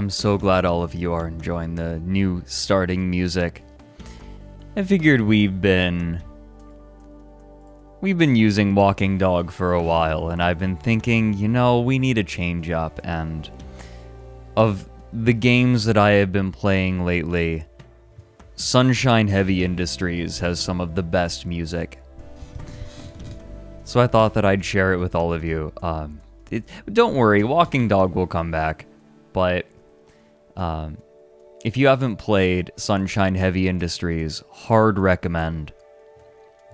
I'm so glad all of you are enjoying the new starting music. I figured we've been using Walking Dog for a while, and I've been thinking, we need a change up, and of the games that I have been playing lately, Sunshine Heavy Industries has some of the best music. So I thought that I'd share it with all of you. Don't worry, Walking Dog will come back, but if you haven't played Sunshine Heavy Industries, hard recommend.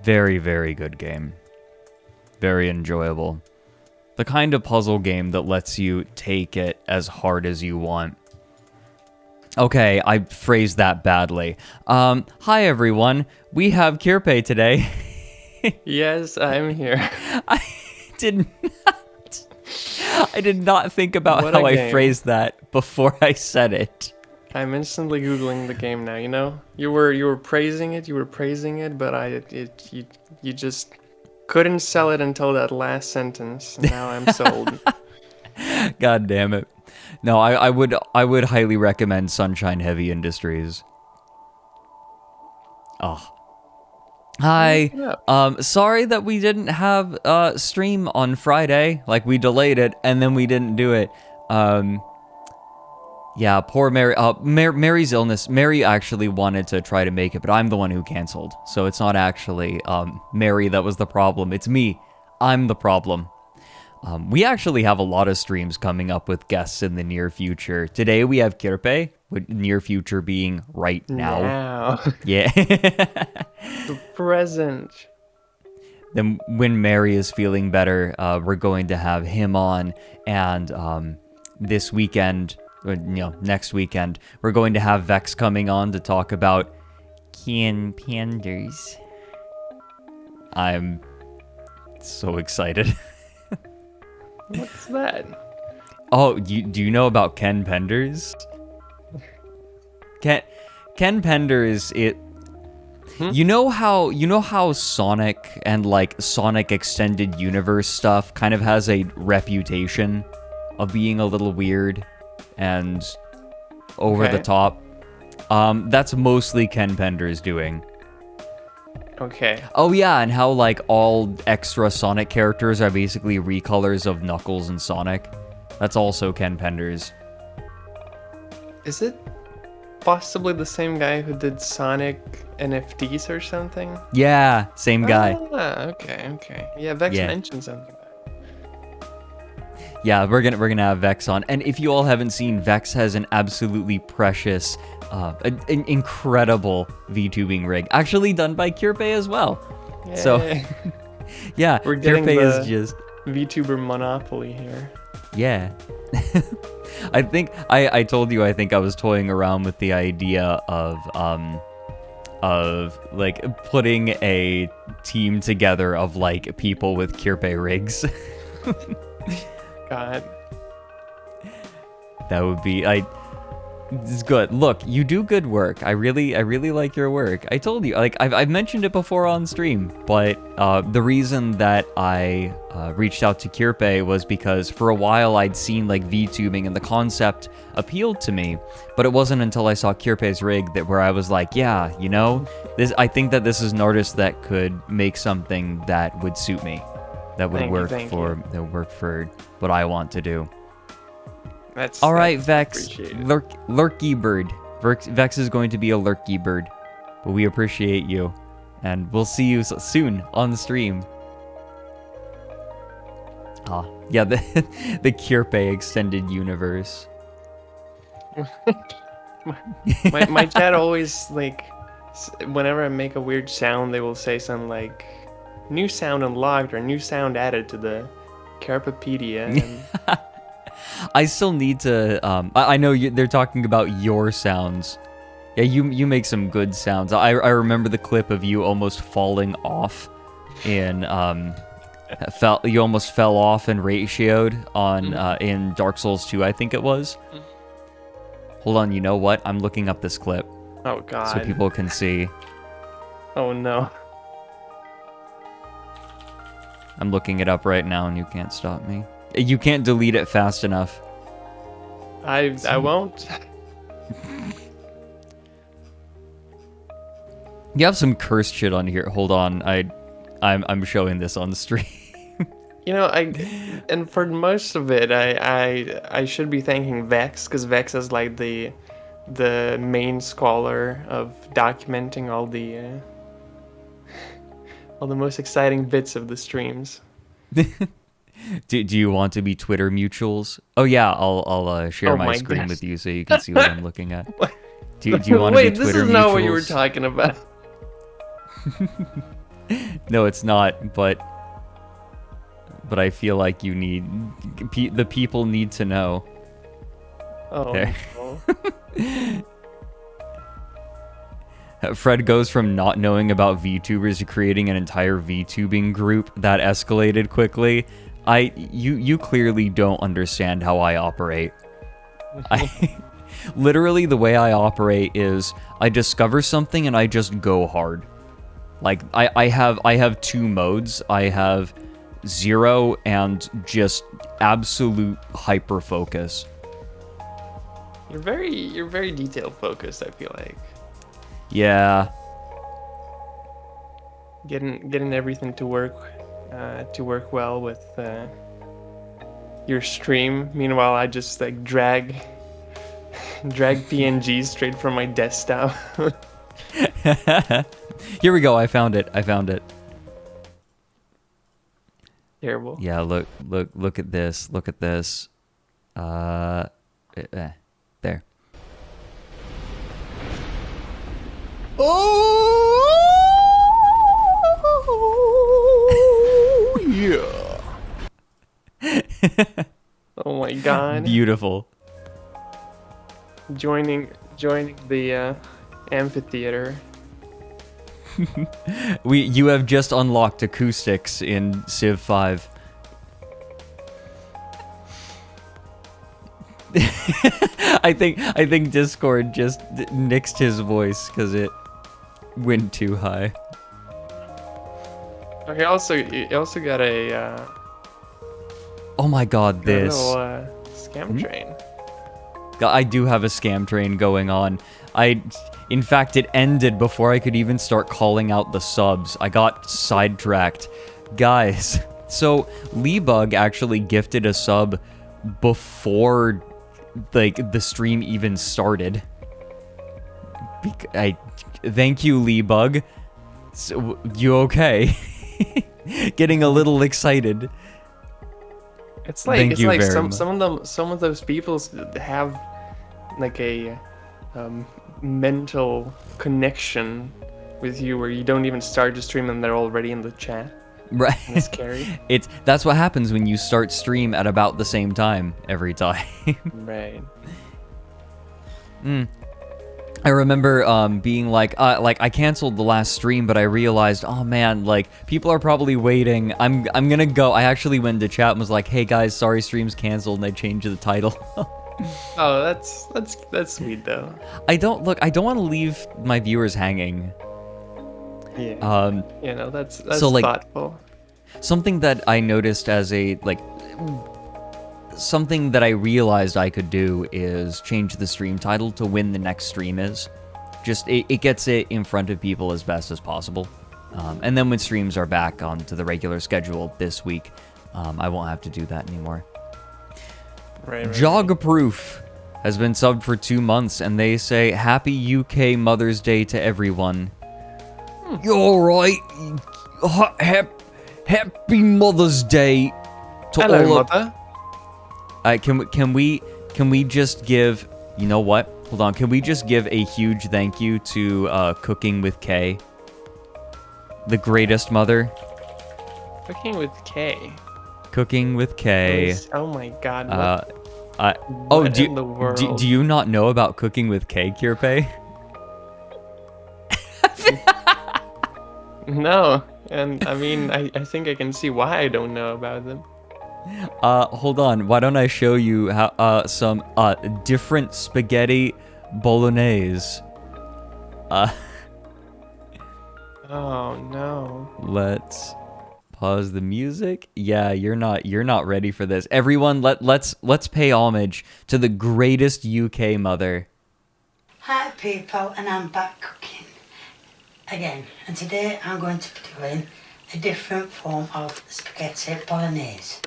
Very, very good game. Very enjoyable. The kind of puzzle game that lets you take it as hard as you want. Okay, I phrased that badly. Hi everyone, we have Kerpe today. Yes, I'm here. I did not think about how I phrased that before I said it. I'm instantly Googling the game now, You were praising it, but you just couldn't sell it until that last sentence. Now I'm sold. God damn it. No, I would highly recommend Sunshine Heavy Industries. Oh. Hi. Sorry that we didn't have stream on Friday. Like, we delayed it and then we didn't do it. Yeah, poor Mary. Mary's illness. Mary actually wanted to try to make it, but I'm the one who canceled. So it's not actually Mary that was the problem. It's me. I'm the problem. We actually have a lot of streams coming up with guests in the near future. Today we have Kerpe, with near future being right now. Yeah. The present. Then when Mary is feeling better, we're going to have him on, and this weekend, next weekend, we're going to have Vex coming on to talk about Can Panders. I'm so excited. What's that? Oh, do you know about Ken Penders? Ken Penders, You know how Sonic and like Sonic Extended Universe stuff kind of has a reputation of being a little weird and over the top? That's mostly Ken Penders doing. Okay. Oh yeah, and how like all extra Sonic characters are basically recolors of Knuckles and Sonic. That's also Ken Penders. Is it possibly the same guy who did Sonic NFTs or something? Yeah, same guy. Okay. Yeah, Vex mentioned something. Yeah, we're gonna have Vex on, and if you all haven't seen, Vex has an absolutely precious, an incredible VTubing rig, actually done by Kerpe as well. Yay. So, yeah, we're getting Kerpe the is just VTuber monopoly here. Yeah. I think I told you I think I was toying around with the idea of like putting a team together of like people with Kerpe rigs. God. That would be it's good. Look, you do good work. I really like your work. I told you, like I've mentioned it before on stream, but the reason that I reached out to Kerpe was because for a while I'd seen like VTubing and the concept appealed to me, but it wasn't until I saw Kerpe's rig that where I was like, yeah, I think that this is an artist that could make something that would suit me, that would work for what I want to do. All right, Vex. Lurky bird. Vex is going to be a lurky bird, but we appreciate you, and we'll see you soon on the stream. Yeah, the Kerpe Extended Universe. my chat always, like, whenever I make a weird sound, they will say something like, new sound unlocked or new sound added to the Kerpepedia. And I still need to, I know they're talking about your sounds. Yeah, you make some good sounds. I remember the clip of you almost falling off in, you almost fell off and ratioed on, in Dark Souls 2, I think it was. Hold on, you know what? I'm looking up this clip. Oh, God. So people can see. Oh, no. I'm looking it up right now and you can't stop me. You can't delete it fast enough. I won't. You have some cursed shit on here. Hold on, I'm showing this on stream. You know, and for most of it, I should be thanking Vex, because Vex is like the main scholar of documenting all the most exciting bits of the streams. Do you want to be Twitter mutuals? Oh yeah, I'll share my screen with you so you can see what I'm looking at. Do you want to be Twitter mutuals? Wait, this is not what you were talking about. No, it's not, but I feel like you need... the people need to know. Oh, there. No. Fred goes from not knowing about VTubers to creating an entire VTubing group that escalated quickly. You clearly don't understand how I operate. Literally, the way I operate is I discover something and I just go hard. Like, I have two modes. I have 0 and just absolute hyper focus. You're very detail focused, I feel like. Yeah. Getting everything to work well with your stream. Meanwhile, I just like drag PNGs straight from my desktop. Here we go. I found it. Terrible. Yeah, look at this. Look at this. There. Oh yeah. Oh my god. Beautiful. Joining the amphitheater. You have just unlocked acoustics in Civ 5. I think Discord just nixed his voice because it went too high. Okay, you also got a oh my god, this little, scam train. I do have a scam train going on. In fact, it ended before I could even start calling out the subs. I got sidetracked. Guys, so Leebug actually gifted a sub before like the stream even started. Thank you, Leebug. So, you okay? Getting a little excited. It's like some of those people have like a mental connection with you where you don't even start to stream and they're already in the chat. Right. And it's scary. That's what happens when you start stream at about the same time every time. Right. I remember being like I canceled the last stream, but I realized, oh man, like people are probably waiting. I'm gonna go. I actually went to chat and was like, hey guys, sorry, stream's canceled, and I changed the title. Oh, that's sweet though. I don't want to leave my viewers hanging. Yeah. You know, that's so, like, thoughtful. Something that I noticed as something that I realized I could do is change the stream title to when the next stream is. Just, it gets it in front of people as best as possible. And then when streams are back onto the regular schedule this week, I won't have to do that anymore. Right. Jogproof has been subbed for 2 months, and they say, Happy UK Mother's Day to everyone. You're alright. Happy Mother's Day to Hello, all Mother. Can we just give, you know what? Hold on. Can we just give a huge thank you to Cooking with K, the greatest mother? Cooking with K. Cooking with K. Oh my god. Do you not know about Cooking with K, Kerpe? No, and I mean, I think I can see why I don't know about them. Hold on. Why don't I show you how some different spaghetti bolognese? Oh no. Let's Pause the music. Yeah, you're not ready for this. Everyone, let's pay homage to the greatest UK mother. Hi people, and I'm back cooking again. And today I'm going to be doing a different form of spaghetti bolognese.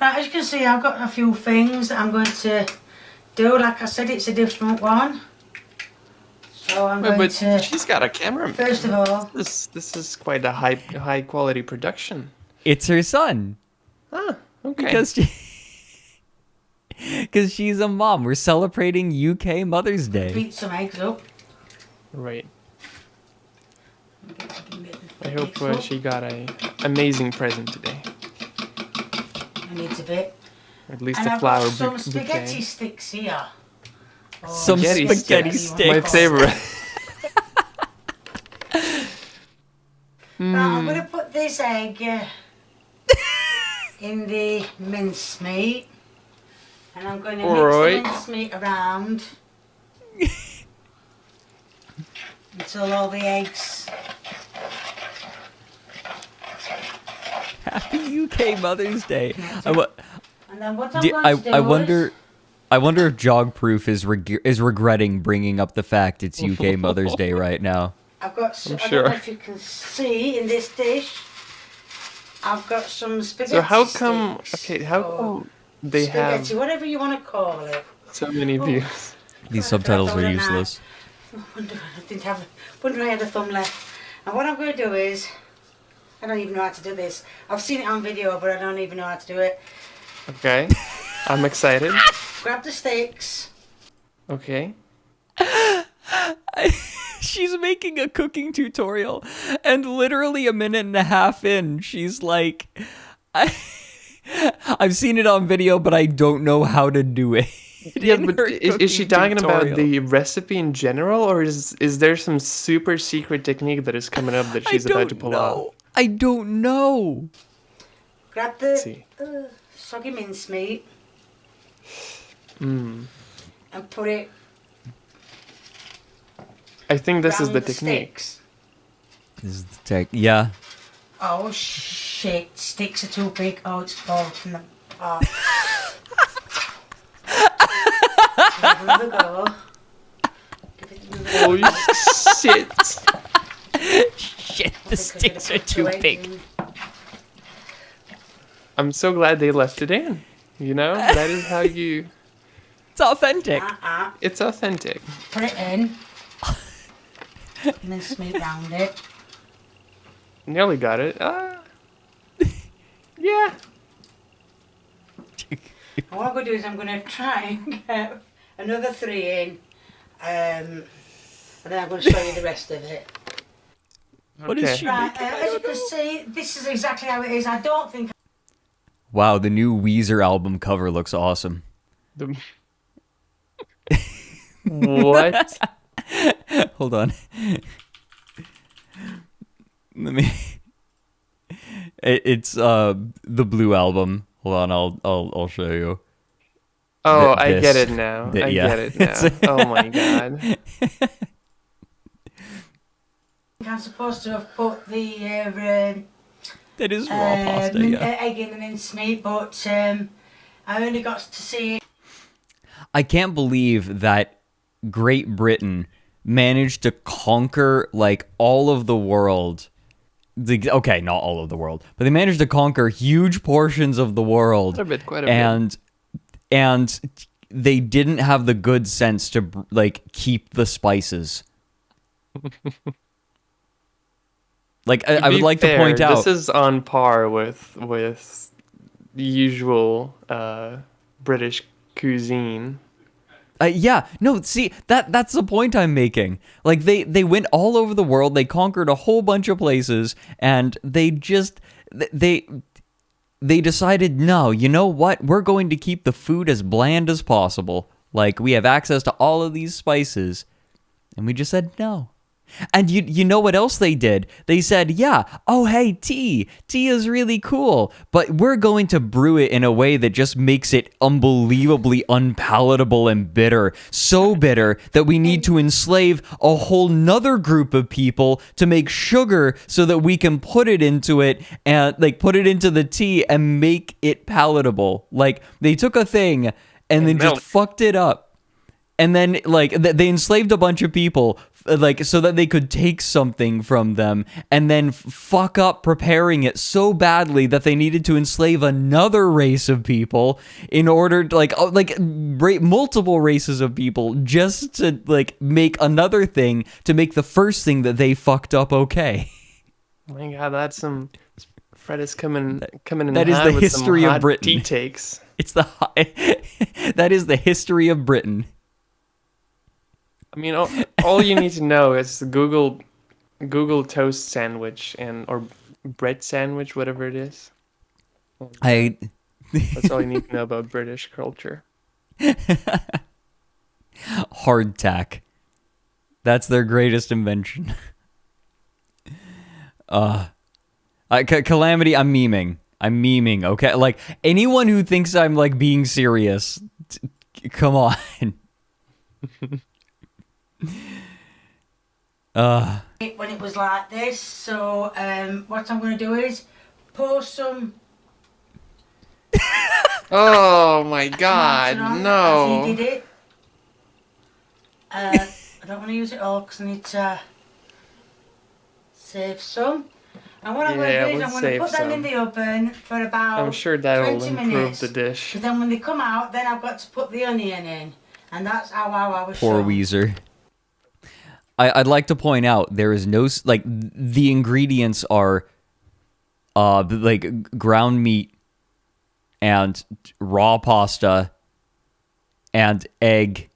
Right, as you can see, I've got a few things that I'm going to do. Like I said, it's a different one. So I'm going to... she's got a camera. First of all... This is quite a high quality production. It's her son. Ah, okay. Because she's a mom. We're celebrating UK Mother's Day. Beat some eggs up. Right. I hope she got an amazing present today. I need a bit. At least And a I've flower got some bouquet. spaghetti sticks here. Some spaghetti sticks. My favorite. Right, I'm going to put this egg in the mincemeat. And I'm going to mix the mincemeat around until all the eggs... Happy UK Mother's Day. And then what I'm going to do I wonder if Jogproof is regretting bringing up the fact it's UK Mother's Day right now. I've got, I'm I sure. don't know if you can see in this dish, I've got some spaghetti So how come? sticks, Okay, how or come they spaghetti, have whatever you want to call it. so many views? These subtitles are useless. I wonder I had a thumb left. And what I'm going to do is, I don't even know how to do this. I've seen it on video, but I don't even know how to do it. Okay, I'm excited. Grab the sticks. Okay. She's making a cooking tutorial, and literally a minute and a half in, she's like, I've seen it on video, but I don't know how to do it. Yeah, but is she talking about tutorial. the recipe in general, or is there some super secret technique that is coming up that she's about to pull out? I don't know. Grab Let's the see. soggy mincemeat Mm. and put it I think this is round the technique. sticks. This is the tech. Yeah. Oh shit, sticks are too big. Oh, it's falling from the pot. Give it another go. Give it another go. Holy shit! Shit, the Because sticks of are the too big. fluctuating. I'm so glad they left it in. You know, that is how you. It's authentic. It's authentic. Put it in. And then smooth round it. Nearly got it. Yeah. And what I'm going to do is I'm going to try and get another 3 in. And then I'm going to show you the rest of it. What is she Right, making? as you can see, this is exactly how it is. I don't think... Wow, the new Weezer album cover looks awesome. What? Hold on. Let me. It's the Blue album. Hold on, I'll show you. Oh, Th- I this. get it now. Th- I yeah. get it now. Oh my god. I'm supposed to have put the That is raw pasta, yeah. egg in the mincemeat, but I only got to see it. I can't believe that Great Britain managed to conquer like all of the world. Okay, not all of the world, but they managed to conquer huge portions of the world. Quite a bit. And they didn't have the good sense to like keep the spices. Like I would like to point out, this is on par with the usual British cuisine. Yeah, no, see, that's the point I'm making. Like, they went all over the world, they conquered a whole bunch of places, and they decided, no, you know what? We're going to keep the food as bland as possible. Like, we have access to all of these spices. And we just said no. And you know what else they did? They said, yeah, oh, hey, tea is really cool, but we're going to brew it in a way that just makes it unbelievably unpalatable and bitter. So bitter that we need to enslave a whole nother group of people to make sugar so that we can put it into it and like put it into the tea and make it palatable. Like they took a thing and then milk. just fucked it up. And then, like, they enslaved a bunch of people, like, so that they could take something from them, and then fuck up preparing it so badly that they needed to enslave another race of people in order to, multiple races of people just to, like, make another thing to make the first thing that they fucked up okay. Oh my God, that's some... Fred is coming in That is hot the with history some of hot Britain. tea takes. It's that is the history of Britain. I mean, all you need to know is Google toast sandwich or bread sandwich, whatever it is. That's all you need to know about British culture. Hardtack. That's their greatest invention. Calamity, I'm memeing, okay? Like, anyone who thinks I'm, like, being serious, come on. When it was like this, so what I'm going to do is pour some... Oh my God, on no. as he did it. I don't want to use it all because I need to save some. And what I'm going to do is I'm going to put them in the oven for about I'm sure that'll 20 improve minutes. the dish. Because then when they come out, then I've got to put the onion in. And that's how I was Poor shown. Weezer. I'd like to point out there is no, like, the ingredients are like ground meat and raw pasta and egg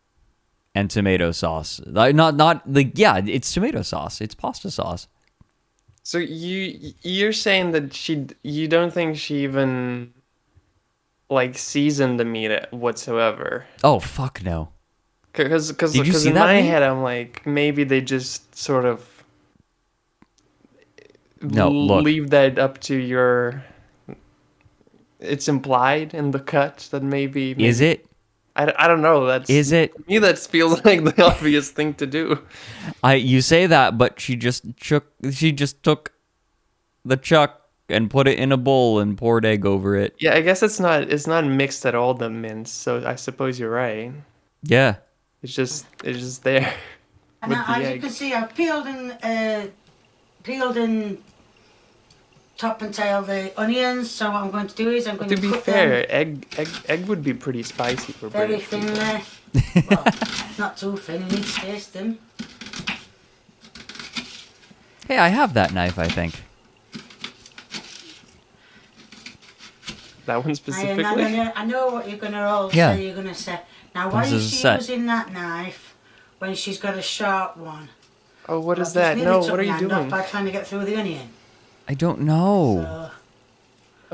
and tomato sauce. Not like, yeah, it's tomato sauce. It's pasta sauce. So you're saying that you don't think she even like seasoned the meat whatsoever? Oh, fuck no. Because Did you see in that my meat? head I'm like, maybe they just sort of No, look. leave that up to your... It's implied in the cut that maybe Is it? I don't know. Is it? To me, that feels like the obvious thing to do. You say that, but she just took the chuck and put it in a bowl and poured egg over it. Yeah, I guess it's not mixed at all, the mince. So I suppose you're right. Yeah. It's just there. And with now, the as you egg. can see, I've peeled and top and tail the onions. So what I'm going to do is I'm going To to be cut fair, them egg would be pretty spicy for very British people. thinly. Well, not too thin. You need to taste them. Hey, I have that knife, I think. That one specifically. I know what you're going to all Yeah. say. You're going to say, now why This is is she set. using that knife when she's got a sharp one? Oh, what is Just that? nearly No, took what are my you hand off doing? by trying to get through the onion. I don't know. So,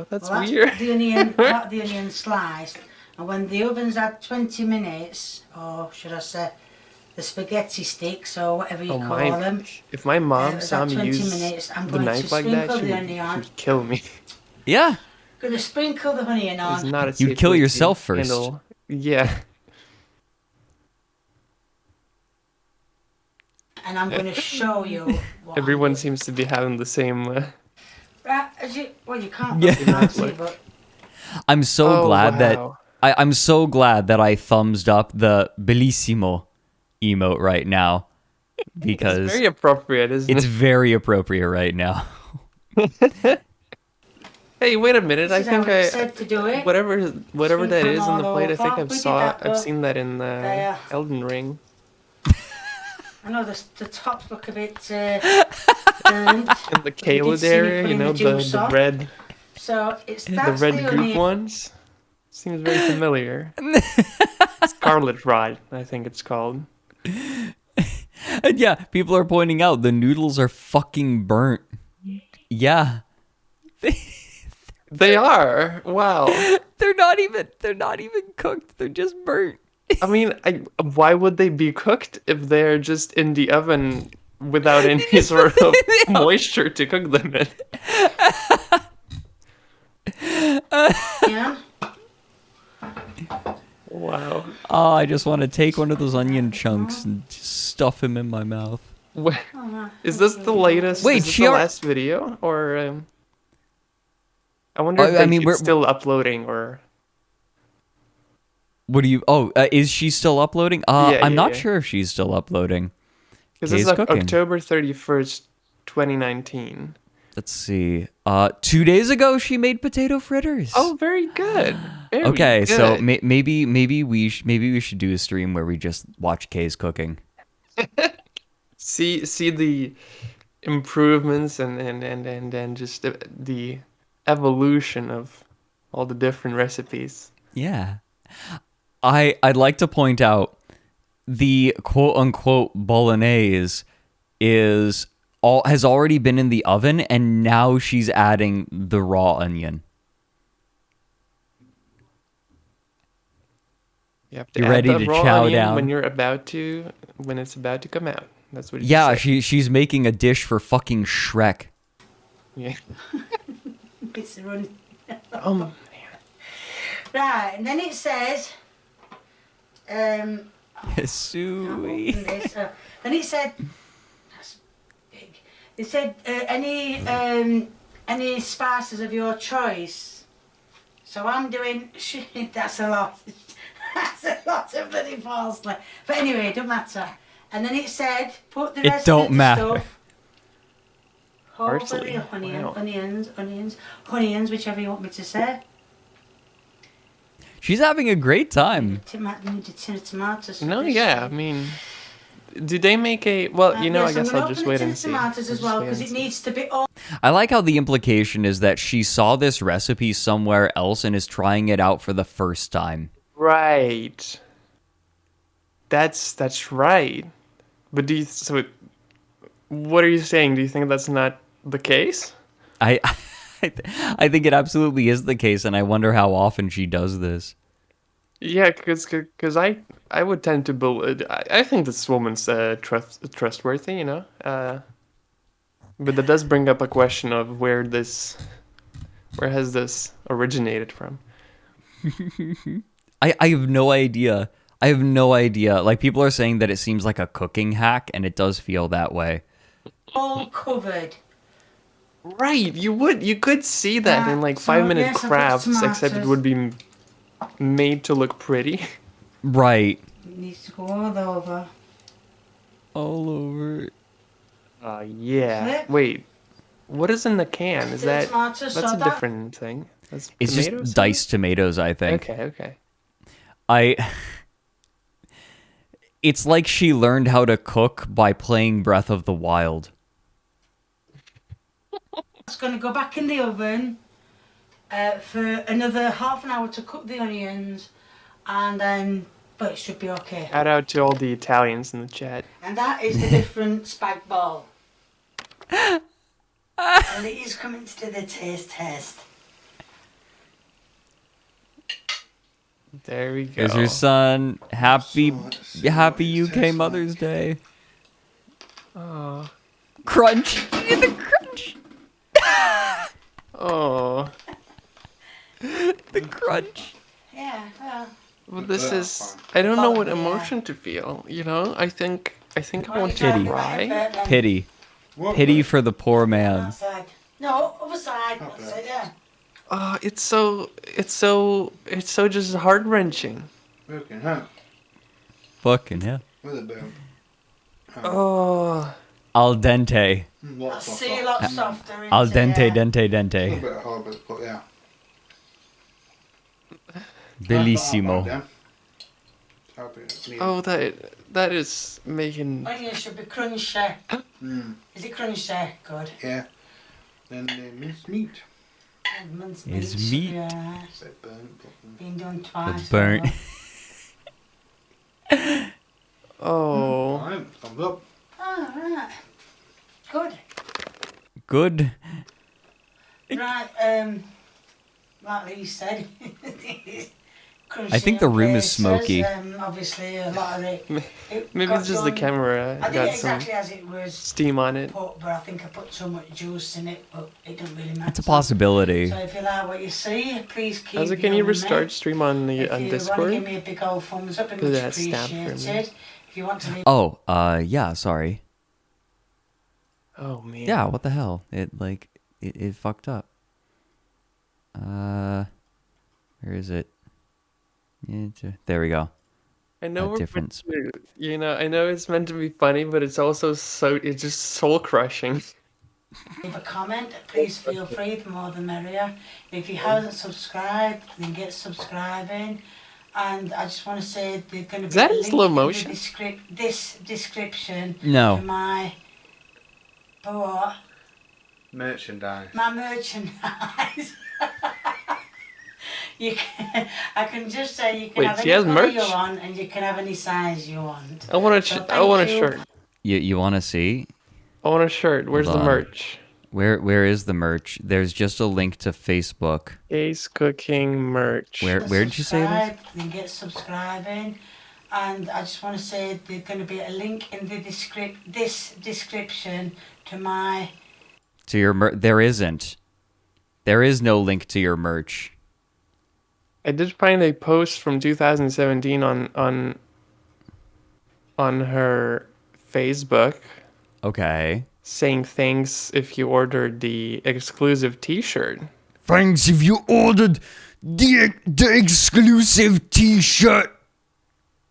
Oh, that's well, weird. the onion, got the onion sliced, and when the oven's had 20 minutes, or should I say, the spaghetti sticks, or whatever you Oh call my! them. If my mom it's saw at me 20 use minutes, I'm the going to knife like that, sprinkle she the would, onion on. kill me. Yeah. Going to sprinkle the onion It's on. not a You'd safe kill way to yourself first. handle- Yeah. And I'm going to show you what Everyone I'm seems to be having the same. doing. Right, well, you can't Yeah. look, you can't see, but I'm so Oh, glad that wow. I'm so glad that I thumbs up the bellissimo emote right now because It's very appropriate, isn't it's it? very appropriate right now. Hey, wait a minute! I this is how think it's said to do it. whatever that Sprinkle is on all the plate. I think over. I've We did that, I've but seen that in they, Elden Ring. I know the tops look a bit burnt. In the Caled see me area, you putting know, the juice the off. red, So it's the that's red the group onion. ones. Seems very familiar. Scarlet Rot, I think it's called. And yeah, people are pointing out the noodles are fucking burnt. Yeah. They are. Wow. They're not even cooked. They're just burnt. I mean, why would they be cooked if they're just in the oven without any sort of moisture to cook them in. Yeah. Wow. Oh, I just want to take one of those onion chunks and just stuff him in my mouth. Is this the latest? Wait, is this she the al- last video, or I wonder if it's still uploading, or What do you? Oh, is she still uploading? I'm not sure if she's still uploading. because this is Kay's cooking. October 31st, 2019. Let's see. 2 days ago she made potato fritters. Oh, very good. Very okay. good. So maybe we should do a stream where we just watch Kay's cooking. see the improvements and just the evolution of all the different recipes. Yeah. I'd like to point out the quote unquote bolognese has already been in the oven, and now she's adding the raw onion. You have to You're add ready the to raw chow onion down? when it's about to come out. That's what. Yeah, you said. she's making a dish for fucking Shrek. Yeah. It's run. Oh man. Right, and then it says, Sui. then it said, that's big. It said any spices of your choice. So I'm doing. That's a lot. That's a lot of bloody parsley. But anyway, it don't matter. And then it said, put the rest don't of the matter. stuff over Parsley, the onion, wow. onions, whichever you want me to say. She's having a great time. Need a tin of tomatoes. No, yeah. I mean, did they make a? Well, I Yes, guess I'm gonna I'll just open wait a tin and of see. tomatoes as well because it needs to be all. I like how the implication is that she saw this recipe somewhere else and is trying it out for the first time. Right. That's right. But what are you saying? Do you think that's not the case? I think it absolutely is the case, and I wonder how often she does this. Yeah, because I would tend to believe. I think this woman's trustworthy, you know. But that does bring up a question of where has this originated from? I have no idea. I have no idea. Like, people are saying that it seems like a cooking hack, and it does feel that way. All covered. Right, you could see that in like 5-minute yes, I've got crafts, except it tomatoes. would be made to look pretty. Right. It needs to go all over. All over. Yeah. Flip. Wait, what is in the can? Is The that tomato that's a soda. different thing? That's It's tomatoes? just diced tomatoes, I think. Okay. It's like she learned how to cook by playing Breath of the Wild. It's going to go back in the oven for another half an hour to cook the onions, and then, but it should be okay. Shout out to all the Italians in the chat. And that is the different spag bol. And it is coming to the taste test. There we go. There's your son. Happy UK Mother's Day. Oh. Crunch. The crunch. Oh. The crunch. Yeah, well. Well, this is. I don't know what emotion to feel. You know, I think I want to Pity. cry. Pity. Pity for the poor man. That side. No, other side. That's it, yeah. Oh, it's so just heart wrenching. Fucking hell. Fucking hell. With a bone. Oh. Al dente. I Lots of see a stuff. lot softer. Al into dente, there. dente, A dente. little bit hard, but yeah. Bellissimo. Oh, that is making. Onions should be crunchy. Mm, Is it crunchy? Good. yeah. Then the minced meat. And minced Is meat should meat. be alright. So burnt. Been done twice. burnt. Oh. Alright, thumbs up. Oh, right. Good. Good. Right, like Lee said, I think the room is bases, smoky. Obviously, a lot of it. Maybe got it's just the done- camera I did got it some exactly as it was steam on it. put, but I think I put so much juice in it, but it don't really matter. It's a possibility. So if you like what you see, please keep. Also, can you viewing me. restart stream on If you want to Discord? give me a big old thumbs up, it'd Because much it has stabbed for me. appreciated. If you want to leave Oh, yeah, sorry. Oh man. Yeah, what the hell? It fucked up. Where is it? There we go. I know we're difference. I know it's meant to be funny, but it's also it's just soul crushing. a comment, please feel free. The more the merrier. If you haven't subscribed, then get subscribing. And I just want to say there's going to be Is that a in link slow in motion? this description No. to my what? Merchandise. My merchandise. I can just say you can Wait, have she any has colour merch? you want, and you can have any size you want. I want a So I want a thank you. shirt. You want to see? I want a shirt. Where's the on. merch? Where is the merch? There's just a link to Facebook. Ace Cooking merch. Where did you say this? Subscribe, then get subscribing. And I just want to say there's going to be a link in the this description to my. To your there isn't. There is no link to your merch. I did find a post from 2017 on her Facebook Okay. saying thanks if you ordered the exclusive T-shirt. Thanks if you ordered the exclusive T-shirt.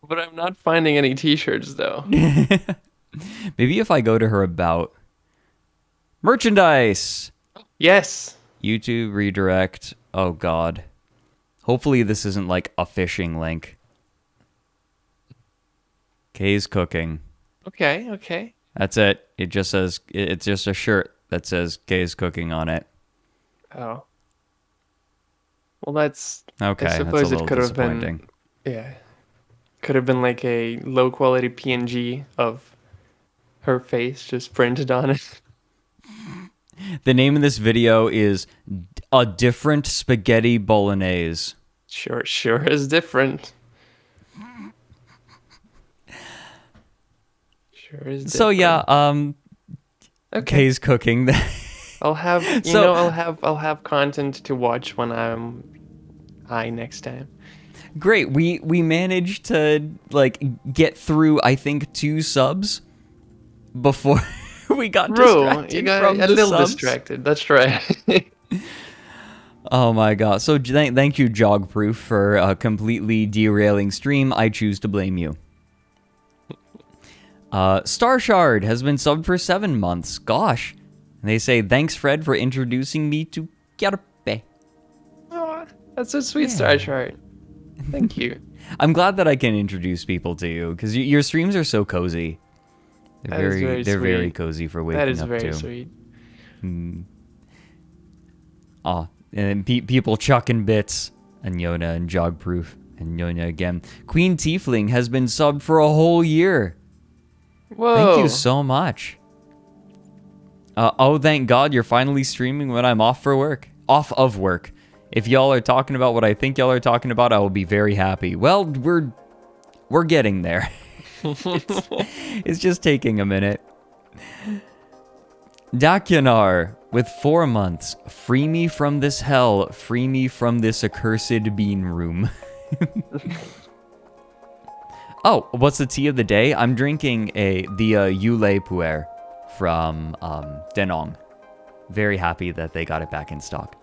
But I'm not finding any T-shirts though. Maybe if I go to her about merchandise. Yes. YouTube redirect. Oh God. Hopefully this isn't like a phishing link. Kay's cooking. Okay. That's it. It just says it's just a shirt that says Kay's cooking on it. Oh. Well, that's Okay, I that's a suppose little it could have been. disappointing. Yeah. Could have been like a low quality PNG of her face just printed on it. The name of this video is A Different Spaghetti Bolognese. Sure is different. Sure is different. So yeah, Okay. Kay's cooking. I'll have I'll have content to watch when I'm high next time. Great. We managed to like get through I think 2 subs before we got distracted you got from a the little subs. distracted. That's right. Oh my god. So thank you Jogproof for completely derailing stream. I choose to blame you. Starshard has been subbed for 7 months. Gosh. And they say, thanks, Fred, for introducing me to Kerpe. Aw, that's a sweet star chart. Thank you. I'm glad that I can introduce people to you, because your streams are so cozy. That is very they're very sweet. cozy for waking That is up very to. sweet. And people chucking bits. And Yona and Jogproof. And Yona again. Queen Tiefling has been subbed for a whole year. Whoa. Thank you so much. Oh, thank God you're finally streaming when I'm off of work. If y'all are talking about what I think y'all are talking about, I will be very happy. Well, we're getting there. It's just taking a minute. Dakyanar with 4 months. Free me from this hell. Free me from this accursed bean room. Oh, what's the tea of the day? I'm drinking the Yule Puer from Denong. Very happy that they got it back in stock.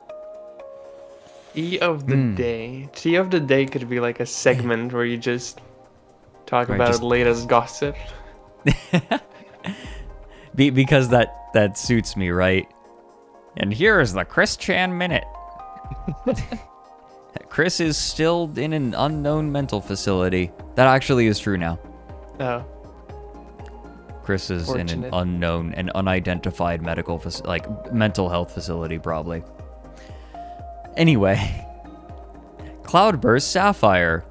Tea of the day. Tea of the day could be like a segment where you just talk Right, about just- latest gossip. Because that suits me, right? And here is the Chris Chan Minute. Chris is still in an unknown mental facility. That actually is true now. Oh. Chris is in an Fortunate. unknown and unidentified mental health facility, probably. Anyway, Cloudburst Sapphire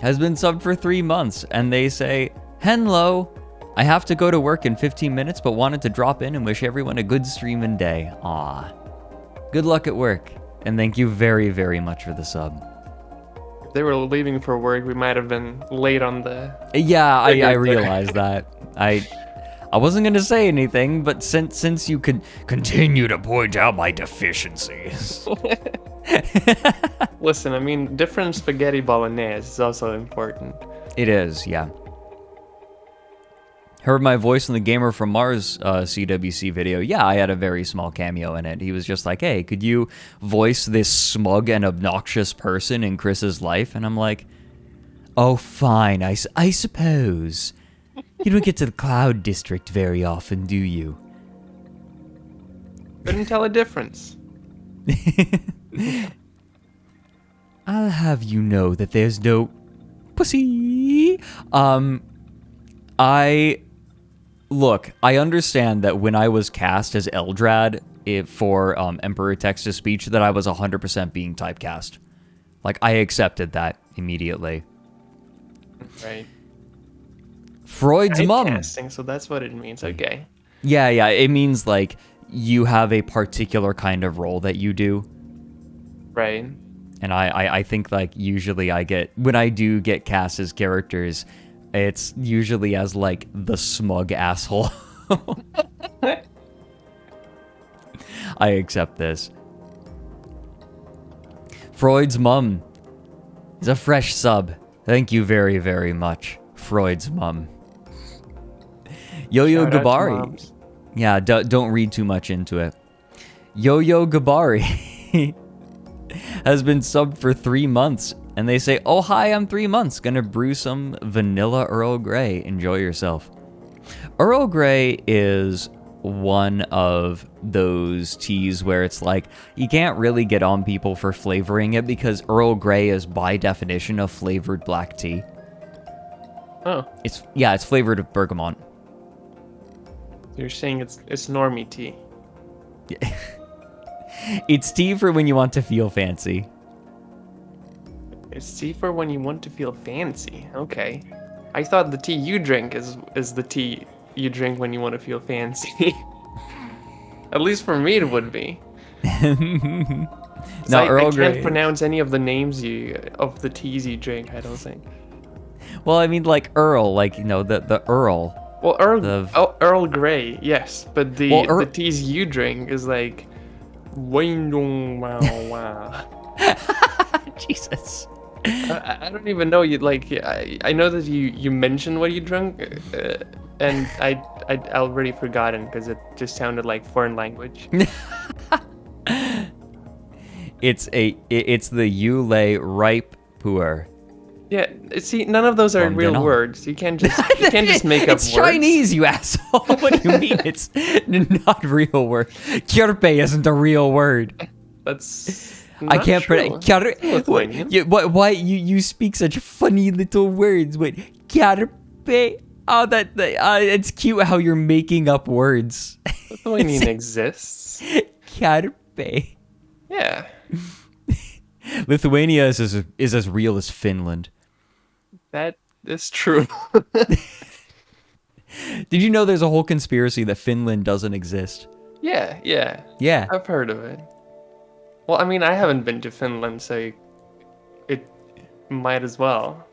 has been subbed for 3 months, and they say, "Hello, I have to go to work in 15 minutes, but wanted to drop in and wish everyone a good stream and day." Aw. Good luck at work, and thank you very, very much for the sub. they were leaving for work, we might have been late on the... Yeah, I Figured there. realized that. I wasn't gonna say anything, but since you could continue to point out my deficiencies. Listen, I mean, different spaghetti bolognese is also important. It is, yeah. Heard my voice in the Gamer from Mars CWC video. Yeah, I had a very small cameo in it. He was just like, hey, could you voice this smug and obnoxious person in Chris's life? And I'm like, oh, fine, I suppose. You don't get to the Cloud District very often, do you? Couldn't tell a difference. I'll have you know that there's no pussy. Look, I understand that when I was cast as Eldrad for Emperor Text-to-Speech that I was 100% being typecast. Like, I accepted that immediately. Right. Freud's mum. Typecasting, so that's what it means. Okay. Yeah, it means, like, you have a particular kind of role that you do. Right. And I think, like, usually when I do get cast as characters, it's usually as, like, the smug asshole. I accept this. Freud's mum is a fresh sub. Thank you very, very much, Freud's mum. Yo-Yo Shout out to Gabari. moms. Yeah, don't read too much into it. Yo-Yo Gabari has been subbed for 3 months. And they say, oh, hi, I'm 3 months. Gonna brew some vanilla Earl Grey. Enjoy yourself. Earl Grey is one of those teas where it's like, you can't really get on people for flavoring it because Earl Grey is by definition a flavored black tea. Oh, It's flavored with bergamot. you're saying it's normie tea. It's tea for when you want to feel fancy. It's tea for when you want to feel fancy. Okay. I thought the tea you drink is the tea you drink when you want to feel fancy. At least for me it would be. Now, I Earl can't Grey. pronounce any of the names of the teas you drink, I don't think. Well, I mean, like Earl, like, you know, the Earl. Well, Earl Grey, yes, but the teas you drink is like Jesus. I don't even know you like. I know that you mentioned what you drank, and I'd already forgotten because it just sounded like foreign language. It's the Yule ripe puer. Yeah, see, none of those are From real Danone. words. You can't just make up It's words. Chinese, you asshole. What do you mean it's not real word? Kierpe isn't a real word. That's I not can't true. pronounce. Lithuanian. Why you speak such funny little words? Wait, Kierpe. Oh, it's cute how you're making up words. Lithuanian exists. Kierpe. Yeah. Lithuania is as real as Finland. That is true. Did you know there's a whole conspiracy that Finland doesn't exist? Yeah. Yeah. I've heard of it. Well, I mean, I haven't been to Finland, so it might as well.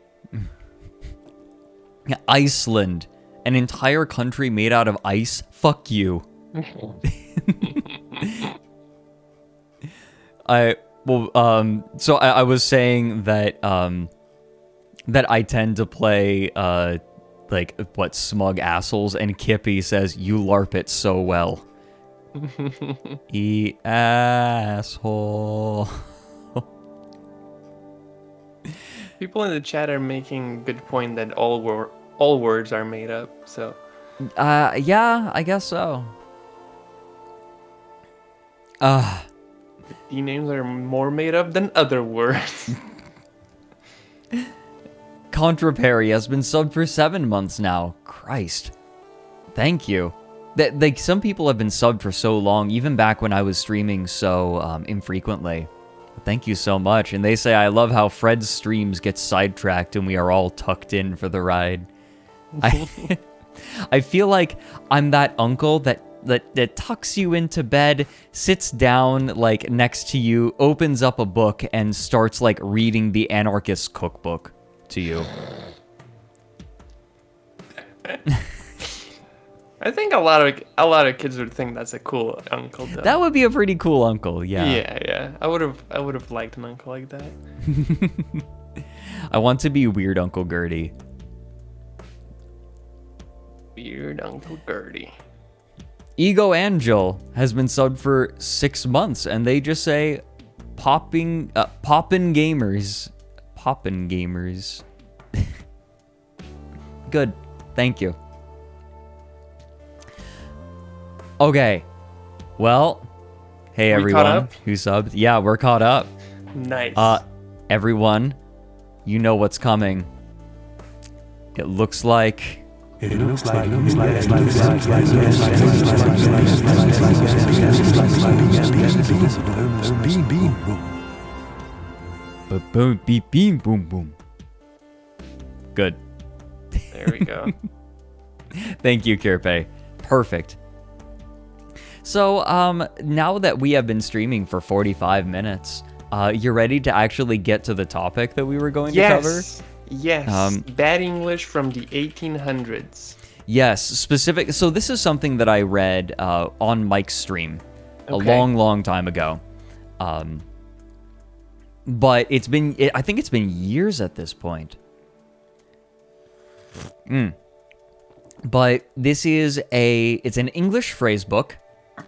Iceland, an entire country made out of ice. Fuck you. So I was saying that that I tend to play like what smug assholes, and Kippy says you LARP it so well. Asshole. People in the chat are making a good point that all words are made up. So Yeah, I guess so. the names are more made up than other words. Contra Perry has been subbed for 7 months now. Christ. Thank you. Like, some people have been subbed for so long, even back when I was streaming so infrequently. Thank you so much. And they say, I love how Fred's streams get sidetracked and we are all tucked in for the ride. I feel like I'm that uncle that that tucks you into bed, sits down like next to you, opens up a book, and starts like reading the Anarchist Cookbook to you. I think a lot of kids would think that's a cool uncle, though. That would be a pretty cool uncle, yeah. Yeah. I would have liked an uncle like that. I want to be Weird Uncle Gertie. Weird Uncle Gertie. Ego Angel has been subbed for 6 months, and they just say, poppin' gamers. Poppin' gamers. Good. Thank you. Okay. Well, hey We caught everyone up? who subbed. Yeah, we're caught up. Nice. Everyone, you know what's coming. It looks like... Boom, beep, beam, boom, boom. Good. There we go. Thank you, Kerpe. Perfect. So, now that we have been streaming for 45 minutes, you're ready to actually get to the topic that we were going to cover? Yes. Bad English from the 1800s. Yes, specific. So this is something that I read on Mike's stream a Okay. long time ago. But I think it's been years at this point. But this is it's an English phrase book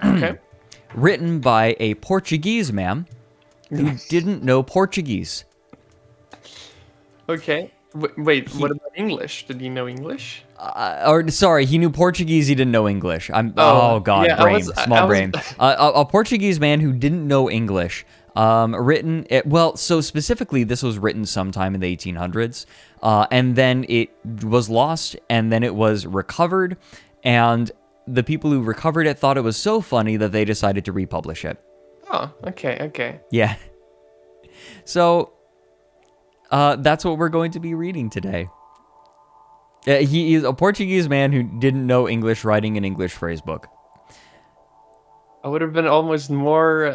Okay. written by a Portuguese man who didn't know Portuguese. Okay. Wait, what about English? Did he know English? Sorry, he knew Portuguese, he didn't know English. Oh, God, yeah, brain, small brain. A Portuguese man who didn't know English. So specifically, this was written sometime in the 1800s, and then it was lost, and then it was recovered, and the people who recovered it thought it was so funny that they decided to republish it. Oh, okay. Yeah. So, that's what we're going to be reading today. He is a Portuguese man who didn't know English, writing an English phrase book. I would have been almost more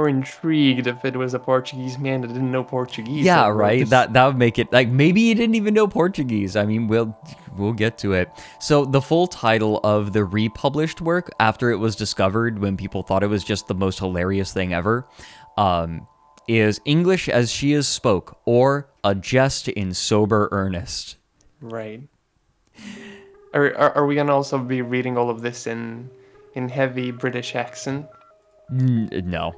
intrigued if it was a Portuguese man that didn't know Portuguese. Yeah, that wrote right. this. That would make it like maybe he didn't even know Portuguese. I mean, we'll get to it. So the full title of the republished work, after it was discovered when people thought it was just the most hilarious thing ever, is English as She Is Spoke, or A Jest in Sober Earnest. Right. Are we gonna also be reading all of this in heavy British accent? No.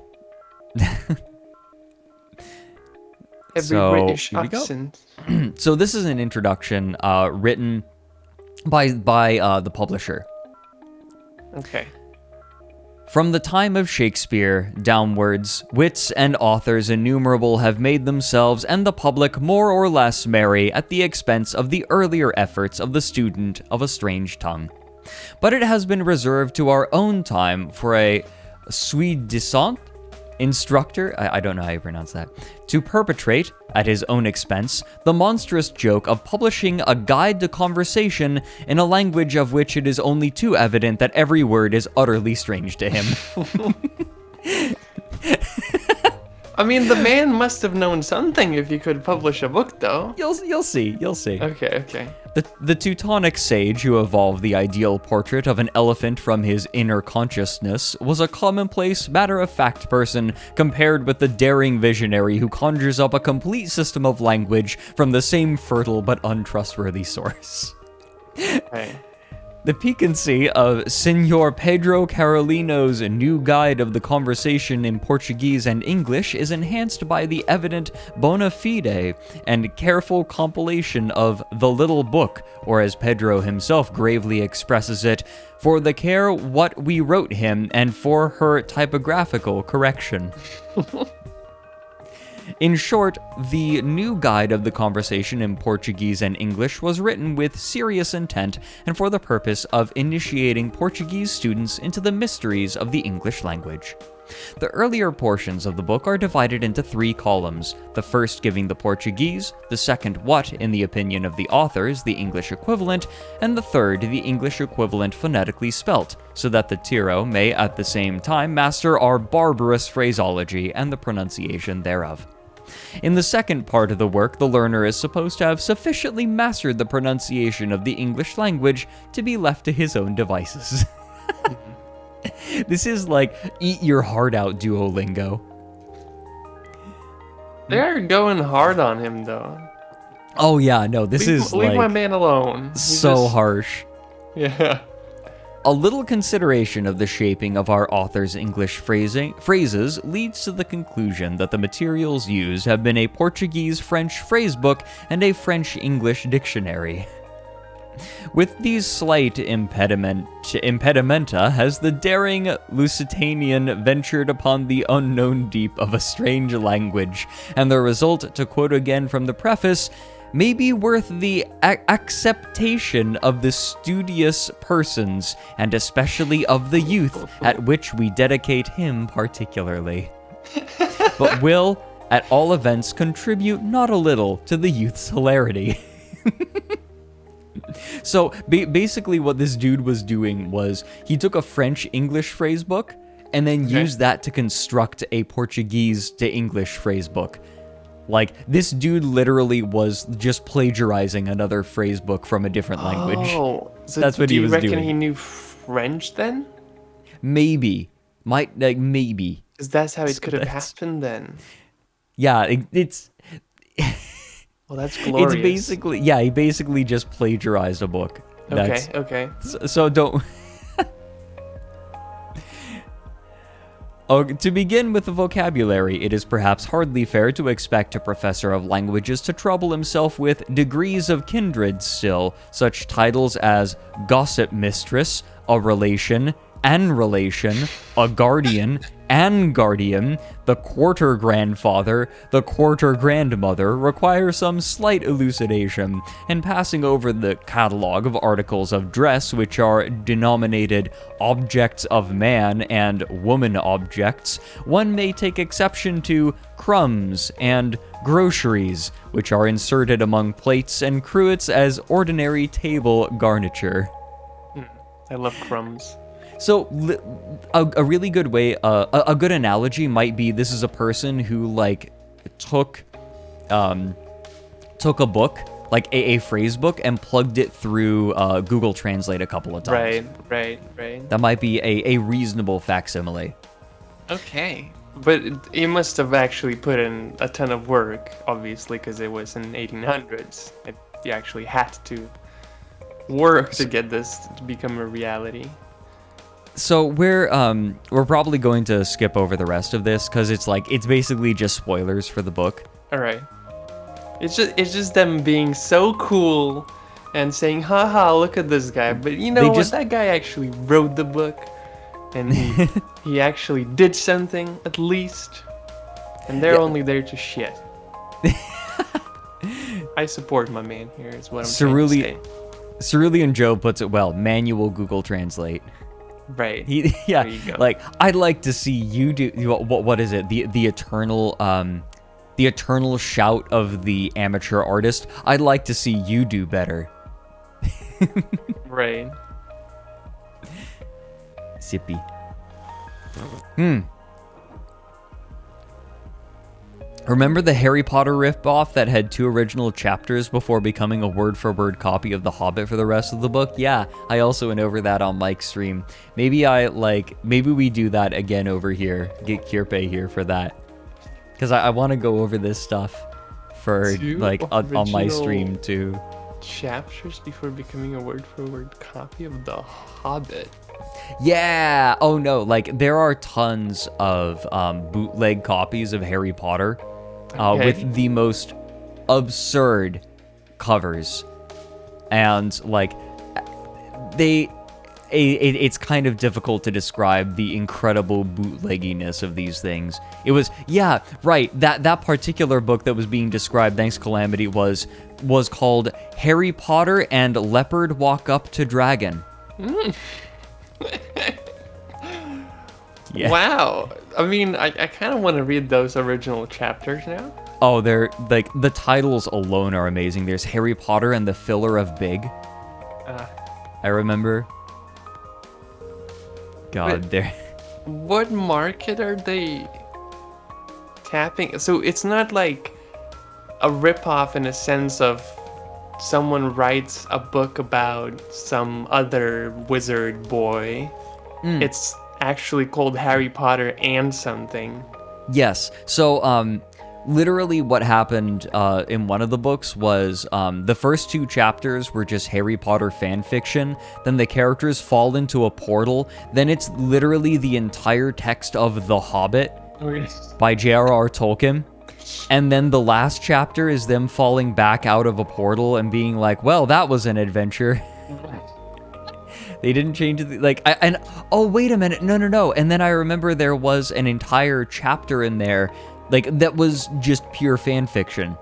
Every So, British here we go. accent. So this is an introduction written by the publisher. Okay. From the time of Shakespeare downwards, wits and authors innumerable have made themselves and the public more or less merry at the expense of the earlier efforts of the student of a strange tongue. But it has been reserved to our own time for a soi-disant instructor, I don't know how you pronounce that, to perpetrate, at his own expense, the monstrous joke of publishing a guide to conversation in a language of which it is only too evident that every word is utterly strange to him. I mean, the man must have known something if he could publish a book, though. You'll see. Okay. The Teutonic sage who evolved the ideal portrait of an elephant from his inner consciousness was a commonplace, matter-of-fact person compared with the daring visionary who conjures up a complete system of language from the same fertile but untrustworthy source. Okay. The piquancy of Senor Pedro Carolino's new guide of the conversation in Portuguese and English is enhanced by the evident bona fide and careful compilation of the little book, or as Pedro himself gravely expresses it, for the care what we wrote him and for her typographical correction. In short, the new guide of the conversation in Portuguese and English was written with serious intent and for the purpose of initiating Portuguese students into the mysteries of the English language. The earlier portions of the book are divided into 3 columns, the first giving the Portuguese, the second what, in the opinion of the authors, the English equivalent, and the third the English equivalent phonetically spelt, so that the Tiro may at the same time master our barbarous phraseology and the pronunciation thereof. In the second part of the work, the learner is supposed to have sufficiently mastered the pronunciation of the English language to be left to his own devices. This is like eat your heart out Duolingo. They're going hard on him, though. Oh yeah, no, this is leave like my man alone. He's so harsh. Yeah. A little consideration of the shaping of our author's English phrases leads to the conclusion that the materials used have been a Portuguese-French phrasebook and a French-English dictionary. With these slight impedimenta has the daring Lusitanian ventured upon the unknown deep of a strange language, and the result, to quote again from the preface, may be worth the acceptation of the studious persons, and especially of the youth, at which we dedicate him particularly. But will, at all events, contribute not a little to the youth's hilarity. So, basically what this dude was doing was, he took a French-English phrasebook, and then used that to construct a Portuguese to English phrasebook. Like, this dude literally was just plagiarizing another phrasebook from a different language. Oh, so that's what he was do you reckon doing. he knew French then? Maybe. Maybe. Because that's how it could have happened then. Yeah, it's... Well, that's glorious. It's basically... Yeah, he basically just plagiarized a book. Okay. So don't... To begin with the vocabulary, it is perhaps hardly fair to expect a professor of languages to trouble himself with degrees of kindred still, such titles as gossip mistress, a relation, an relation, a guardian, an guardian, the quarter grandfather, the quarter grandmother require some slight elucidation, and passing over the catalogue of articles of dress which are denominated objects of man and woman objects, one may take exception to crumbs and groceries, which are inserted among plates and cruets as ordinary table garniture. I love crumbs. So, a really good way, a good analogy might be this is a person who, like, took a book, like a phrase book, and plugged it through Google Translate a couple of times. Right. That might be a reasonable facsimile. Okay. But he must have actually put in a ton of work, obviously, because it was in 1800s. He actually had to work to get this to become a reality. So we're probably going to skip over the rest of this because it's basically just spoilers for the book. All right. It's just them being so cool and saying, haha, look at this guy. But you know what? That guy actually wrote the book. And he actually did something, at least. And they're only there to shit. I support my man here, is what I'm trying to say. Cerulean Joe puts it well. Manual Google Translate. Right. Yeah. There you go. Like, I'd like to see you do... What is it? The eternal... The eternal shout of the amateur artist. I'd like to see you do better. Right. Sippy. Remember the Harry Potter ripoff that had 2 original chapters before becoming a word-for-word copy of The Hobbit for the rest of the book? Yeah, I also went over that on Mike's stream. Maybe we do that again over here. Get Kierpe here for that. Because I want to go over this stuff for, on my stream, too. Chapters before becoming a word-for-word copy of The Hobbit. Yeah! Oh no, there are tons of bootleg copies of Harry Potter with the most absurd covers. And, it's kind of difficult to describe the incredible bootlegginess of these things. It was, yeah, right, that particular book that was being described, thanks Calamity, was called Harry Potter and Leopard Walk Up to Dragon. Yeah. Wow. I mean, I kind of want to read those original chapters now. Oh, they're like the titles alone are amazing. There's Harry Potter and the Filler of Big. I remember. God, Wait. there. What market are they tapping? So it's not like a ripoff in a sense of someone writes a book about some other wizard boy. It's actually called Harry Potter and something. Yes. So, literally what happened in one of the books was the first 2 chapters were just Harry Potter fan fiction. Then the characters fall into a portal. Then it's literally the entire text of The Hobbit by J.R.R. Tolkien. And then the last chapter is them falling back out of a portal and being like, well, that was an adventure. They didn't change it. Oh, wait a minute. No. And then I remember there was an entire chapter in there, like, that was just pure fan fiction,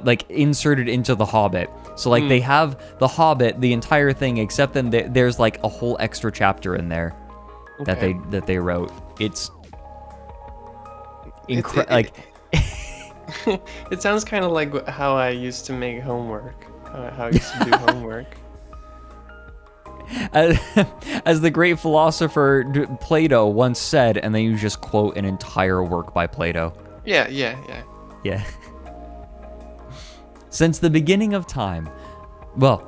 like, inserted into The Hobbit. So, like, they have The Hobbit, the entire thing, except then there's, like, a whole extra chapter in there that they wrote. It's like... It sounds kind of like how I used to make homework. How I used to do homework. As the great philosopher Plato once said, and then you just quote an entire work by Plato. Yeah. Yeah. Since the beginning of time. Well,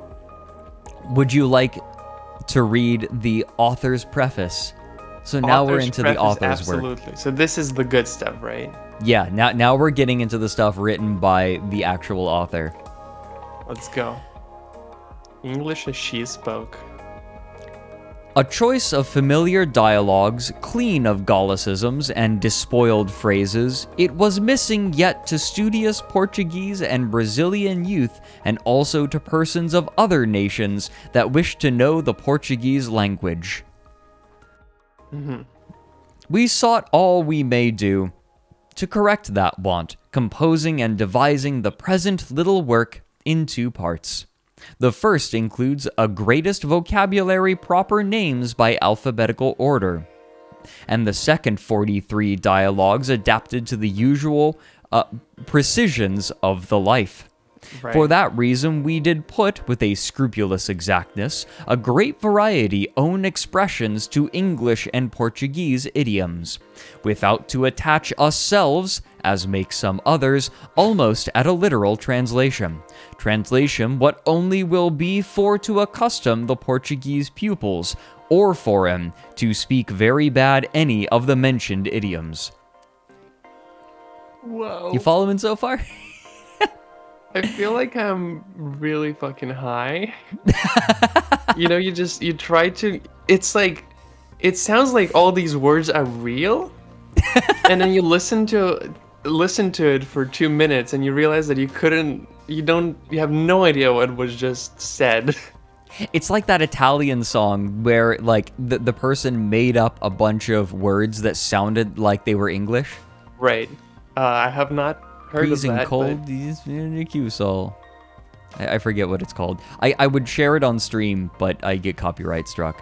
would you like to read the author's preface? So now we're into the author's work. Absolutely. So this is the good stuff, right? Yeah, now we're getting into the stuff written by the actual author. Let's go. English as she spoke. A choice of familiar dialogues, clean of Gallicisms and despoiled phrases, it was missing yet to studious Portuguese and Brazilian youth, and also to persons of other nations that wished to know the Portuguese language. We sought all we may do to correct that want, composing and devising the present little work in 2 parts. The first includes a greatest vocabulary proper names by alphabetical order, and the second 43 dialogues adapted to the usual precisions of the life. Right. For that reason, we did put, with a scrupulous exactness, a great variety own expressions to English and Portuguese idioms, without to attach ourselves, as make some others, almost at a literal translation. Translation what only will be for to accustom the Portuguese pupils, or foreign, to speak very bad any of the mentioned idioms. Whoa. You following so far? I feel like I'm really fucking high. You try to, it's like, it sounds like all these words are real. And then you listen to it for 2 minutes and you realize that you have no idea what was just said. It's like that Italian song where, like, the person made up a bunch of words that sounded like they were English. Right. I have not heard Freezing of that. cold, Q-Sol. I forget what it's called. I would share it on stream, but I get copyright struck.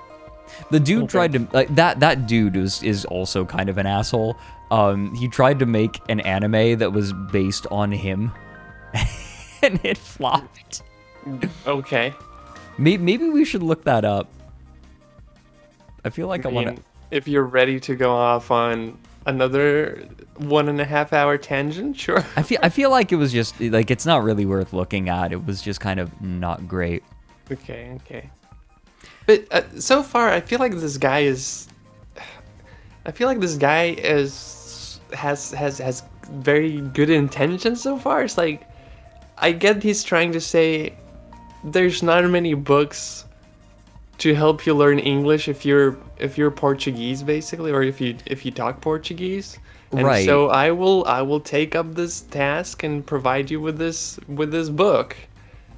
The dude tried to, like, that dude is also kind of an asshole. He tried to make an anime that was based on him, and it flopped. Okay. Maybe we should look that up. I feel like I want to. If you're ready to go off on another 1.5 hour tangent, sure. I feel like it was just like it's not really worth looking at. It was just kind of not great. Okay. But so far, I feel like this guy has very good intentions so far. It's like, I get he's trying to say there's not many books to help you learn English if you're Portuguese, basically, or if you talk Portuguese. And right. So I will take up this task and provide you with this book,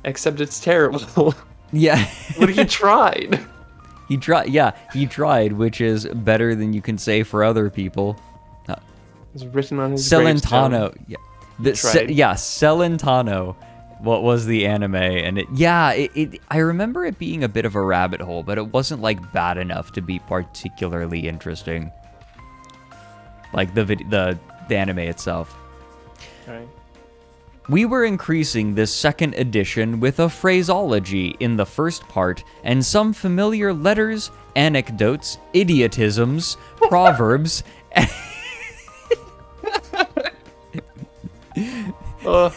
except it's terrible. Yeah. But he tried. He tried, which is better than you can say for other people. It's written on his Celentano. gravestone. Yeah. Celentano. What was the anime? And I remember it being a bit of a rabbit hole, but it wasn't like bad enough to be particularly interesting. like the anime itself. All right. We were increasing this second edition with a phraseology in the first part and some familiar letters, anecdotes, idiotisms, proverbs. Oh,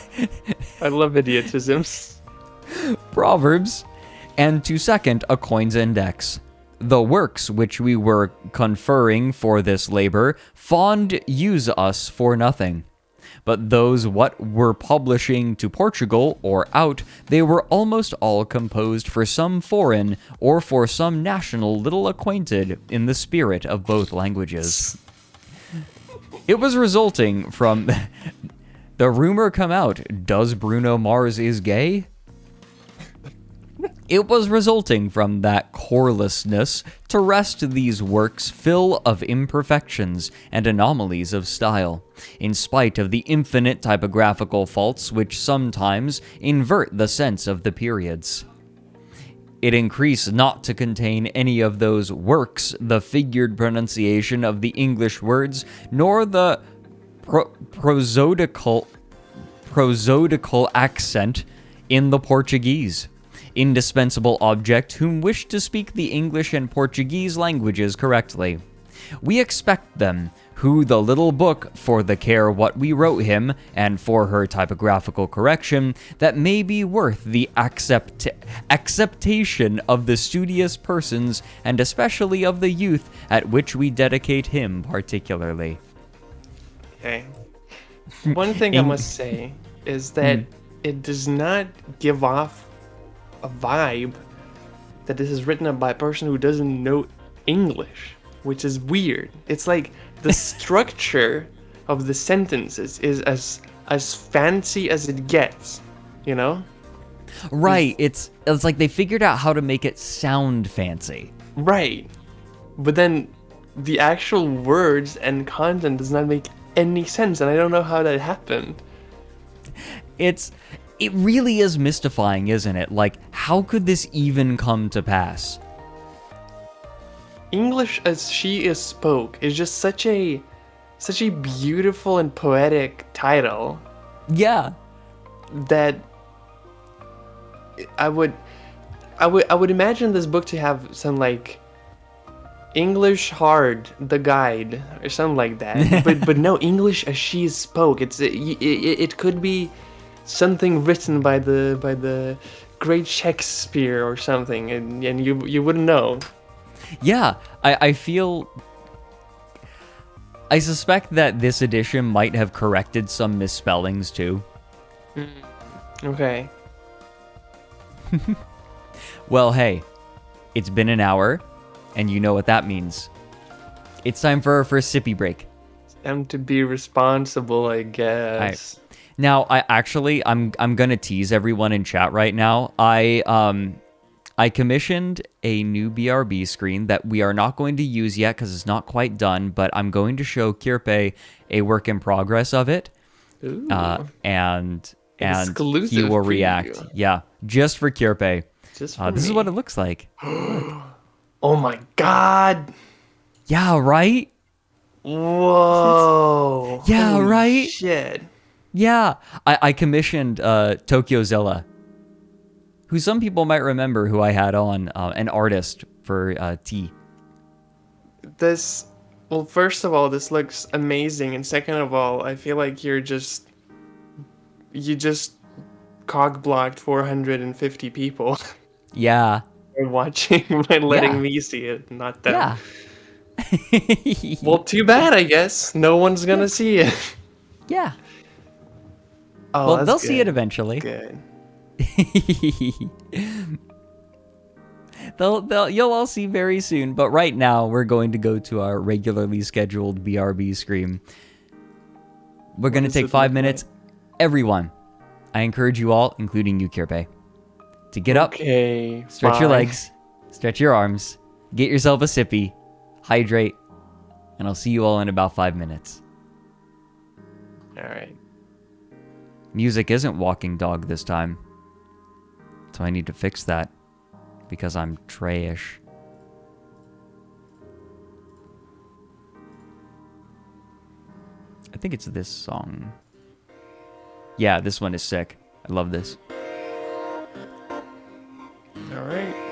I love idiotisms. Proverbs, and to second, a coins index. The works which we were conferring for this labor fond use us for nothing. But those what were publishing to Portugal or out, they were almost all composed for some foreign or for some national little acquainted in the spirit of both languages. It was resulting from the rumor come out, does Bruno Mars is gay? It was resulting from that corelessness to rest these works full of imperfections and anomalies of style, in spite of the infinite typographical faults which sometimes invert the sense of the periods. It increased not to contain any of those works the figured pronunciation of the English words, nor the prosodical accent in the Portuguese. Indispensable object whom wish to speak the English and Portuguese languages correctly. We expect them, who the little book for the care what we wrote him, and for her typographical correction, that may be worth the acceptation of the studious persons, and especially of the youth, at which we dedicate him particularly. Okay. One thing I must say is that it does not give off a vibe that this is written up by a person who doesn't know English, which is weird. It's like the structure of the sentences is as fancy as it gets, you know? Right, it's like they figured out how to make it sound fancy. Right. But then the actual words and content does not make any sense, and I don't know how that happened. It really is mystifying, isn't it? Like, how could this even come to pass? English as she is spoke is just such a beautiful and poetic title Yeah. that I would imagine this book to have some like English Hard, the guide, or something like that. but no, English as she is spoke. It could be something written by the great Shakespeare or something, and you wouldn't know. Yeah, I suspect that this edition might have corrected some misspellings too. Okay. Well, hey, it's been an hour, and you know what that means. It's time for our first sippy break. I'm to be responsible, I guess. Now, I'm gonna tease everyone in chat right now. I commissioned a new BRB screen that we are not going to use yet because it's not quite done, but I'm going to show Kerpe a work in progress of it. Ooh. And Exclusive he will preview. react. Yeah, just for Kerpe. Just for this is me. what it looks like. Oh my god! Yeah, right? Whoa! Yeah, Holy right? Shit! Yeah, I commissioned Tokyo Zilla, who some people might remember who I had on, an artist for T. Well, first of all, this looks amazing, and second of all, I feel like you just cock-blocked 450 people Yeah. watching by letting Yeah. me see it, not them. Yeah. Well, too bad, I guess. No one's gonna see it. Yeah. Oh, Well, that's they'll see good. it eventually. Good. You'll all see very soon, but right now we're going to go to our regularly scheduled BRB stream. We're going to does take it 5 look minutes. Everyone, I encourage you all, including you, Kerpe, to get up, Okay. stretch your fine. legs, stretch your arms, get yourself a sippy, hydrate, and I'll see you all in about 5 minutes. All right. Music isn't walking dog this time, so I need to fix that because I'm trash. I think it's this song. Yeah, this one is sick. I love this. All right.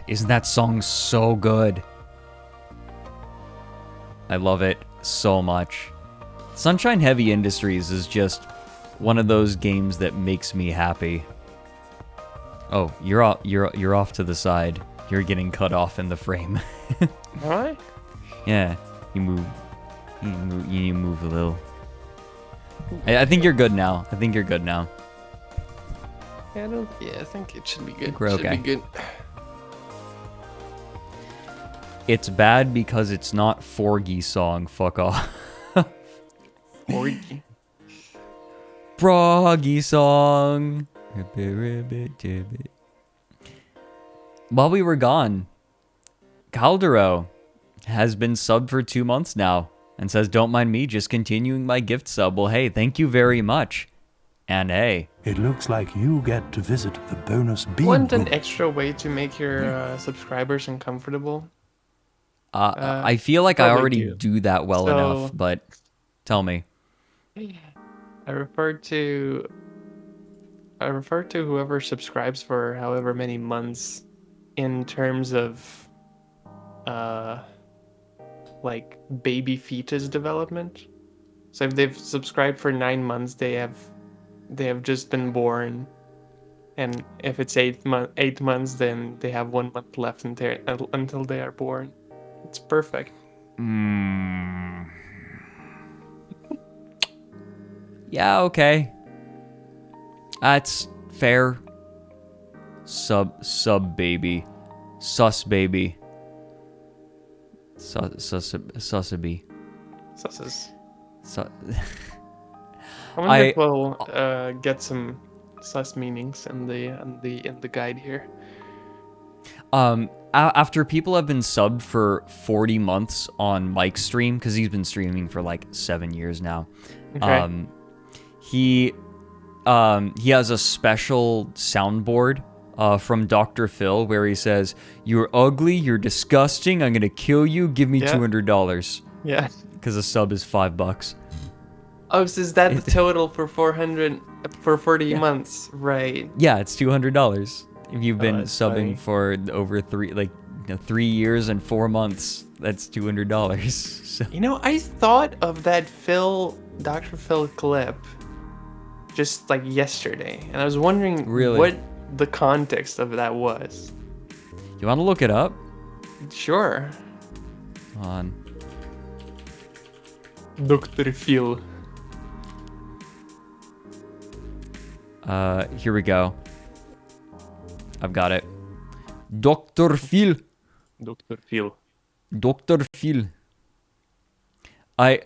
Isn't that song so good? I love it so much. Sunshine Heavy Industries is just one of those games that makes me happy. Oh, you're off to the side. You're getting cut off in the frame. Alright. Yeah, you move a little. I think you're good now. I think you're good now. Yeah, I think it should be good. We're okay. Should be good. It's bad because it's not Forgy song. Fuck off. Forgy. Froggy song. While we were gone, Caldero has been subbed for 2 months now and says, don't mind me just continuing my gift sub. Well, hey, thank you very much. And hey. It looks like you get to visit the bonus beam. Want an extra way to make your subscribers uncomfortable? I feel like I already do that well So- enough, but tell me. I refer to whoever subscribes for however many months in terms of like baby fetus development. So if they've subscribed for 9 months, they have just been born, and if it's 8 months, then they have 1 month left until they are born. It's perfect. Yeah, okay. That's fair. Sub baby. Sus baby. Susaby. Susses. Su- I wonder if we'll get some sus meanings in the guide here. After people have been subbed for 40 months on Mike's stream, because he's been streaming for like 7 years now. Okay. He has a special soundboard from Dr. Phil where he says, "You're ugly, you're disgusting, I'm gonna kill you, give me $200." Yeah. Because a sub is $5. Oh, so is that the total for 40 months? Right. Yeah, it's $200. If you've been that's subbing funny. for over 3 years and 4 months, that's $200. So, You know, I thought of that Dr. Phil clip just like yesterday, and I was wondering Really? what the context of that was. you want to look it up? Sure. Hold on. Dr. Phil. Here we go. I've got it. Dr. Phil. Dr. Phil. Dr. Phil. I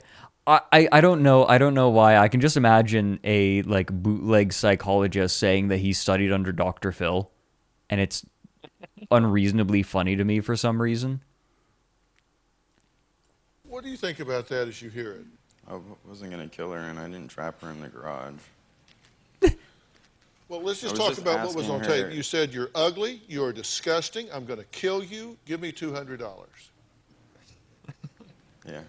don't know why. I can just imagine a like bootleg psychologist saying that he studied under Dr. Phil, and it's unreasonably funny to me for some reason. What do you think about that as you hear it? I wasn't gonna kill her, and I didn't trap her in the garage. Well, let's just I was talk just about what was on asking tape. her- You said you're ugly, you're disgusting, I'm going to kill you, give me $200. Yeah.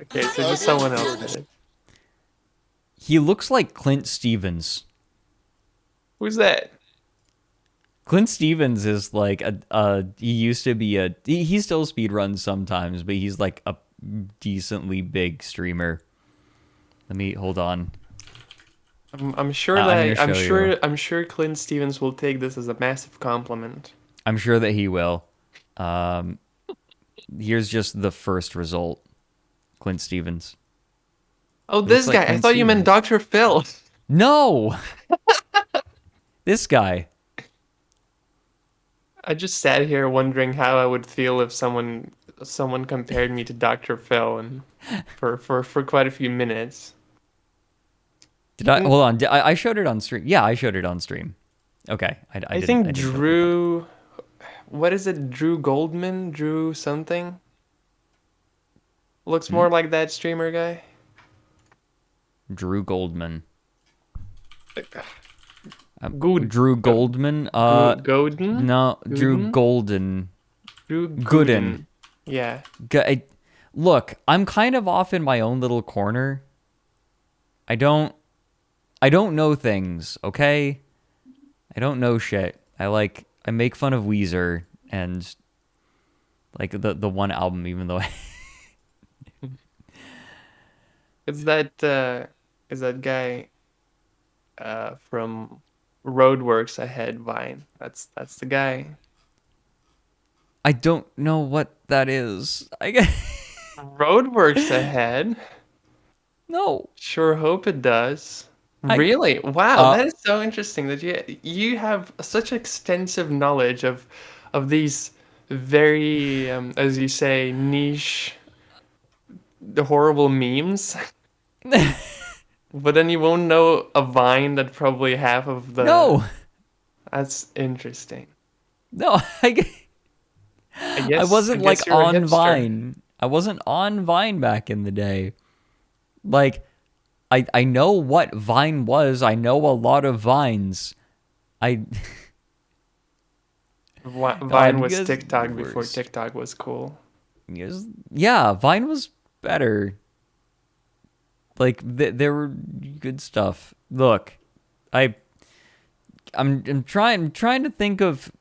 Okay, so just someone else did it. He looks like Clint Stevens. Who's that? Clint Stevens is like he used to be he still speedruns sometimes, but he's like a decently big streamer. Let me hold on. I'm sure I'm that gonna show you. I'm sure Clint Stevens will take this as a massive compliment. I'm sure that he will. Here's just the first result. Clint Stevens. Oh, looks this like guy. I Clint thought you meant Stevens. Dr. Phil. No. This guy. I just sat here wondering how I would feel if someone compared me to Dr. Phil, and for quite a few minutes. Did I hold on? I showed it on stream. Yeah, I showed it on stream. Okay. I think Drew, what is it? Drew Goldman? Drew something? Looks more like that streamer guy. Drew Goldman. Good. Drew Goldman. Golden? No, Drew Gooden? Golden. Drew Gooden. Yeah. Look, I'm kind of off in my own little corner. I don't know things, okay? I don't know shit. I make fun of Weezer, and like the one album, even though It's that guy from Roadworks Ahead Vine. That's the guy. I don't know what that is. I guess Roadworks Ahead. no. Sure hope it does. I- Really? Wow, Uh, that is so interesting that you have such extensive knowledge of these very as you say niche the horrible memes. But then you won't know a Vine that probably half of the No. That's interesting. No. I guess wasn't I like guess you're a on hipster. Vine. I wasn't on Vine back in the day. Like, I know what Vine was. I know a lot of Vines. Vine God, was you guys TikTok are the before worst. TikTok was cool. Yeah, Vine was better. Like, there were good stuff. Look, I'm trying to think of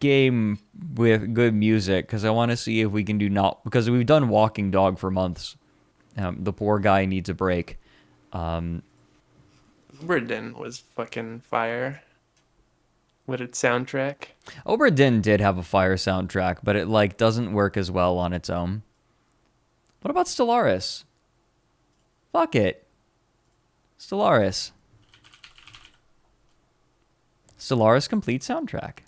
game with good music because I want to see if we can do because we've done Walking Dog for months. The poor guy needs a break. Burden was fucking fire with its soundtrack. Obra Dinn did have a fire soundtrack, but it like doesn't work as well on its own. What about Stellaris? Fuck it. Stellaris complete soundtrack.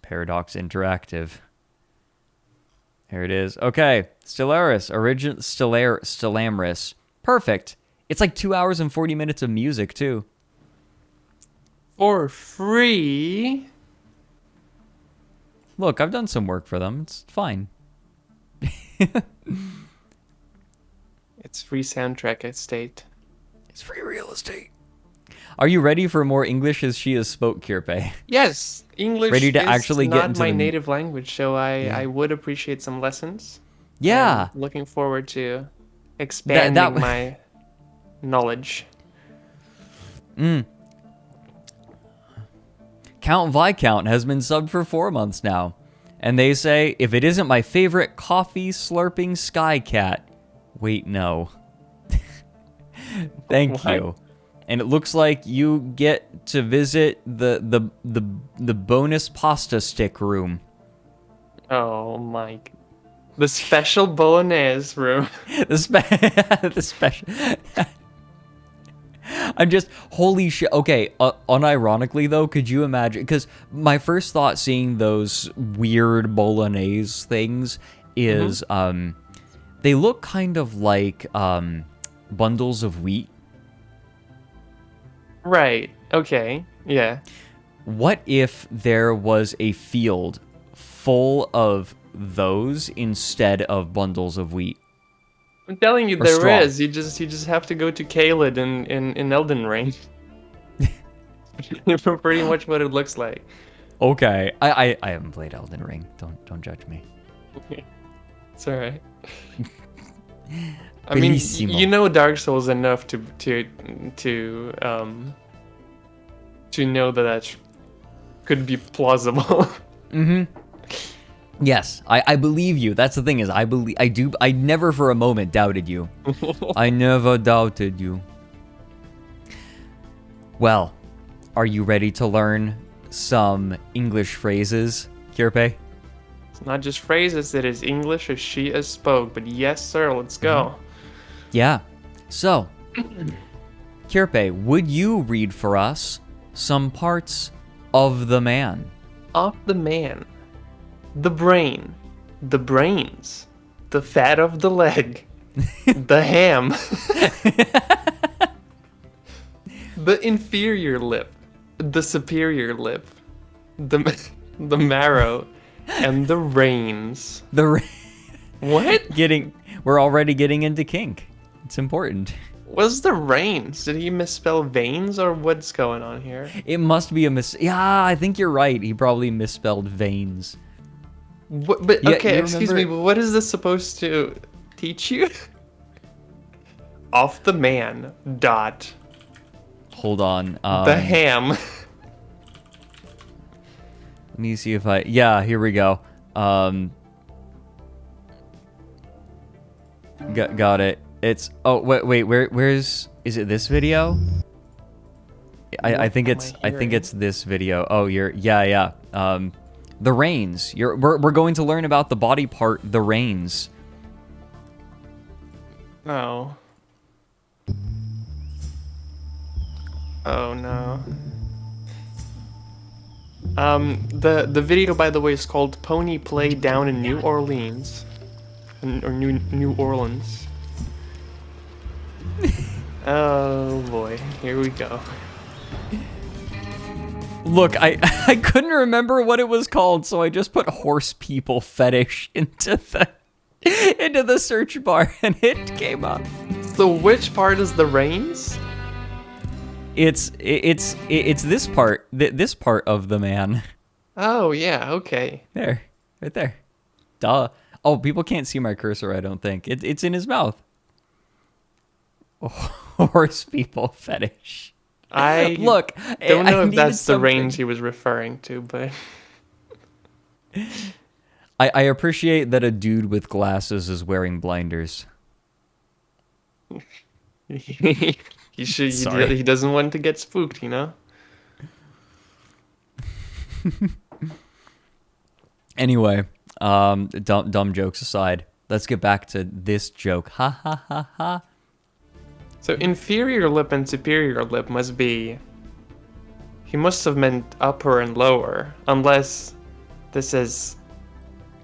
Paradox Interactive. Here it is. Okay, Stellaris, Stellaris. Perfect. It's like 2 hours and 40 minutes of music too. For free. Look, I've done some work for them. It's fine. It's free soundtrack estate. It's free real estate. Are you ready for more English as she has spoke, Kirpe? Yes, English Ready to is actually get not into my the- native language, so I would appreciate some lessons. Yeah. I'm looking forward to expanding my knowledge. Count Viscount has been subbed for 4 months now. And they say, if it isn't my favorite coffee slurping sky cat. Wait, no. Thank What? you. And it looks like you get to visit the bonus pasta stick room. Oh my. The special bolognese room. The special. I'm just holy shit. Okay, unironically though, could you imagine? Because my first thought seeing those weird bolognese things is they look kind of like bundles of wheat. Right. Okay. Yeah. What if there was a field full of those instead of bundles of wheat? I'm telling you, Or there straw. is. You just have to go to Caelid in Elden Ring. Pretty much what it looks like. Okay, I haven't played Elden Ring. Don't judge me. It's alright. I mean, Bellissimo. you know Dark Souls enough to know that could be plausible. Yes, I believe you. That's the thing is I never for a moment doubted you. I never doubted you. Well, are you ready to learn some English phrases, Kirpe? It's not just phrases, it is English as she has spoke. But yes, sir, let's go. Yeah. So, Kirpe, would you read for us some parts of the man? Of the man, the brain, the brains, the fat of the leg, the ham, the inferior lip, the superior lip, the marrow, and the reins. What? We're already getting into kink. It's important. What's the reins? Did he misspell veins or what's going on here? It must be Yeah, I think you're right. He probably misspelled veins. What, but Yeah, okay, you excuse me, remember- but what is this supposed to teach you? Off the man. Dot. Hold on. The ham. Let me see if I... Yeah, here we go. Got it. It's... Oh, wait, where's... Is it this video? I think it's this video. Oh, yeah. The reins. We're going to learn about the body part, the reins. Oh. Oh no. The video, by the way, is called Pony Play Down in New Orleans. Or New Orleans. Oh boy, here we go. Look, I couldn't remember what it was called, so I just put horse people fetish into the search bar, and it came up. So which part is the reins? It's this part, this part of the man. Oh yeah, okay. There, right there. Duh. Oh, people can't see my cursor, I don't think. It's in his mouth. Oh, horse people fetish. I look. Don't know if that's the something. reins he was referring to, but I appreciate that a dude with glasses is wearing blinders. he doesn't want to get spooked, you know? Anyway, dumb jokes aside, let's get back to this joke. Ha ha ha ha. So inferior lip and superior lip must be... He must have meant upper and lower, unless this is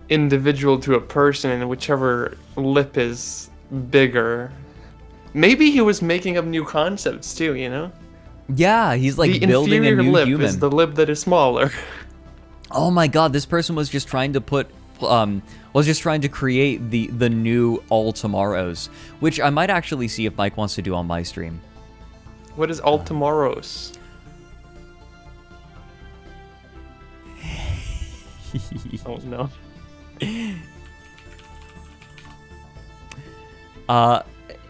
individual to a person and whichever lip is bigger. Maybe he was making up new concepts too, you know? Yeah, he's like the building a inferior new lip human. is the lip that is smaller. Oh my god, this person was just trying to create the new All Tomorrows, which I might actually see if Mike wants to do on my stream. What is all tomorrows? Oh no.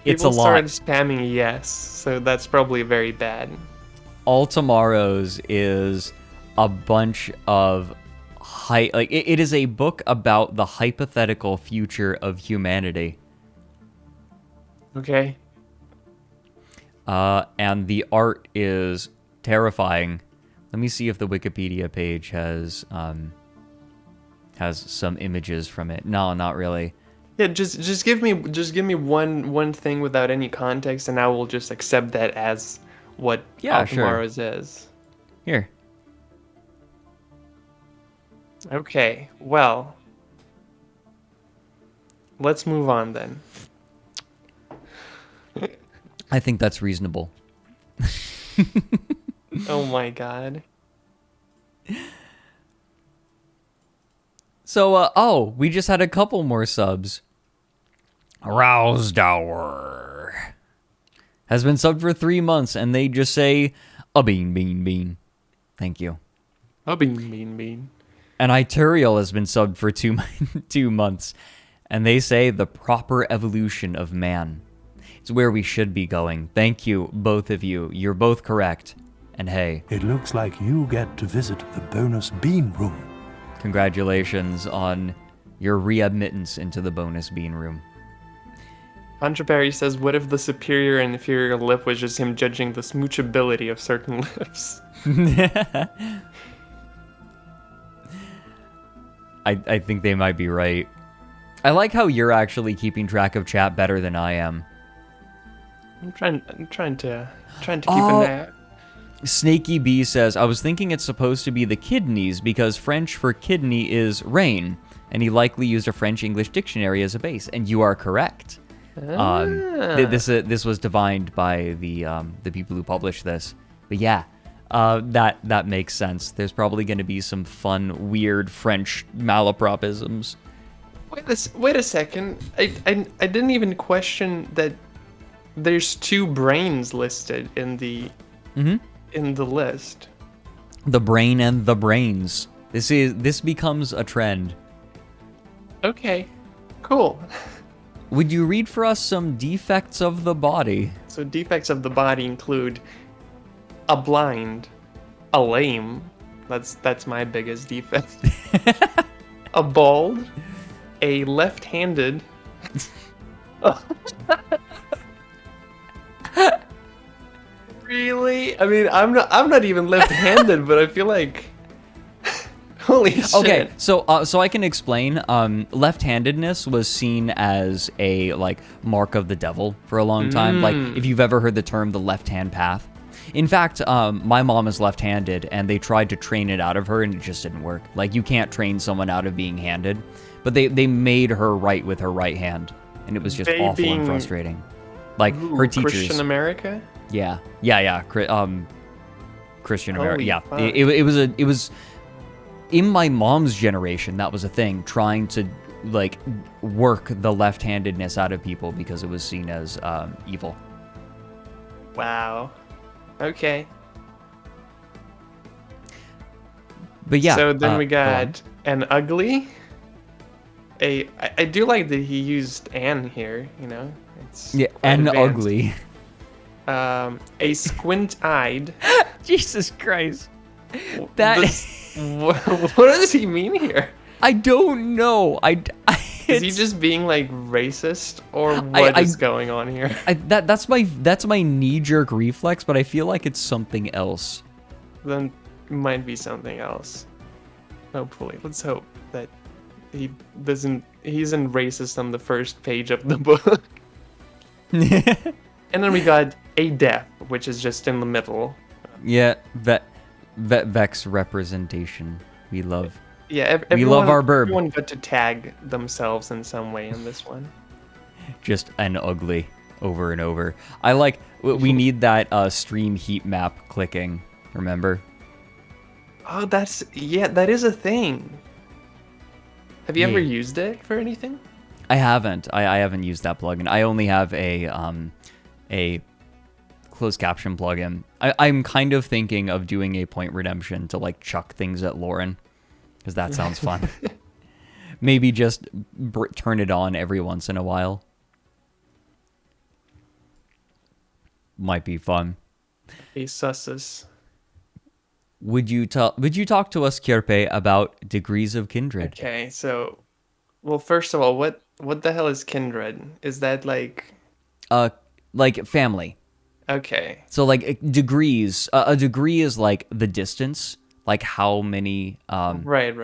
It's People a lot. started spamming yes, so that's probably very bad. All Tomorrows is a bunch of it is a book about the hypothetical future of humanity. Okay. And the art is terrifying. Let me see if the Wikipedia page has some images from it. No, not really. Yeah, just give me one thing without any context, and I will just accept that as what All Tomorrows is. Here. Okay, well, let's move on then. I think that's reasonable. Oh my god. So, we just had a couple more subs. Rousdower has been subbed for 3 months, and they just say, a bean. Thank you. A bean. And Ituriel has been subbed for 2 months, and they say the proper evolution of man. It's where we should be going. Thank you, both of you. You're both correct. And hey, It looks like you get to visit the bonus bean room. congratulations on your readmittance into the bonus bean room. Entreperry says, what if the superior and inferior lip was just him judging the smoochability of certain lips? I think they might be right. I like how you're actually keeping track of chat better than I am. I'm trying to keep an eye. Snaky B says, I was thinking it's supposed to be the kidneys because French for kidney is rain, and he likely used a French-English dictionary as a base, and you are correct. This was divined by the people who published this. But yeah, that makes sense. There's probably going to be some fun, weird French malapropisms. Wait a second. I didn't even question that there's 2 brains listed in the in the list. The brain and the brains. This becomes a trend. Okay, cool. Would you read for us some defects of the body? So defects of the body include a blind, a lame, That's my biggest defect. A bald, a left-handed. Really? I mean, I'm not even left-handed, but I feel like holy shit. Okay, so I can explain. Left-handedness was seen as a like mark of the devil for a long time. Like if you've ever heard the term the left-hand path. In fact, my mom is left-handed, and they tried to train it out of her, and it just didn't work. Like you can't train someone out of being handed, but they made her write with her right hand, and it was just awful and frustrating. Like her teachers. Christian America. Yeah. Christian America. Holy Yeah, fuck. it was in my mom's generation. That was a thing, trying to like work the left-handedness out of people because it was seen as evil. Wow. Okay. But yeah. So then we go on. got an ugly. I do like that he used an here. You know, it's Yeah, quite and advanced. ugly. A squint-eyed. Jesus Christ. That What does he mean here? I don't know. Is he just being like racist, or what is going on here? that's my knee-jerk reflex, but I feel like it's something else. Then it might be something else. Hopefully, let's hope that he isn't racist on the first page of the book. And then we got a death, which is just in the middle. Yeah, Vex representation. We love. Yeah, We love our burb. Everyone got to tag themselves in some way in this one. Just an ugly over and over. I like. We need that stream heat map clicking. Remember? Oh, that is a thing. Have you Yeah. ever used it for anything? I haven't. I haven't used that plugin. I only have a closed caption plugin. I'm kind of thinking of doing a point redemption to like chuck things at Loren, because that sounds fun. Maybe just turn it on every once in a while. Might be fun. A sussus. Would you talk to us, Kjerpe, about degrees of kindred? Okay, so, well, first of all, what the hell is kindred? Is that like? Like family. Okay. So like degrees. A degree is like the distance, like how many. Right.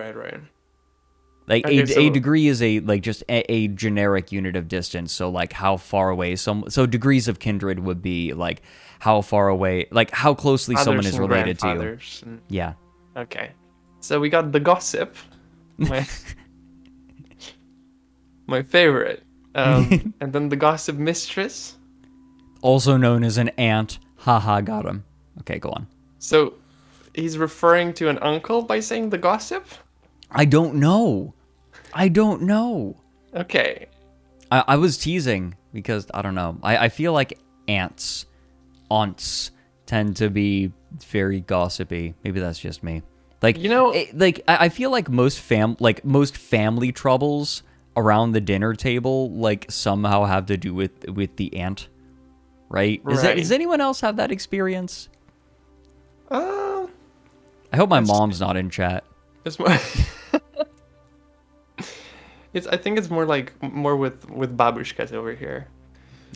Like Okay, a degree is just a generic unit of distance. So like how far away so degrees of kindred would be like how far away, like how closely someone is related to you. Yeah. Okay. So we got the gossip. My my favorite. And then the gossip mistress. Also known as an aunt. Haha, got him. Okay, go on. So he's referring to an uncle by saying the gossip? I don't know. Okay. I was teasing because I don't know. I feel like aunts tend to be very gossipy. Maybe that's just me. Like, You know- I feel like most family troubles around the dinner table like somehow have to do with the aunt, right? Right. Does anyone else have that experience? Uh, I hope my mom's not in chat. it's more I think it's more with babushkas over here.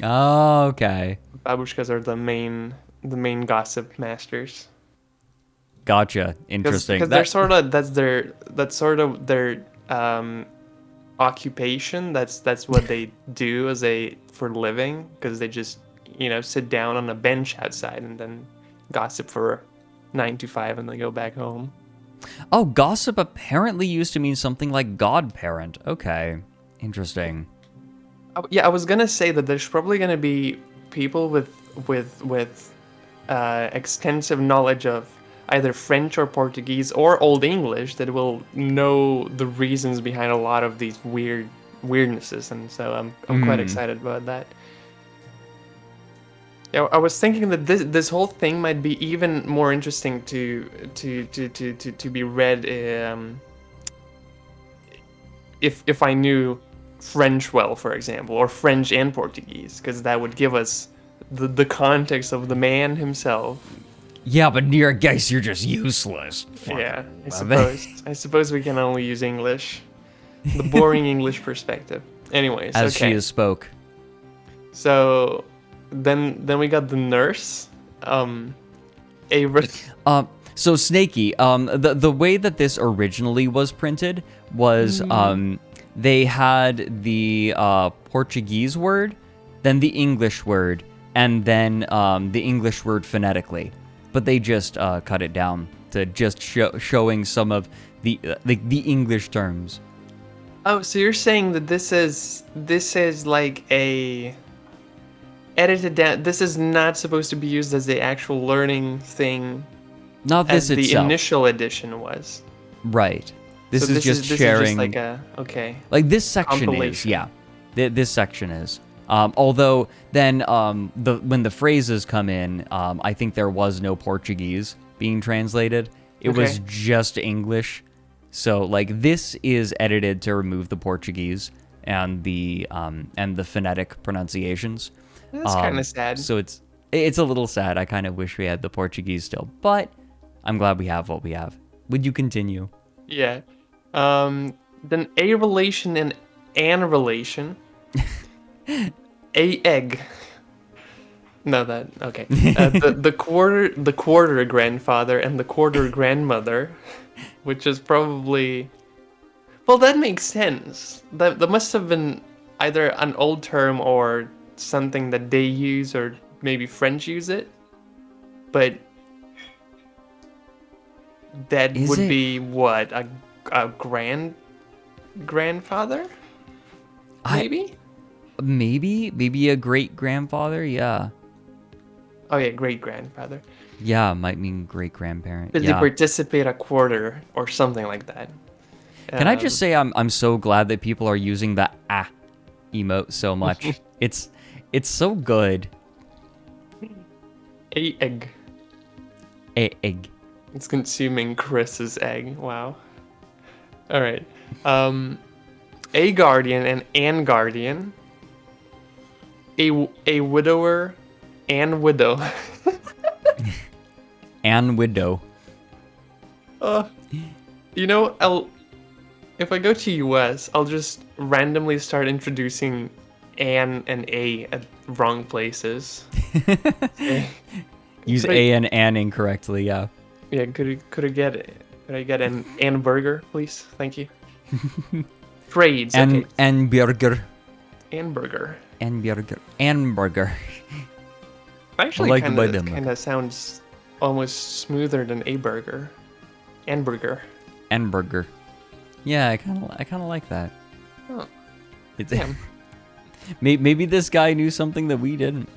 Oh, okay. Babushkas are the main gossip masters. Gotcha. Interesting. Because that's sort of their occupation. That's what they do for a living. Because they just sit down on a bench outside and then gossip for 9 to 5 and then go back home. Oh, gossip apparently used to mean something like godparent. Okay. Interesting. Yeah, I was gonna say that there's probably gonna be people with extensive knowledge of either French or Portuguese or Old English that will know the reasons behind a lot of these weirdnesses, and so I'm quite excited about that. Yeah, I was thinking that this whole thing might be even more interesting to be read if I knew French well, for example, or French and Portuguese, because that would give us the context of the man himself. Yeah, but I guess you're just useless. Yeah, I suppose we can only use English. The boring English perspective. Anyways, As okay. she is spoke. So then we got the nurse. So Snaky, the way that this originally was printed was they had the Portuguese word, then the English word, and then the English word phonetically. But they just cut it down to just showing some of the English terms. Oh, so you're saying that this is like a edited down. This is not supposed to be used as the actual learning thing. Not this as the itself. initial edition was. Right. This So is just sharing. This is just like a okay. Like this section is, compilation. yeah. This section is. Although then when the phrases come in, I think there was no Portuguese being translated. It was Okay. just English. So like this is edited to remove the Portuguese and the phonetic pronunciations. That's kind of sad. So it's a little sad. I kind of wish we had the Portuguese still, but I'm glad we have what we have. Would you continue? Yeah. Then a relation and an relation. A egg. No, that okay. The quarter grandfather and the quarter grandmother, which is probably. Well, that makes sense. That must have been either an old term or something that they use, or maybe French use it. But that Is would it? be what a grandfather, maybe. Maybe a great grandfather. Yeah, Oh yeah, great grandfather. yeah, might mean great grandparent. But Yeah. they participate a quarter or something like that. Can I just say I'm so glad that people are using the emote so much. it's so good. A egg? Egg. It's consuming Chris's egg. Wow. All right. A guardian and an guardian. A widower and widow. And widow. You know, if I go to US, I'll just randomly start introducing an and a at wrong places. Use Could I- a and an incorrectly. Yeah. Yeah, could I get an burger, please? Thank you. Trades. Okay. And burger. An burger. And burger. And burger. Actually, like kind by of them. sounds almost smoother than a burger. An burger. And burger. Yeah, I kind of like that. Oh, It's damn. maybe this guy knew something that we didn't.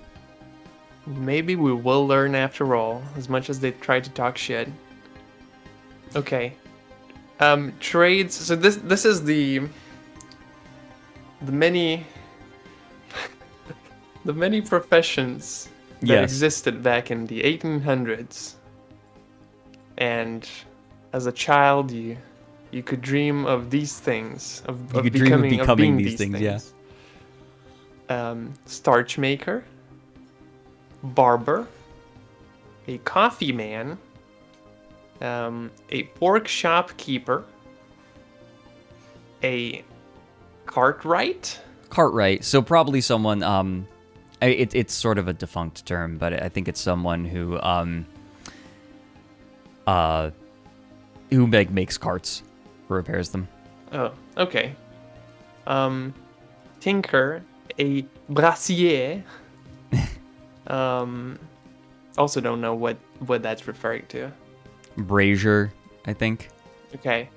Maybe we will learn after all, as much as they try to talk shit. Okay. Trades. So this is the many the many professions that Yes. existed back in the 1800s. And as a child, you could dream of these things, of could dream of being becoming these these things, yeah. Starch maker, barber, a coffee man, a pork shopkeeper, a cartwright. Cartwright. So probably someone. It's sort of a defunct term, but I think it's someone who makes carts, repairs them. Oh, okay. Tinker, a brassier. Also don't know what that's referring to. Brazier, I think. Okay.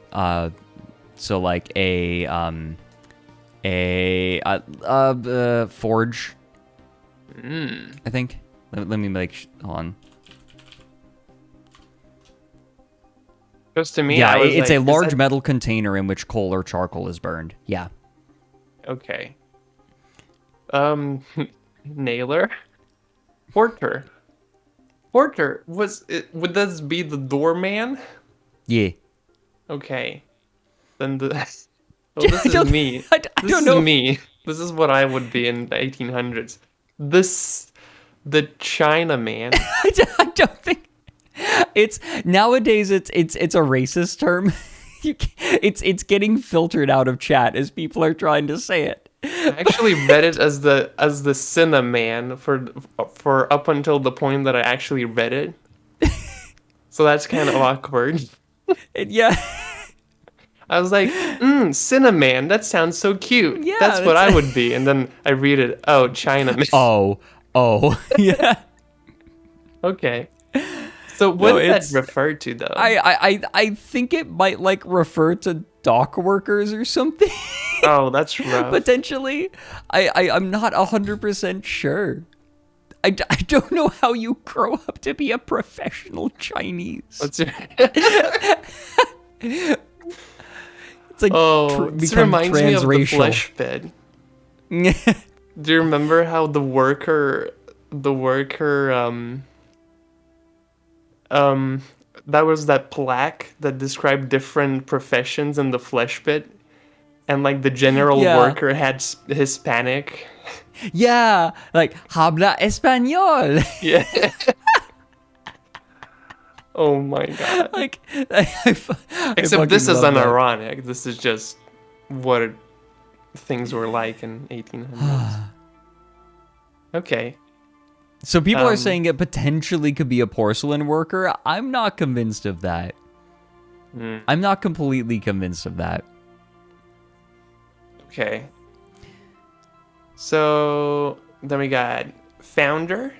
So like a forge. I think. Let me make. Hold on. Goes to me. Yeah, I was it's like, a is large that- metal container in which coal or charcoal is burned. Yeah. Okay. Nailer. Porter. Porter would this be the doorman? Yeah. Okay. Then the well, this is don't- me. I This don't is know. me. This is what I would be in the 1800s. The Chinaman. I don't think. It's nowadays it's a racist term. It's getting filtered out of chat as people are trying to say it. I actually read it as the Cinnamon for up until the point that I actually read it. So that's kind of awkward. Yeah. I was like, Cinnamon, that sounds so cute. Yeah, that's what I would be. And then I read it, oh, Chinaman. Oh, yeah. Okay. So what does that refer to, though? I think it might like refer to dock workers or something. Oh, that's rough. Potentially. I'm not 100% sure. I don't know how you grow up to be a professional Chinese. It's like this reminds me of the flesh bed. Do you remember how the worker that was that plaque that described different professions in the flesh pit, and like the general worker had Hispanic. Yeah, like habla español. Yeah. Oh my god. Like, except this is unironic. This is just what things were like in 1800s. Okay. So people are saying it potentially could be a porcelain worker. I'm not convinced of that. I'm not completely convinced of that. Okay. So then we got founder,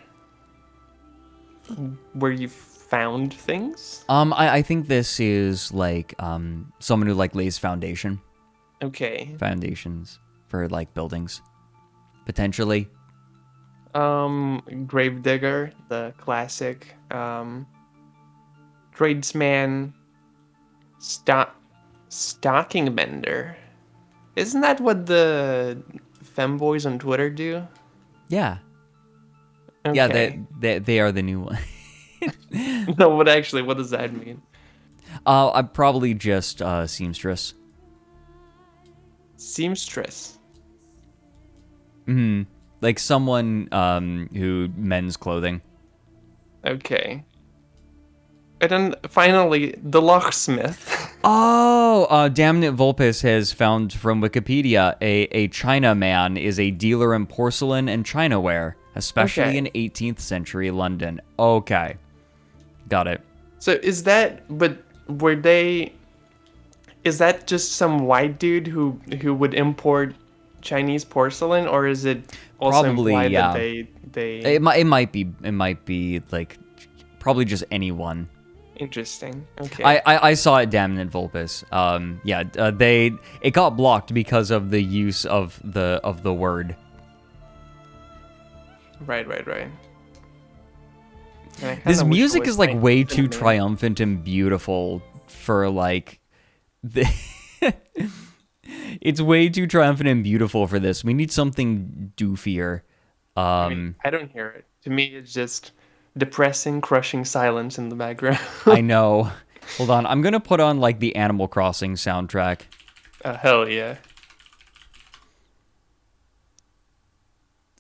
where you found things. I think this is like someone who like lays foundation. Okay. Foundations for like buildings, potentially. Gravedigger, the classic. Tradesman, stocking mender. Isn't that what the femboys on Twitter do? Yeah. Okay. Yeah, they are the new one. No, but actually, what does that mean? I'm probably just seamstress. Seamstress. Like someone who mends clothing. Okay. And then finally, the locksmith. Oh, Damnit Vulpes has found from Wikipedia a Chinaman is a dealer in porcelain and chinaware, especially in 18th century London. Okay. Got it. So is that just some white dude who would import Chinese porcelain, or is it also Probably, implied yeah. that they It might be like probably just anyone. Interesting. Okay. I saw it, Damnit Vulpes. It got blocked because of the use of the word. Right. This music is like way too triumphant and beautiful for like it's way too triumphant and beautiful for this. We need something doofier. I don't hear it. To me, it's just depressing, crushing silence in the background. I know. Hold on. I'm going to put on like the Animal Crossing soundtrack. Hell yeah.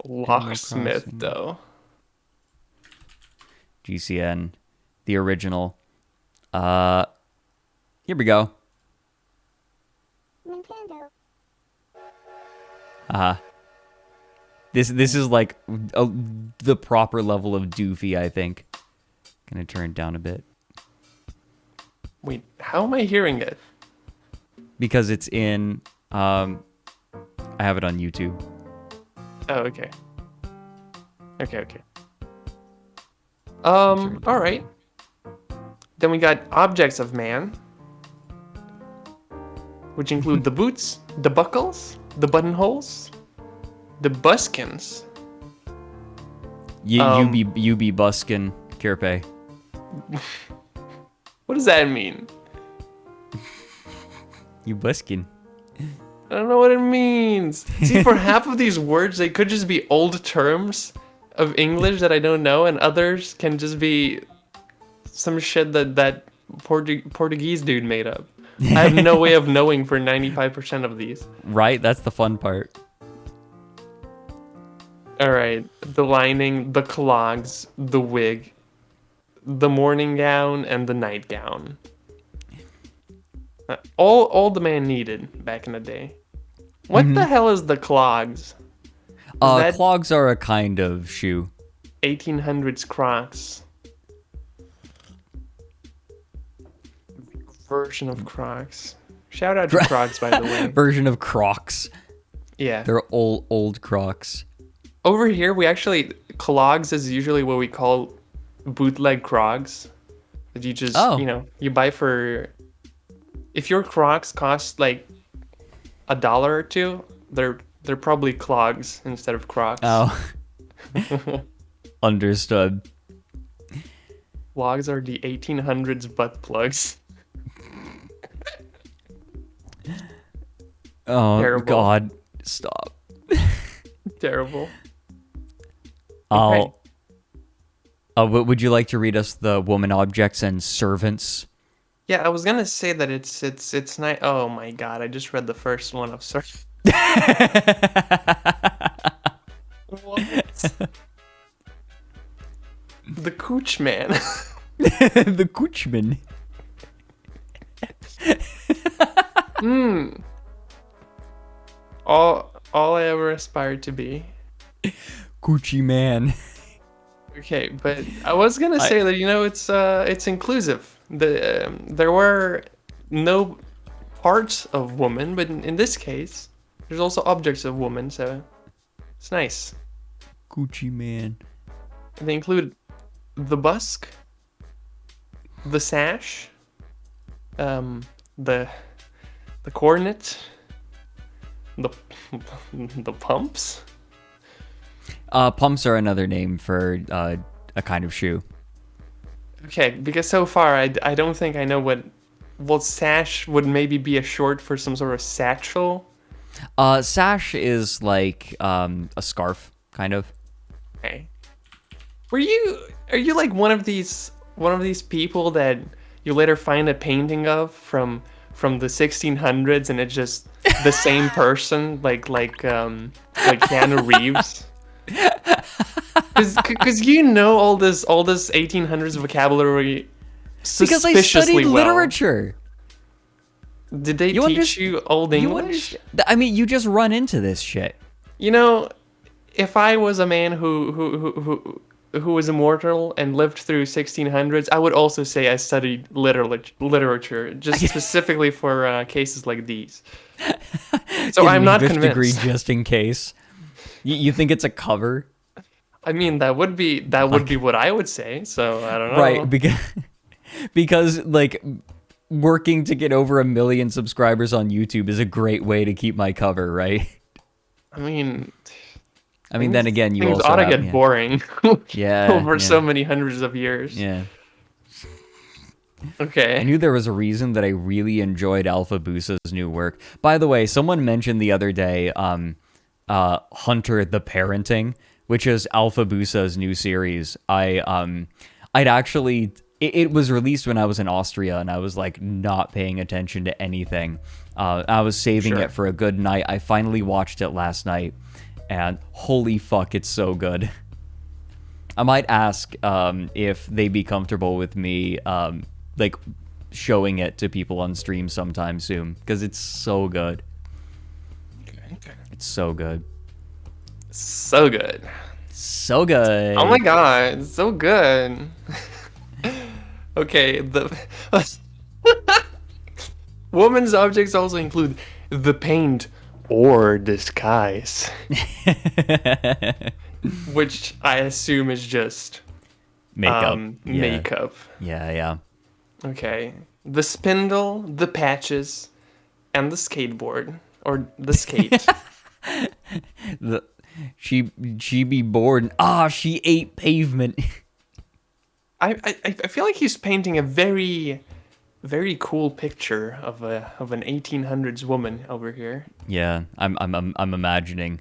Locksmith, though. GCN. The original. Here we go. Nintendo. This is like the proper level of doofy, I think. Gonna turn it down a bit. Wait, how am I hearing it? Because it's in, I have it on YouTube. Oh, okay. Okay. Alright. Then we got objects of man, which include the boots, the buckles, the buttonholes, the buskins. You be buskin, Kerpe. What does that mean? You buskin. I don't know what it means. See, for half of these words, they could just be old terms of English that I don't know, and others can just be some shit that Portuguese dude made up. I have no way of knowing for 95% of these. Right? That's the fun part. All right. The lining, the clogs, the wig, the morning gown and the nightgown. All the man needed back in the day. What the hell is the clogs? That- Clogs are a kind of shoe. 1800s Crocs. Version of Crocs. Shout out to Crocs, by the way. Version of Crocs. Yeah. They're old Crocs. Over here, we actually... Clogs is usually what we call bootleg Crocs. That you just, you buy for... If your Crocs cost like $1 or $2, they're probably clogs instead of Crocs. Oh. Understood. Clogs are the 1800s butt plugs. Oh, Terrible. God. Stop. Terrible. Oh. Would you like to read us the woman objects and servants? Yeah, I was gonna say that it's nice. Oh my god, I just read the first one. I'm sorry. What? The Cooch Man. The Coochman. All I ever aspired to be. Coochie man. Okay, but I was gonna say that it's inclusive. There were no parts of woman, but in this case, there's also objects of woman, so it's nice. Coochie man. And they include the busk, the sash, the cornet, the pumps. Pumps are another name for a kind of shoe. Okay, because so far I don't think I know what sash would maybe be a short for some sort of satchel. Sash is like a scarf, kind of. Okay. Are you like one of these people that you later find a painting of from the 1600s and it's just the same person like Keanu Reeves? Because all this 1800s vocabulary Because I suspiciously studied well. literature. Did they teach you Old English? I mean, you just run into this shit. You know, if I was a man who was immortal and lived through 1600s, I would also say I studied literature, just specifically for cases like these. So I'm not English convinced. degree just in case. You think it's a cover? I mean, that would be what I would say. So I don't know. Right, because like working to get over 1 million subscribers on YouTube is a great way to keep my cover, right? I mean, then again, you things also ought to have, get boring. Yeah, over yeah. so many hundreds of years. Yeah. Okay. I knew there was a reason that I really enjoyed Alpha Busa's new work. By the way, someone mentioned the other day, Hunter the Parenting, which is Alpha Busa's new series. It was released when I was in Austria, and I was like not paying attention to anything. I was saving it for a good night. I finally watched it last night, and holy fuck, it's so good. I might ask if they'd be comfortable with me like showing it to people on stream sometime soon, because it's so good. Okay. It's so good. So good. So good. Oh my god, so good. Okay, the woman's objects also include the paint or disguise, which I assume is just Makeup. makeup. Yeah. Okay, the spindle, the patches, and the skateboard or the skate. She be bored. She ate pavement. I feel like he's painting a very, very cool picture of an 1800s woman over here. Yeah, I'm imagining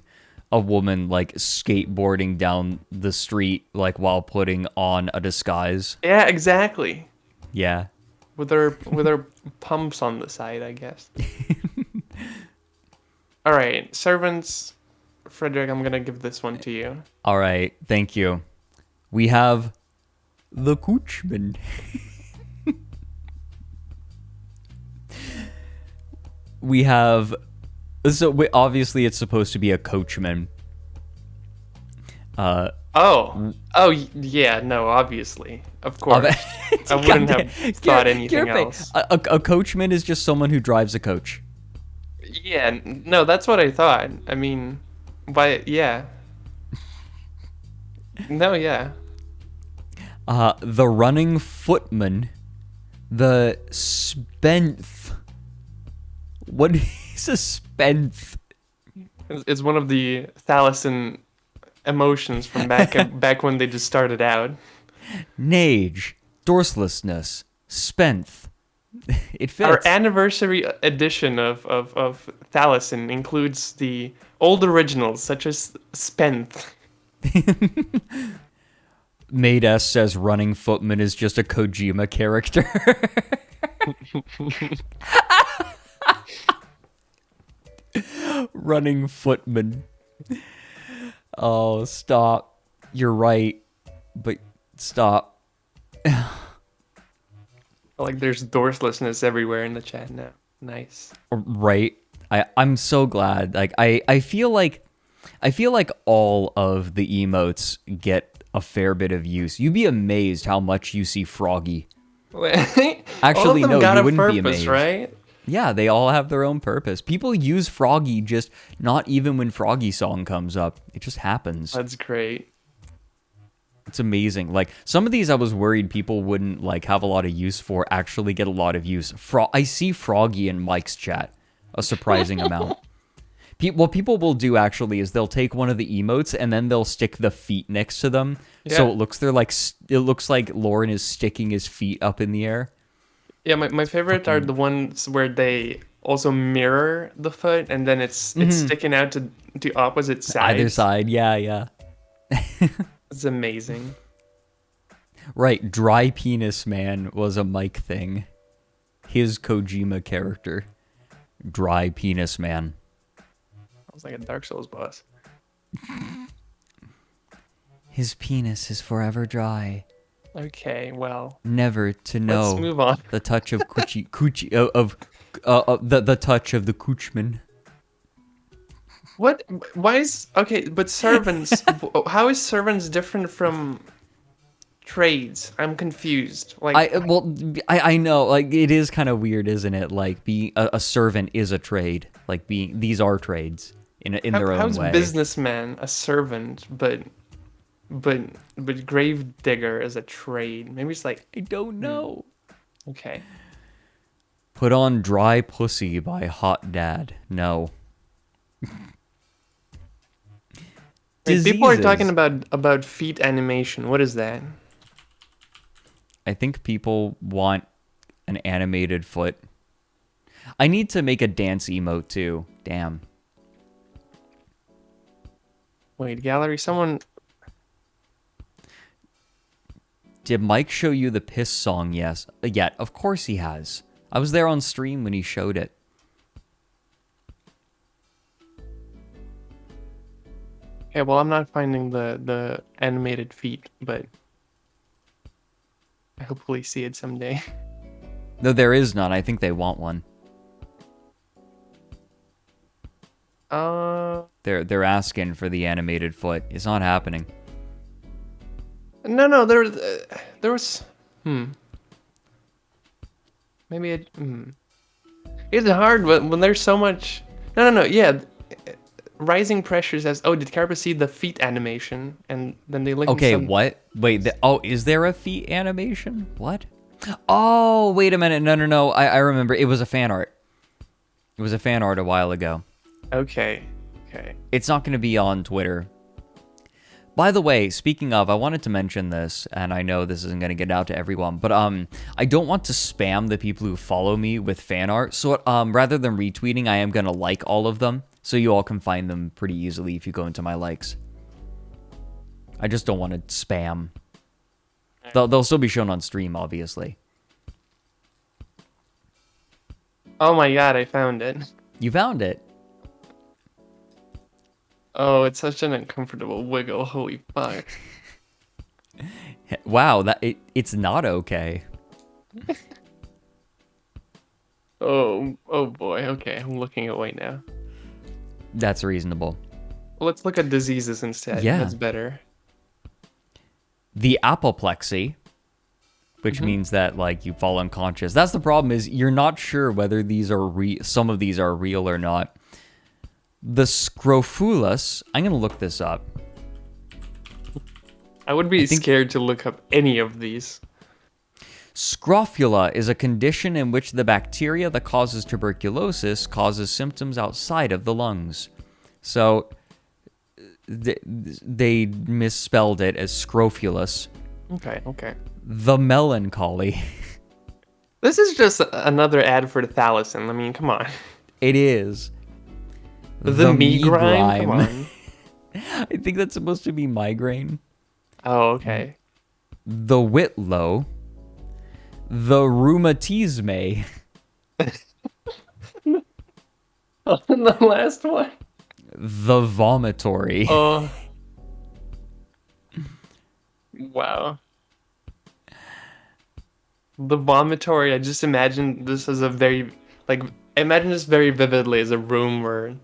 a woman like skateboarding down the street like while putting on a disguise. Yeah, exactly. Yeah. With her pumps on the side, I guess. All right, servants. Fredrik, I'm gonna give this one to you. All right, thank you. We have The coachman. We have... So, obviously, it's supposed to be a coachman. Oh, yeah, no, obviously. Of course. I wouldn't have thought anything else. A coachman is just someone who drives a coach. Yeah, no, that's what I thought. I mean, yeah. No, yeah. The running footman. The spenth. What is a spenth? It's one of the Thalassan emotions from back when they just started out. Nage. Dorselessness. Spenth. It fits. Our anniversary edition of Thalassan includes the old originals, such as Spenth. Made S says running footman is just a Kojima character. Running footman. Oh, stop. You're right. But stop. Like there's dorselessness everywhere in the chat now. Nice. Right. I'm so glad. Like I feel like all of the emotes get a fair bit of use. You'd be amazed how much you see Froggy. Actually, Actually, all of them no, got you a wouldn't be purpose, amazed. right? Yeah, they all have their own purpose. People use Froggy just not even when Froggy song comes up. It just happens. That's great. It's amazing. Like some of these I was worried people wouldn't like have a lot of use for, actually get a lot of use. I see Froggy in Mike's chat a surprising amount. What people will do actually is they'll take one of the emotes and then they'll stick the feet next to them. Yeah. So it looks like Loren is sticking his feet up in the air. Yeah, my favorite are the ones where they also mirror the foot and then it's sticking out to opposite sides. Either side, yeah. It's amazing. Right, Dry Penis Man was a Mike thing. His Kojima character. Dry Penis Man. I was like a Dark Souls boss. His penis is forever dry. Okay, well. Never to know. Let's move on. The touch of the touch of the Coochman. What? Why is okay? But servants. How is servants different from trades? I'm confused. Like I know, like it is kind of weird, isn't it? Like being a servant is a trade. Like these are trades in their own how's way. businessman a servant, but gravedigger is a trade? Maybe it's like I don't know. Okay. Put on Dry Pussy by Hot Dad. No. Wait, people are talking about feet animation. What is that? I think people want an animated foot. I need to make a dance emote too. Damn. Wait, gallery, someone... Did Mike show you the piss song? Yes. Yet, of course he has. I was there on stream when he showed it. Okay, well, I'm not finding the animated feet, but I hopefully see it someday. No, there is none. I think they want one. They're asking for the animated foot. It's not happening. No, there was maybe it's hard when there's so much. No, yeah. Rising Pressure says, "Oh, did Carpe see the feet animation?" And then they link. Okay, what? Wait, is there a feet animation? What? Oh, wait a minute. No. I remember. It was a fan art. It was a fan art a while ago. Okay. It's not going to be on Twitter. By the way, speaking of, I wanted to mention this, and I know this isn't going to get out to everyone, but I don't want to spam the people who follow me with fan art, so rather than retweeting, I am going to like all of them, so you all can find them pretty easily if you go into my likes. I just don't want to spam. They'll still be shown on stream, obviously. Oh my god, I found it. You found it. Oh, it's such an uncomfortable wiggle. Holy fuck. Wow, it's not okay. Oh boy. Okay, I'm looking away now. That's reasonable. Well, let's look at diseases instead. Yeah. That's better. The apoplexy, which means that like you fall unconscious. That's the problem, is you're not sure whether these are some of these are real or not. The scrofulous, I'm gonna look this up. I would be scared to look up any of these. Scrofula is a condition in which the bacteria that causes tuberculosis causes symptoms outside of the lungs. So they misspelled it as scrofulous. Okay. The melancholy. This is just another ad for the Thalassin. I mean, come on. It is. The megrim? Come on. I think that's supposed to be migraine. Oh, okay. The whitlow. The rheumatisme. And the last one. The vomitory. Oh. Wow. The vomitory, I just imagine this as a very, like, I imagine this very vividly as a room or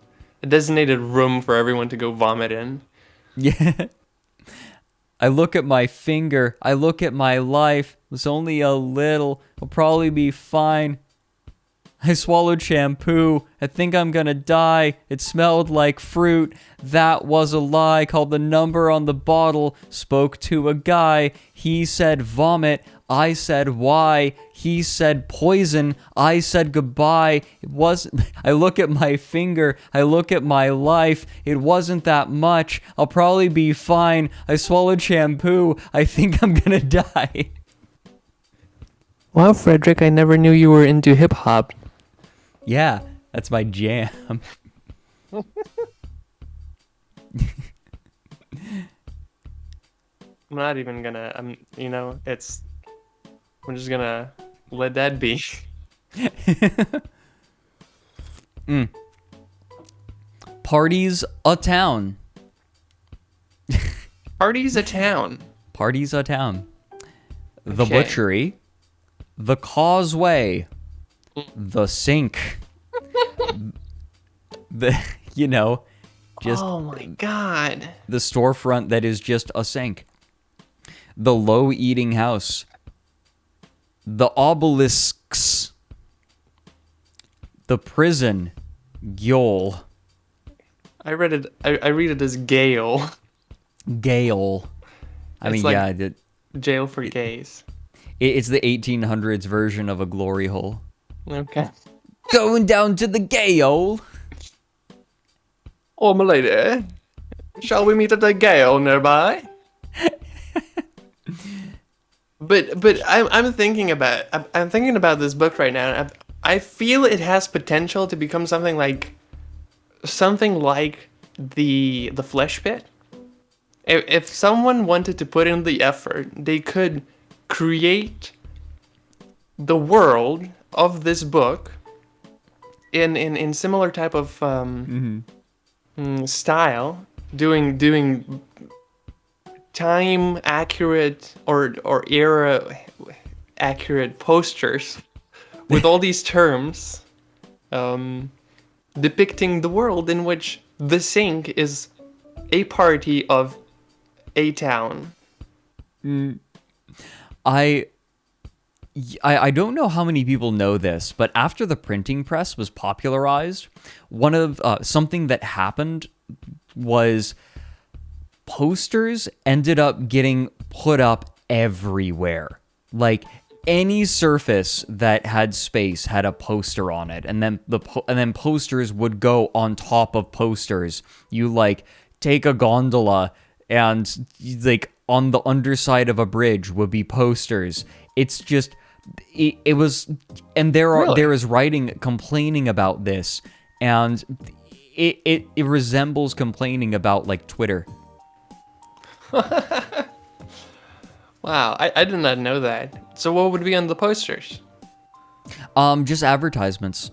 a designated room for everyone to go vomit in. Yeah. I look at my finger. I look at my life. It's only a little. I'll probably be fine. I swallowed shampoo. I think I'm gonna die. It smelled like fruit. That was a lie. Called the number on the bottle. Spoke to a guy. He said vomit. I said why. He said poison. I said goodbye. It wasn't. I look at my finger. I look at my life. It wasn't that much. I'll probably be fine. I swallowed shampoo. I think I'm gonna die. Wow, Fredrik, I never knew you were into hip hop. Yeah, that's my jam. I'm not even gonna, I'm just gonna let that be. Parties a town. Party's a town. Parties a town. The Okay. butchery. The causeway. The sink. Just Oh my god. the storefront that is just a sink. The low eating house. The obelisks. The prison. Gyol. I read it as Gale. Gale. I It's mean, like- yeah, Jail for gays. it's the 1800s version of a glory hole. Okay. Going down to the Gale. Oh, my lady. Shall we meet at the Gale nearby? But I'm thinking about this book right now. And I feel it has potential to become something like the Flesh Pit. If someone wanted to put in the effort, they could create the world of this book in similar type of style, doing time accurate or era accurate posters with all these terms depicting the world in which the sink is a party of a town. I don't know how many people know this, but after the printing press was popularized, one of something that happened was posters ended up getting put up everywhere. Like any surface that had space had a poster on it, and then posters would go on top of posters. You like take a gondola, and like on the underside of a bridge would be posters. It's just it was, and there is writing complaining about this, and it resembles complaining about like Twitter. Wow, I did not know that. So what would be on the posters? Just advertisements.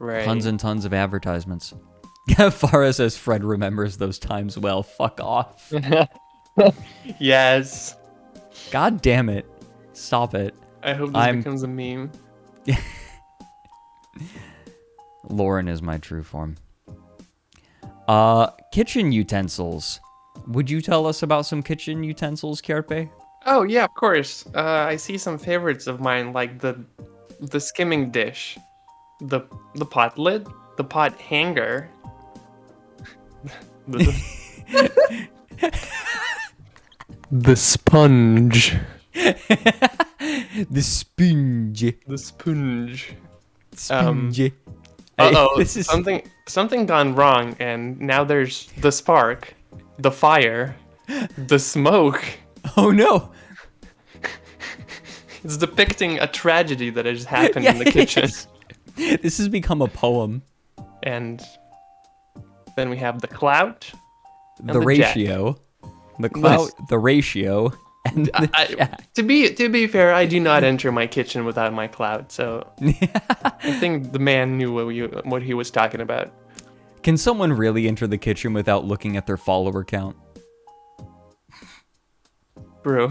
Right. Tons and tons of advertisements. Farah says Fred remembers those times well. Fuck off. Yes. God damn it. Stop it. I hope this becomes a meme. Loren is my true form. Kitchen utensils. Would you tell us about some kitchen utensils, Kerpe? Oh yeah, of course. I see some favorites of mine, like the skimming dish, the pot lid, the pot hanger, the sponge, The sponge. the sponge. Sponge. Uh-oh, This is something gone wrong, and now there's the spark, the fire, the smoke. Oh no. It's depicting a tragedy that has happened in the kitchen. This has become a poem. And then we have the clout, The the ratio. The clout, the ratio, and the jack. To be fair, I do not enter my kitchen without my clout, so I think the man knew what he was talking about. Can someone really enter the kitchen without looking at their follower count? Bro.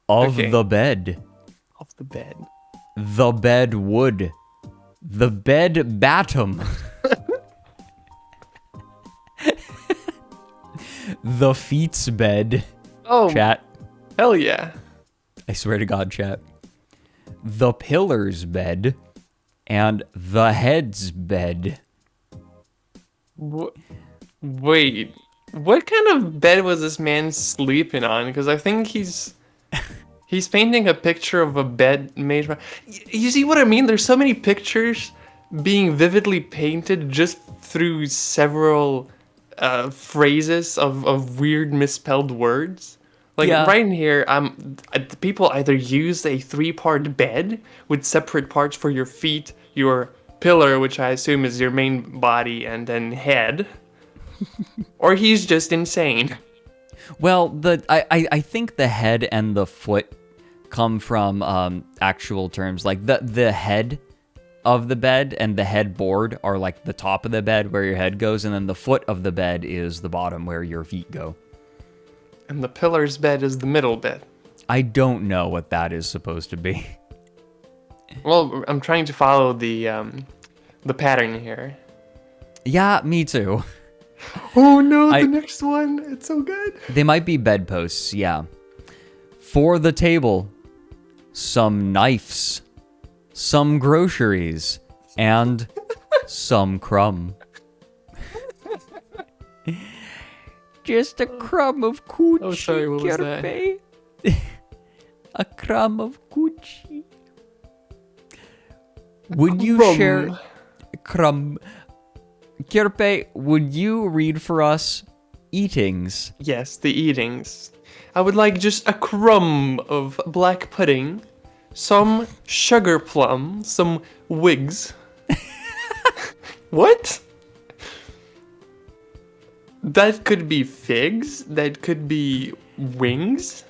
Of Okay. the bed. Off the bed. The bed wood. The bed batum. The feet's bed. Oh, Chat. hell yeah. I swear to God, chat. The pillar's bed. And the head's bed. Wait, what kind of bed was this man sleeping on? Because I think he's painting a picture of a bed made by... You see what I mean? There's so many pictures being vividly painted just through several phrases of weird misspelled words. Like Yeah. right in here, people either use a 3-part bed with separate parts for your feet, your pillar, which I assume is your main body, and then head, or he's just insane. Well, I think the head and the foot come from actual terms. Like the head of the bed and the headboard are like the top of the bed where your head goes, and then the foot of the bed is the bottom where your feet go. And the pillar's bed is the middle bed. I don't know what that is supposed to be. Well, I'm trying to follow the pattern here. Yeah, me too. Oh no, I- the next one. It's so good. They might be bedposts, yeah. For the table, some knives, some groceries, and some crumb. Just a crumb of coochie, Oh, sorry, what was that? Kerpe. A crumb of coochie. Would you Crumb. share... Crumb. Kerpe, would you read for us eatings? Yes, the eatings. I would like just a crumb of black pudding, some sugar plum, some wigs. What? That could be figs, that could be wings,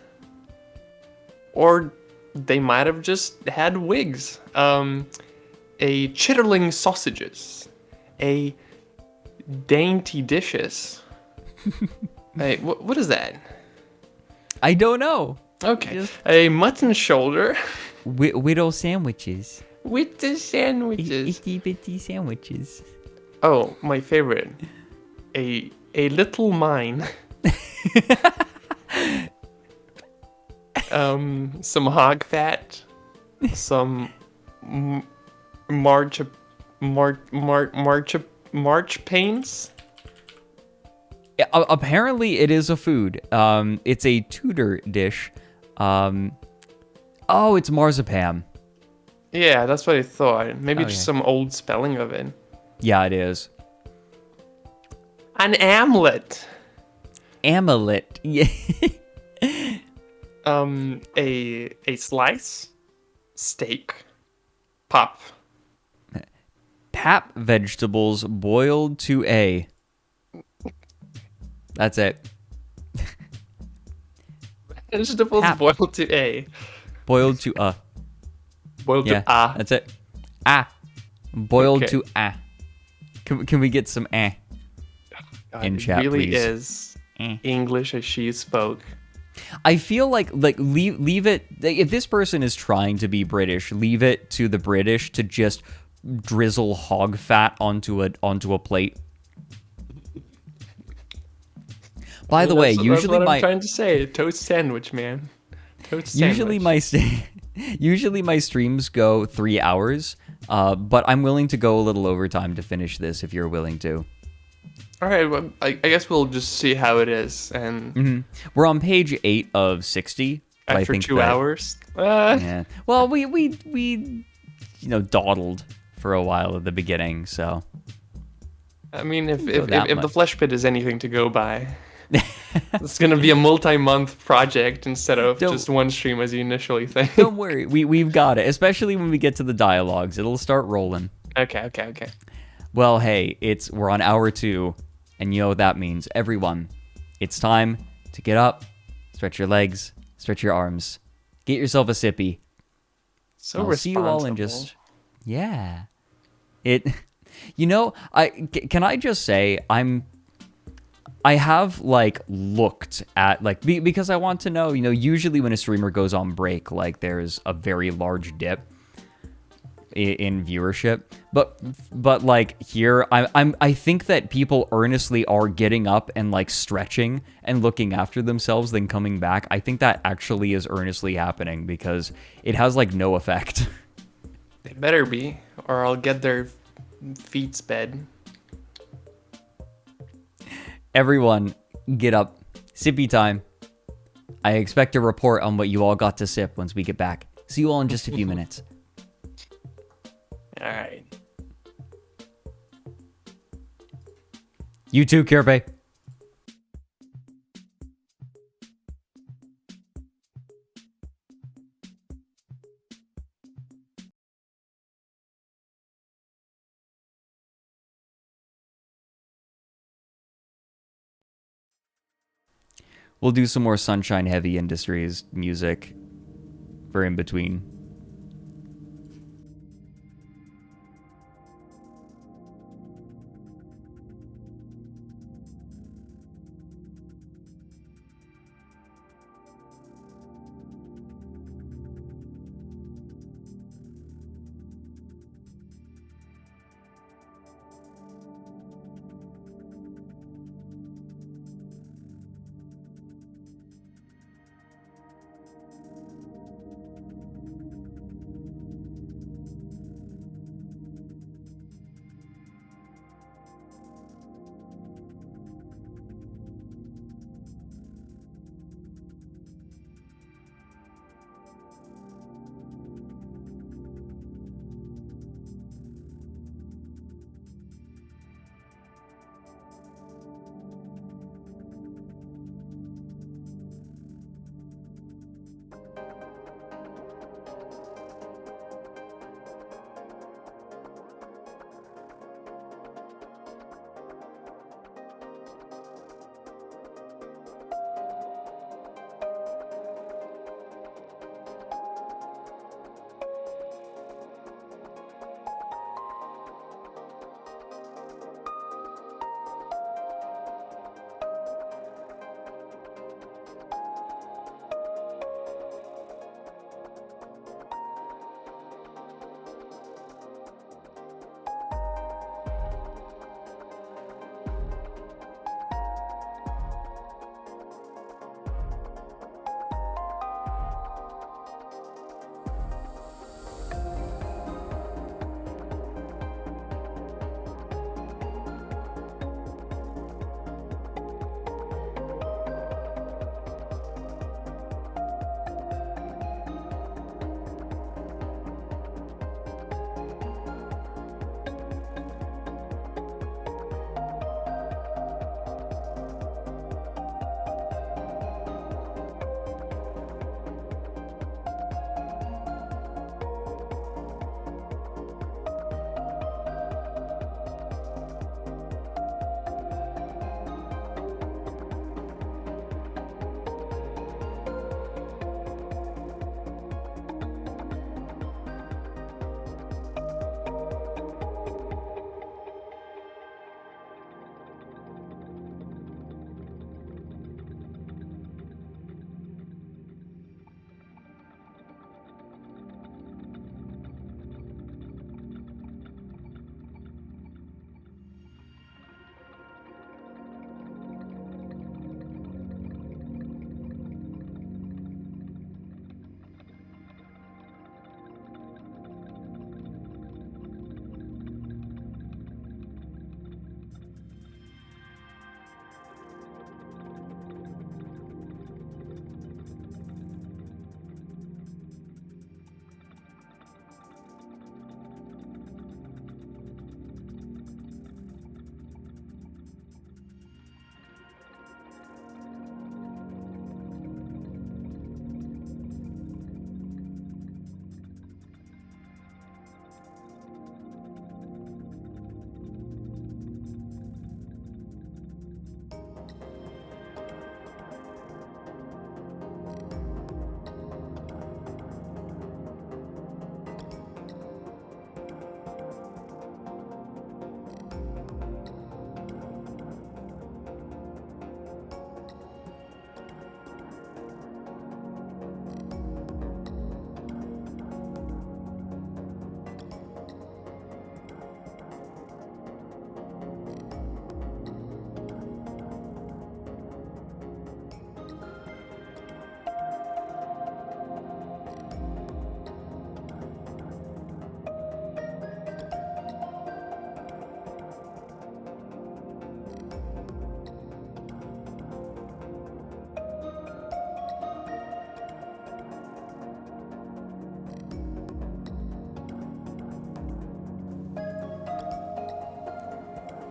or they might have just had wigs. A chitterling sausages, a dainty dishes. Hey, what is that? I don't know. Okay, a mutton shoulder Widow sandwiches. with the sandwiches. Itty bitty sandwiches. Oh, my favorite. A little mine. Some hog fat. Some march pains. Yeah, apparently it is a food. It's a Tudor dish. Oh, it's marzipan. Yeah, that's what I thought. Maybe Okay. just some old spelling of it. Yeah, it is. An amlet. Amulet. Yeah. A slice. Steak. Pop. Pap vegetables boiled to a. That's it. Vegetables Pap. boiled to a. Boiled to a. Boiled Yeah, to a. that's it. Ah. Boiled Okay. to ah. Can we get some ah? God, in it chat, really please. is English as she spoke. I feel like leave it. If this person is trying to be British, leave it to the British to just drizzle hog fat onto a plate. By the way, That's usually what my I'm trying to say. Toast sandwich, man. Toast usually sandwich. usually my streams go 3 hours, but I'm willing to go a little overtime to finish this if you're willing to. All right, well, I guess we'll just see how it is, and We're on page 8 of 60. I after think 2 that- hours. Yeah. Well, we dawdled for a while at the beginning, so. I mean, if that the much. flesh pit is anything to go by, it's gonna be a multi-month project instead of Don't- just one stream as you initially think. Don't worry, we've got it. Especially when we get to the dialogues, it'll start rolling. Okay. Well, hey, we're on hour 2, and you know what that means. Everyone, it's time to get up, stretch your legs, stretch your arms, get yourself a sippy. So I'll see you all in responsible. just can I just say I have like looked at like because I want to know, usually when a streamer goes on break, like there's a very large dip in viewership, but like here I think that people earnestly are getting up and like stretching and looking after themselves then coming back. I think that actually is earnestly happening because it has like no effect. They better be, or I'll get their feet sped. Everyone, get up. Sippy time. I expect a report on what you all got to sip once we get back. See you all in just a few minutes. All right. You too, Kerpe. We'll do some more Sunshine Heavy Industries music for in between.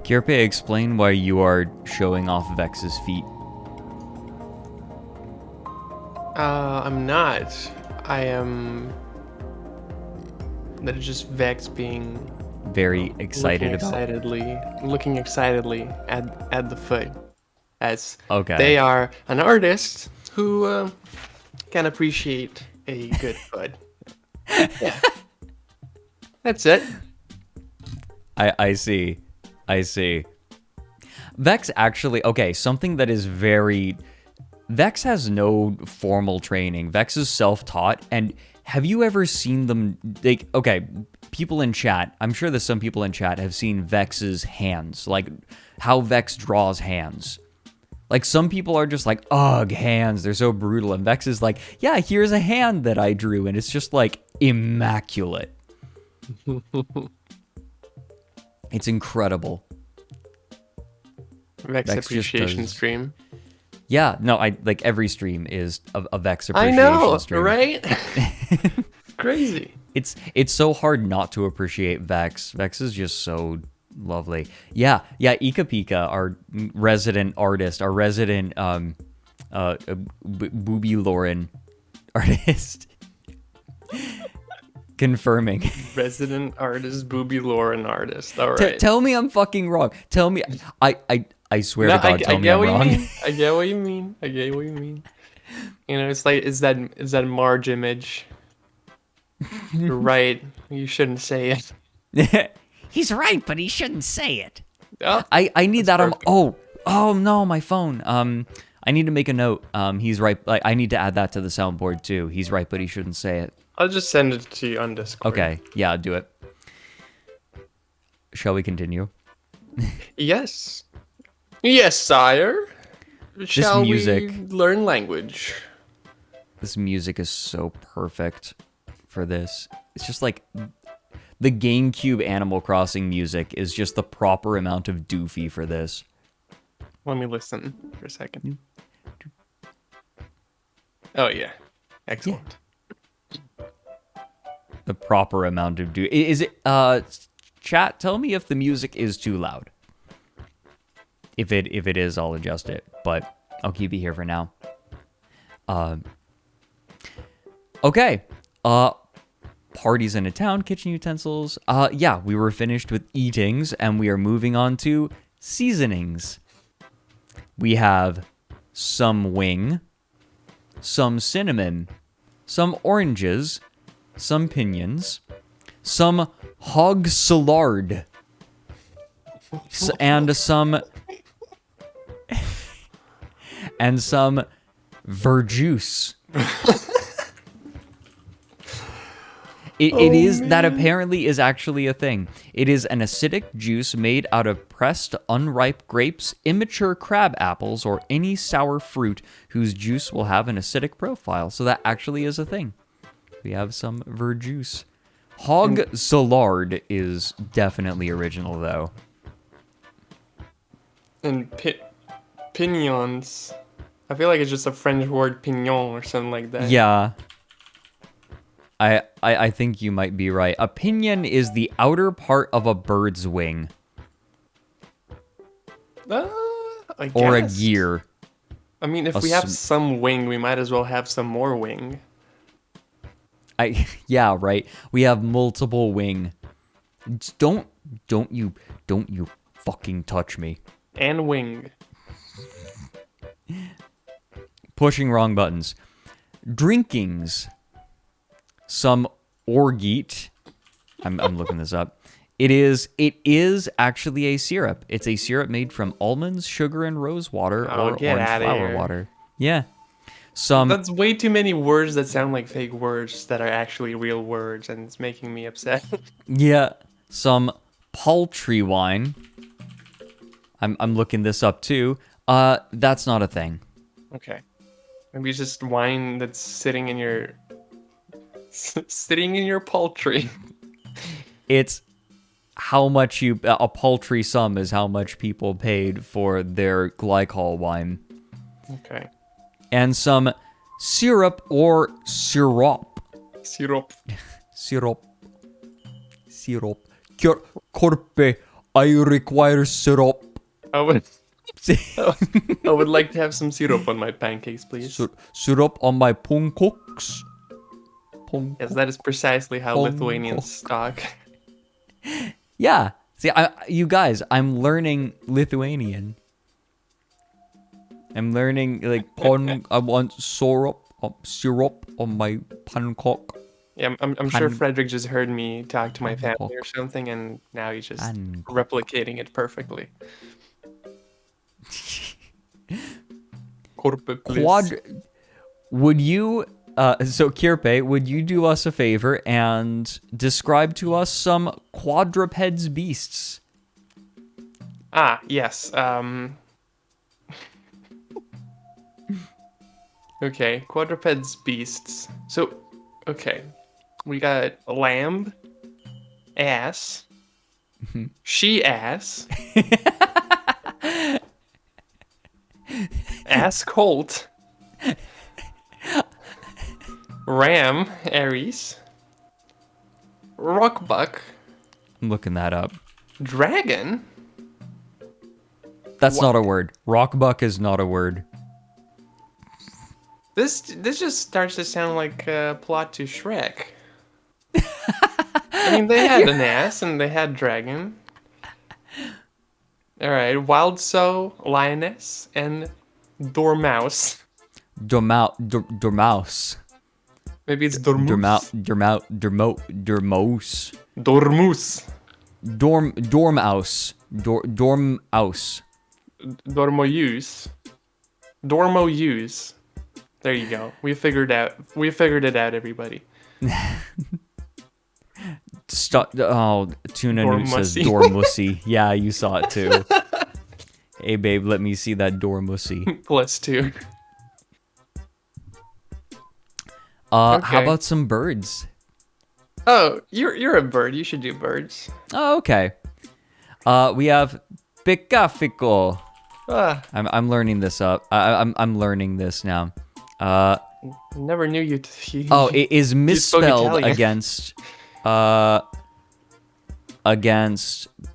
Kerpe, explain why you are showing off Vex's feet. I'm not. I am. That is just Vex being Very excited looking excitedly at the foot, as Okay. they are an artist who can appreciate a good foot. Yeah, that's it. I see. Vex actually, okay, something that is very... Vex has no formal training. Vex is self-taught, and have you ever seen them, like, okay, people in chat, I'm sure that some people in chat have seen Vex's hands, like, how Vex draws hands. Like, some people are just like, ugh, hands, they're so brutal, and Vex is like, yeah, here's a hand that I drew, and it's just, like, immaculate. It's incredible. Vex appreciation stream. Yeah, no, I like every stream is a Vex I appreciation know, stream. right? Crazy. It's so hard not to appreciate Vex. Vex is just so lovely. Yeah, Ika Pika, our resident artist, our resident Booby Loren artist. Confirming. Resident artist, Booby Loren artist. All right. Tell me I'm fucking wrong. Tell me I swear to God, tell me I'm wrong. I get what you mean. You know, it's like it's that Marge image. You're right. You shouldn't say it. He's right, but he shouldn't say it. Oh, I need that perfect. on. Oh no, my phone. I need to make a note. He's right. Like I need to add that to the soundboard too. He's right, but he shouldn't say it. I'll just send it to you on Discord. Okay. Yeah, do it. Shall we continue? Yes. Yes, sire. Shall music- we learn language? This music is so perfect for this. It's just like the GameCube Animal Crossing music is just the proper amount of doofy for this. Let me listen for a second. Oh yeah, excellent. The proper amount of doofy. Is it? Chat, tell me if the music is too loud. If it is, I'll adjust it. But I'll keep it here for now. Okay. Parties in a town, kitchen utensils. Yeah, we were finished with eatings, and we are moving on to seasonings. We have some wing, some cinnamon, some oranges, some pinions, some hog salard, and some verjuice. It is that apparently is actually a thing. It is an acidic juice made out of pressed unripe grapes, immature crab apples, or any sour fruit whose juice will have an acidic profile. So that actually is a thing. We have some verjuice. Hog salard is definitely original though. And pinions. I feel like it's just a French word, pignon, or something like that. Yeah. I think you might be right. A pinion is the outer part of a bird's wing. I Or a guess. gear. I mean, if we have some wing, we might as well have some more wing. Yeah, right. We have multiple wing. Don't you fucking touch me. And wing. Pushing wrong buttons. Drinkings. Some orgeat. I'm looking this up. It is actually a syrup. It's a syrup made from almonds, sugar, and rose water, or orange flower water. Yeah. That's way too many words that sound like fake words that are actually real words, and it's making me upset. Yeah. Some paltry wine. I'm looking this up too. That's not a thing. Okay. Maybe it's just wine that's sitting in your poultry. It's how much a paltry sum is how much people paid for their glycol wine. Okay. And some syrup or sirop. Syrup. Sirop. Kerpe, I require syrup. I would like to have some syrup on my pancakes, please. Syrup on my pancakes. Yes, that is precisely how Lithuanians talk. Yeah. See, you guys, I'm learning Lithuanian. I'm learning like I want syrup on my pancake. Yeah, I'm sure Fredrik just heard me talk to my family or something, and now he's just replicating it perfectly. Would you, so Kirpe, would you do us a favor and describe to us some quadrupeds beasts? Ah, yes. Okay, quadrupeds beasts. So, okay. We got lamb, ass, she-ass, ass colt, ram, Aries, rockbuck. I'm looking that up. Dragon? That's not a word. Rockbuck is not a word. This just starts to sound like a plot to Shrek. I mean, they had an ass and they had dragon. All right, wild sow, lioness, and dormouse. Dormouse. Maybe it's dormouse. Dormouse. Dormouse. Dormouse. Dormouse. Dormouse. Dormouse. There you go. We figured it out, everybody. Stop. Oh, Tuna Newt says Dormussy. Yeah, you saw it too. Hey, babe, let me see that Dormussy. +2. How about some birds? Oh, you're a bird. You should do birds. Oh, okay. We have Picafico. I'm learning this up. I'm learning this now. Never knew you. It is misspelled against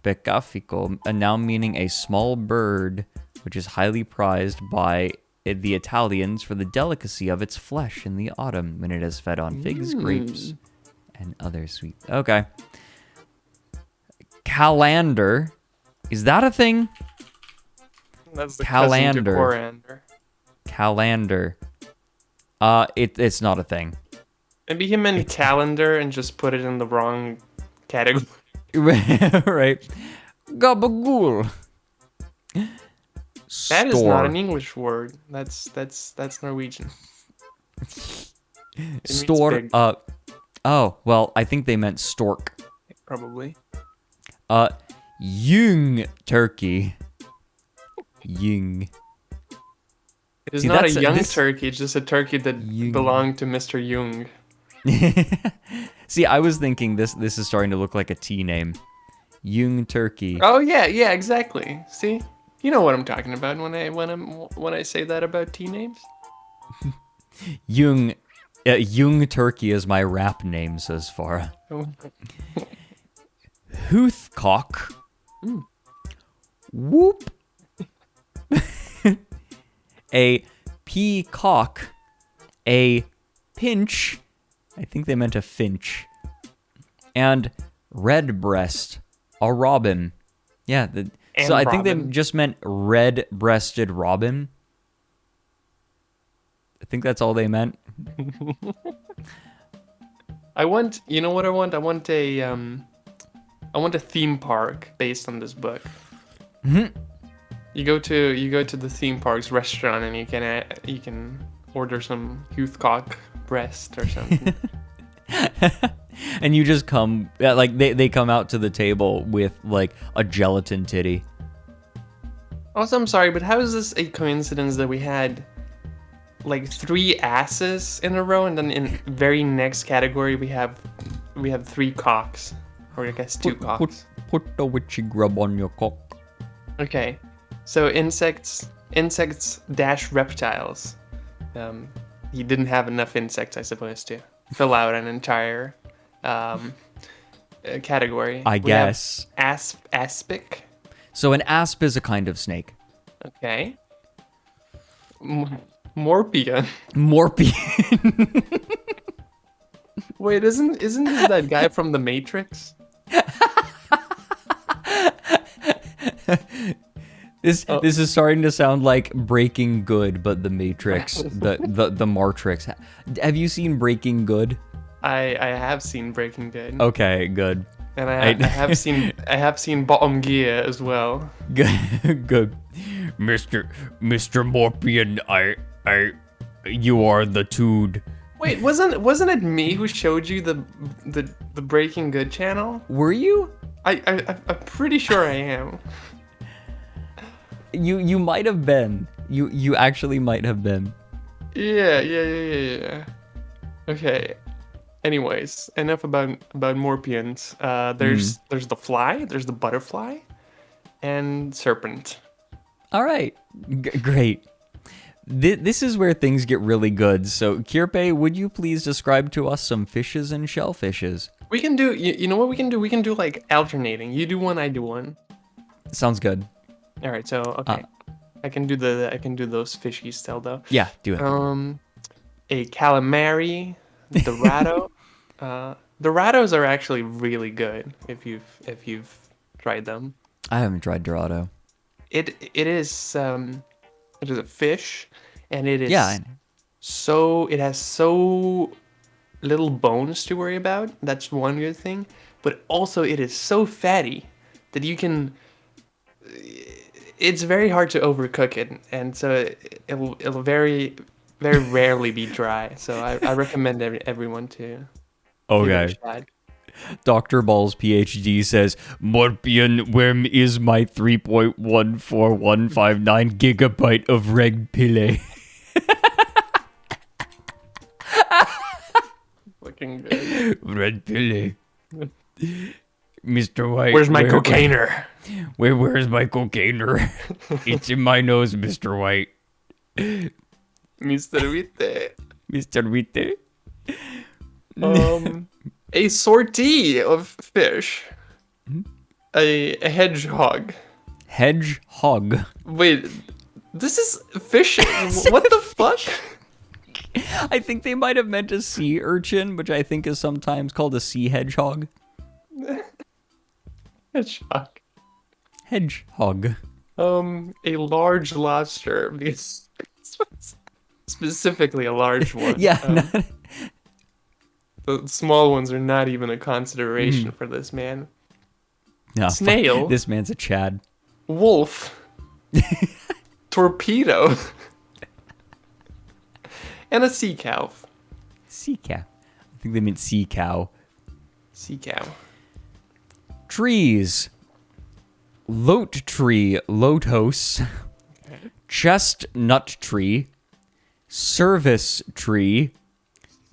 Picafico, a noun meaning a small bird, which is highly prized by the Italians for the delicacy of its flesh in the autumn when it is fed on figs, grapes, and other sweet. Okay. Calander. Is that a thing? That's the cousin to coriander. Calander. It's not a thing. Maybe he meant calendar and just put it in the wrong category. Right. Gabagool. That is not an English word. That's Norwegian. Store. Oh, well, I think they meant stork. Probably. Young turkey. Young. It is not a young turkey, it's just a turkey that belonged to Mr. Jung. See, I was thinking this is starting to look like a tea name. Young turkey. Oh yeah, exactly. See? You know what I'm talking about when I say that about tea names? Young turkey is my rap name, says Farah. Hoothcock. Whoop. A peacock, a pinch, I think they meant a finch, and redbreast, a robin. Yeah, so I think they just meant red-breasted robin. I think that's all they meant. You know what I want? I want a theme park based on this book. Mm-hmm. You go to the theme park's restaurant and you can order some Hoothcock breast or something. And you just come, like they come out to the table with like a gelatin titty. Also, I'm sorry, but how is this a coincidence that we had like 3 asses in a row, and then in very next category we have 3 cocks, or I guess 2 cocks. Put the witchy grub on your cock. Okay. So insects dash reptiles. He didn't have enough insects, I suppose, to fill out an entire category. I We have guess. aspic. So an asp is a kind of snake. Okay. Morpia. Morpion. Wait, isn't this that guy from The Matrix? This is starting to sound like Breaking Good, but the Matrix, the Matrix. Have you seen Breaking Good? I have seen Breaking Good. Okay, good. And I have seen Bottom Gear as well. Good, good. Mr. Morpion, you are the dude. Wait, wasn't it me who showed you the Breaking Good channel? Were you? I'm pretty sure I am. You might have been. You actually might have been. Yeah. Okay. Anyways, enough about Morpions. There's the fly, there's the butterfly, and serpent. All right, great. This is where things get really good. So, Kierpe, would you please describe to us some fishes and shellfishes? We can do. You know what we can do? We can do like alternating. You do one, I do one. Sounds good. All right. So okay, I can do those fishies still though. Yeah, do it. A calamari, dorado. Dorados are actually really good if you've tried them. I haven't tried Dorado. It is a fish, and it is Yeah. it has so little bones to worry about. That's one good thing, but also it is so fatty that it's very hard to overcook it, and so it'll very very rarely be dry. So I recommend everyone to give it a shot. Dr. Ball's PhD says, Morpion, where is my 3.14159 gigabyte of reg pile? Looking good. Red pile. Mr. White. Where's my cocainer? Where's my cocainer? It's in my nose, Mr. White. Mr. Witte. Mr. Witte. A sortie of fish. A hedgehog. Hedgehog. Wait, this is fishing. What the fuck? I think they might have meant a sea urchin, which I think is sometimes called a sea hedgehog. Hedgehog. Hedgehog. A large lobster. Because specifically a large one. Yeah. The small ones are not even a consideration for this man. No, Snail. This man's a Chad. Wolf. Torpedo. And a sea cow. Sea cow. I think they meant sea cow. Sea cow. Trees. Lote tree, lotos. Chestnut tree. Service tree.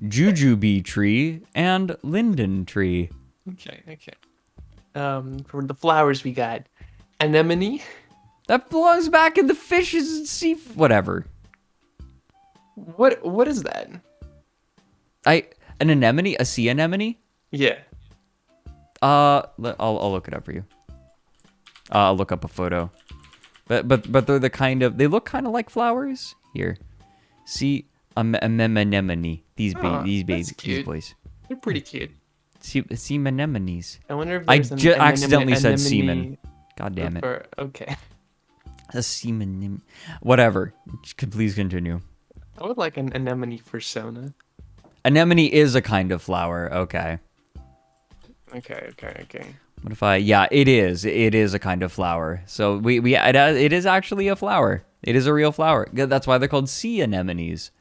Jujube tree. And linden tree. Okay. For the flowers we got anemone. That belongs back in the fishes and sea... Whatever. What is that? An anemone? A sea anemone? Yeah. I'll look it up for you. I'll look up a photo. But they're the kind of... They look kind of like flowers. Here. See... anemone. These babies. That's cute. These boys. They're pretty cute. See anemones. I wonder if I there's accidentally said anemone semen. God damn it. Okay. A semen. Whatever. Please continue. I would like an anemone persona. Anemone is a kind of flower. Okay. Okay. What if I... Yeah, it is. It is a kind of flower. So it is actually a flower. It is a real flower. That's why they're called sea anemones.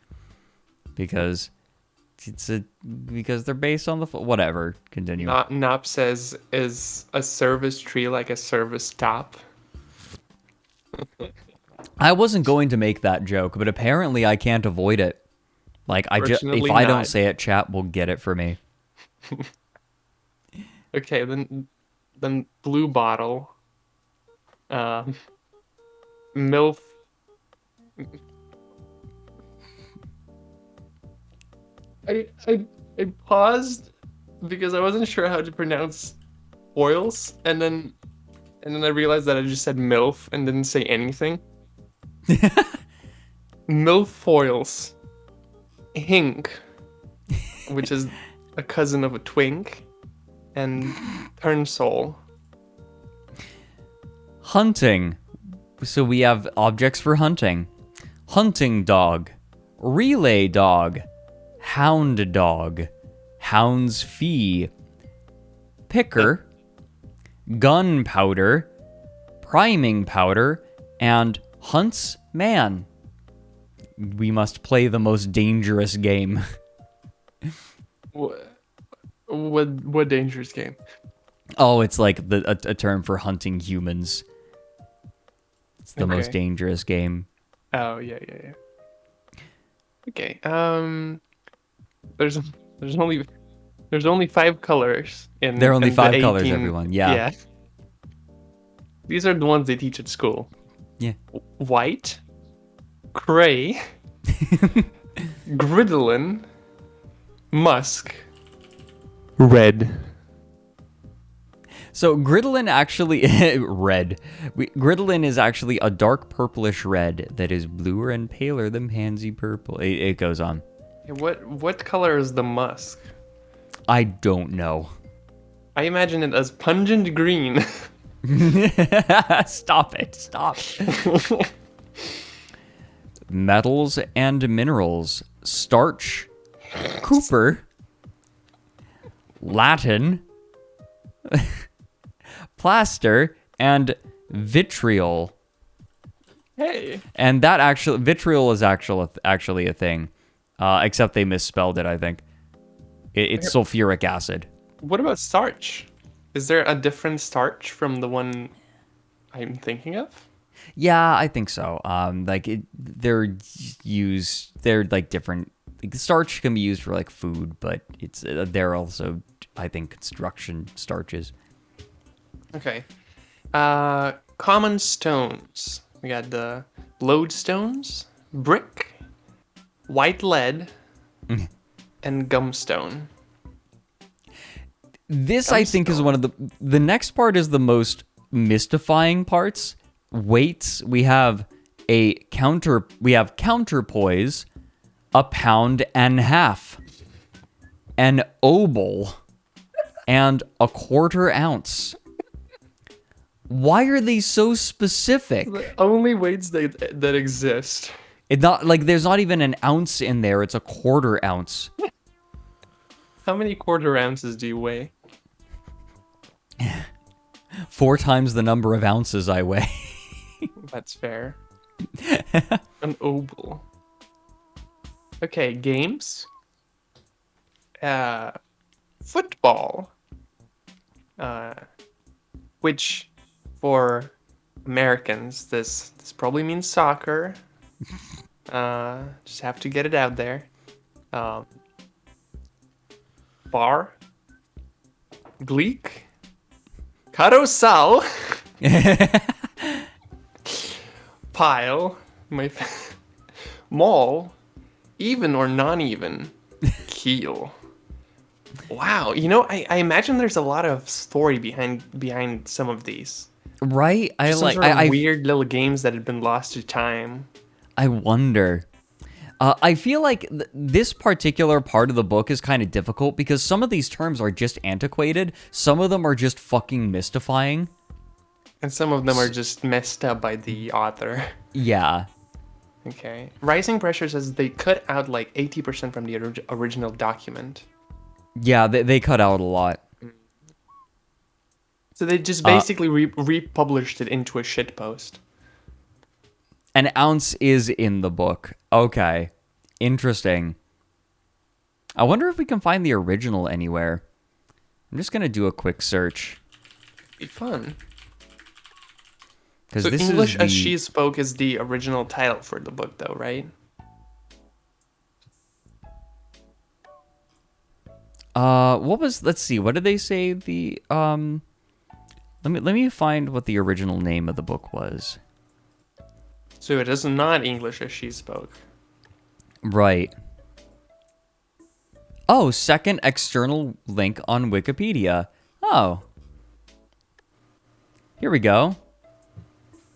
Because they're based on the... Whatever. Continue. Nop says, is a service tree like a service top? I wasn't going to make that joke, but apparently I can't avoid it. Like, if I don't say it, chat will get it for me. Okay, then blue bottle. MILF. I paused because I wasn't sure how to pronounce foils, and then I realized that I just said MILF and didn't say anything. Milfoils. Hink, which is a cousin of a twink, and turnsole. Hunting. So we have objects for hunting. Hunting dog, relay dog, hound dog, hound's fee, picker, gunpowder, priming powder, and hunt's man. We must play the most dangerous game. What dangerous game? Oh, it's like a term for hunting humans. It's the most dangerous game. Oh yeah. Okay. There's only 5 colors in. There are only in 5 the colors, 18 everyone. Yeah. These are the ones they teach at school. Yeah. White, gray, gridlin, musk, red. So gridlin actually red. Gridlin is actually a dark purplish red that is bluer and paler than pansy purple. It goes on. What color is the musk? I don't know. I imagine it as pungent green. Stop it. Stop. Metals and minerals. Starch. Cooper. Latin. Plaster. And vitriol. Hey. And that actually... Vitriol is actually a thing. Except they misspelled it, I think. It's sulfuric acid. What about starch? Is there a different starch from the one I'm thinking of? Yeah, I think so. They're like different. Like, starch can be used for like food, but they're also, I think, construction starches. Okay. Common stones. We got the lodestones, brick, white lead, and gumstone. This, I think, is one of the next part is the most mystifying parts. Weights, we have counterpoise, a pound and half, an obol, and a quarter ounce. Why are they so specific? The only weights that exist. It's not like there's not even an ounce in there. It's a quarter ounce. How many quarter ounces do you weigh? 4 times the number of ounces I weigh. That's fair. An obol. Okay, games. Football. Which, for Americans, this probably means soccer. Just have to get it out there. Bar. Gleek. Carousel. Pile. Mall. Even or non-even. Keel. Wow, I imagine there's a lot of story behind some of these. Right? Weird little games that had been lost to time. I wonder. I feel like this particular part of the book is kind of difficult because some of these terms are just antiquated. Some of them are just fucking mystifying. And some of them are just messed up by the author. Yeah. Okay. Rising Pressure says they cut out like 80% from the original document. Yeah, they cut out a lot. So they just basically republished it into a shitpost. An ounce is in the book. Okay. Interesting. I wonder if we can find the original anywhere. I'm just going to do a quick search. Be fun. So this English as She Spoke is the original title for the book, though, right? Let's see, what did they say let me find what the original name of the book was. So it is not English as She Spoke. Right. Oh, second external link on Wikipedia. Oh. Here we go.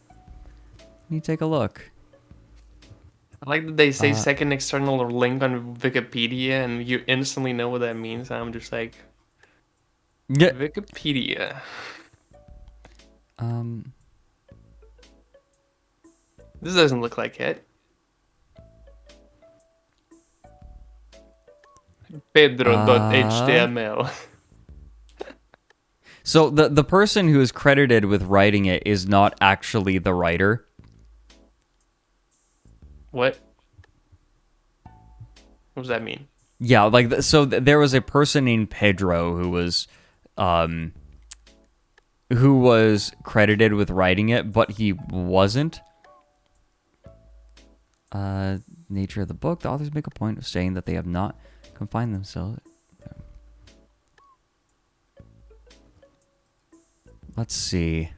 Let me take a look. I like that they say second external link on Wikipedia, and you instantly know what that means. I'm just like, Yeah. Wikipedia. This doesn't look like it. Pedro.html. So the person who is credited with writing it is not actually the writer. What? What does that mean? Yeah, like so there was a person named Pedro who was credited with writing it, but he wasn't. Nature of the book. The authors make a point of saying that they have not confined themselves. Let's see.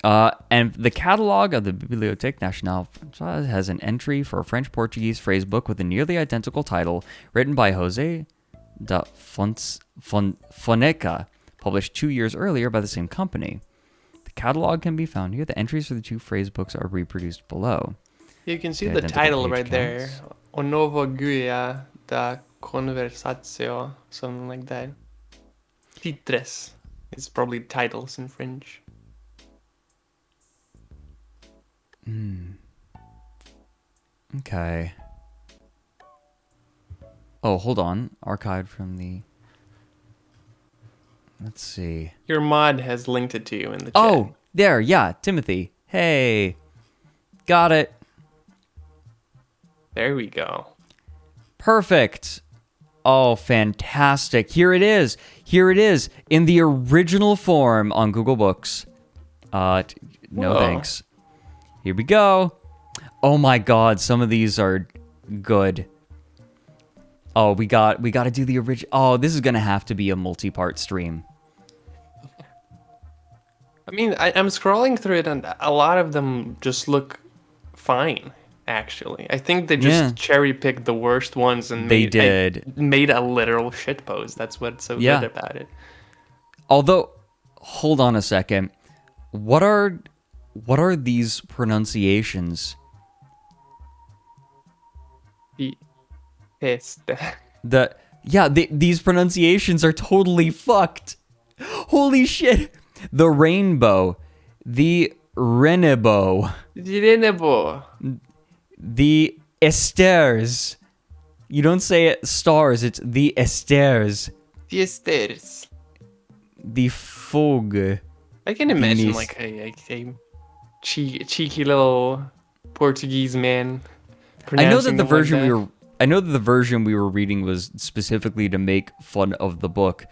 And the catalog of the Bibliothèque Nationale Française has an entry for a French-Portuguese phrase book with a nearly identical title, written by José de Fonseca, published 2 years earlier by the same company. The catalog can be found here. The entries for the two phrase books are reproduced below. You can see The the identical title page right there. counts. O novo guia da conversatio, something like that. Titres. It's probably titles in French. Okay. Oh, hold on. Archived from the... Let's see. Your mod has linked it to you in the chat. Oh, there. Yeah, Timothy. Hey. Got it. There we go. Perfect. Oh, fantastic. Here it is. Here it is in the original form on Google Books. No Whoa. thanks. Here we go. Oh my god, some of these are good. Oh, we got to do the original. Oh, this is going to have to be a multi-part stream. I mean, I'm scrolling through it, and a lot of them just look fine, actually. I think they just Yeah. cherry-picked the worst ones and They did. made a literal shitpost. That's what's so Yeah. good about it. Although, hold on a second. What are these pronunciations? These pronunciations are totally fucked. Holy shit. The rainbow, the renebo, the esters. You don't say it stars, it's the esters. The stairs. The fog. I can imagine Nis- like a cheeky little Portuguese man. I know that pronouncing the them like version that. I know that the version we were reading was specifically to make fun of the book,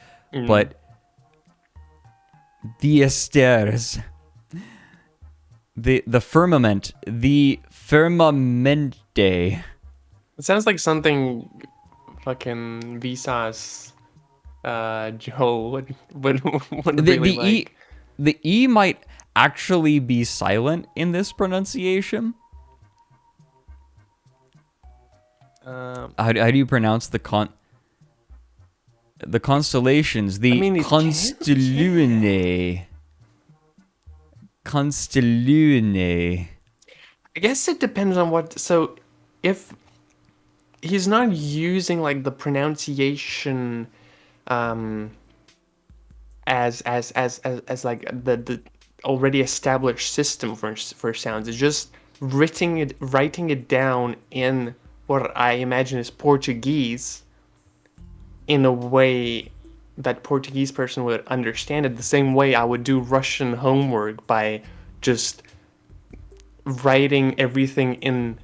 but the esters, the firmament, the firmamente. It sounds like something fucking Visas Joel would really like. The E might actually be silent in this pronunciation. How do you pronounce the constellations? The I mean, it Constellune. Constellune. I guess it depends on what. So, if he's not using like the pronunciation, as like the already established system for sounds, it's just writing it down in what I imagine is Portuguese, in a way that Portuguese person would understand it, the same way I would do Russian homework by just writing everything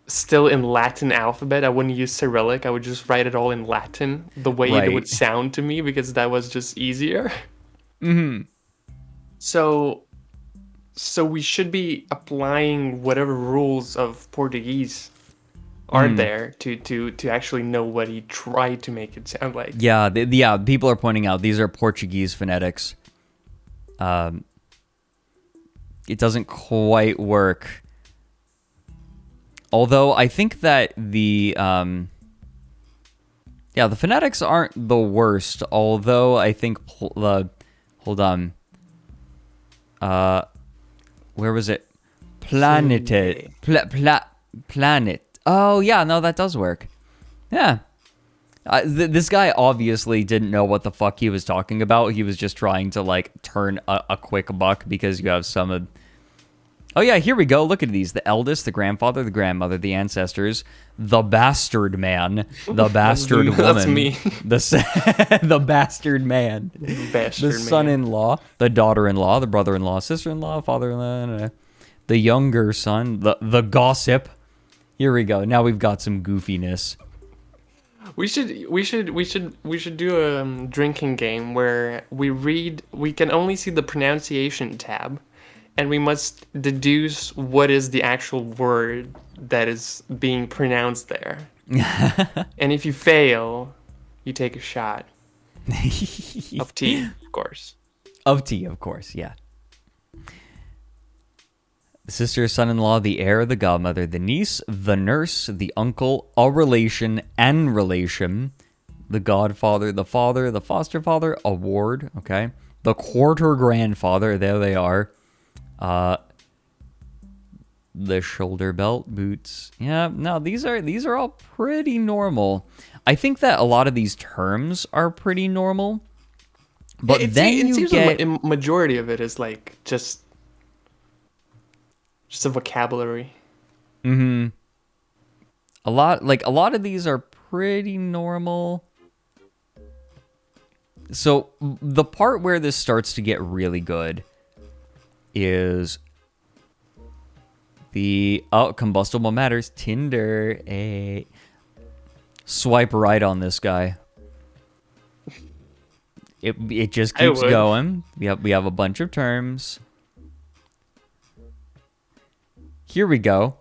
still in Latin alphabet. I wouldn't use Cyrillic. I would just write it all in Latin, the way it would Right. sound to me, because that was just easier. Mm-hmm. So we should be applying whatever rules of Portuguese are there to actually know what he tried to make it sound like. Yeah, people are pointing out these are Portuguese phonetics. It doesn't quite work. Although I think that the phonetics aren't the worst. Although I think hold on. Where was it? Planet. Planet. Oh yeah, no, that does work. Yeah. This guy obviously didn't know what the fuck he was talking about. He was just trying to like turn a quick buck because you have some of. Oh yeah, here we go. Look at these. The eldest, the grandfather, the grandmother, the ancestors, the bastard man, the bastard woman. That's me. The bastard man. Bastard The son-in-law, the daughter-in-law, the brother-in-law, sister-in-law, father-in-law, the younger son, the gossip. Here we go. Now we've got some goofiness. We should do a drinking game where we can only see the pronunciation tab, and we must deduce what is the actual word that is being pronounced there. And if you fail, you take a shot of tea, of course. Of tea, of course, yeah. The sister, son-in-law, the heir, the godmother, the niece, the nurse, the uncle, a relation, and relation, the godfather, the father, the foster father, a ward, okay, the quarter grandfather, there they are, the shoulder belt, boots, yeah, no, these are all pretty normal. I think that a lot of these terms are pretty normal, but it seems like a majority of it is like just a vocabulary. Mm-hmm. A lot of these are pretty normal. So the part where this starts to get really good is the combustible matters. Tinder. Swipe right on this guy. It just keeps going. We have a bunch of terms. Here we go.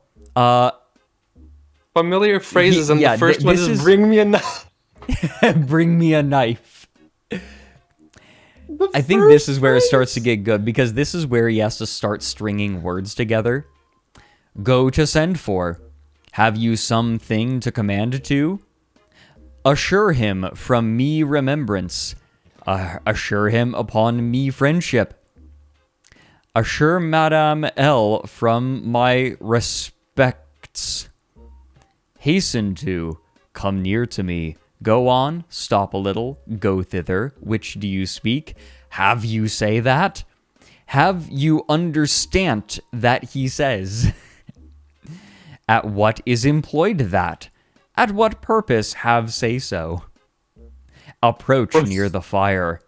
Familiar phrases, and the first one is "bring me a knife." Bring me a knife. I think this is where it starts to get good, because this is where he has to start stringing words together. Go to send for. Have you something to command to? Assure him from me remembrance. Assure him upon me friendship. Assure Madame L from my respects. Hasten to, come near to me. Go on, stop a little, go thither. Which do you speak? Have you say that? Have you understand that he says? At what is employed that? At what purpose have say so? Approach near the fire.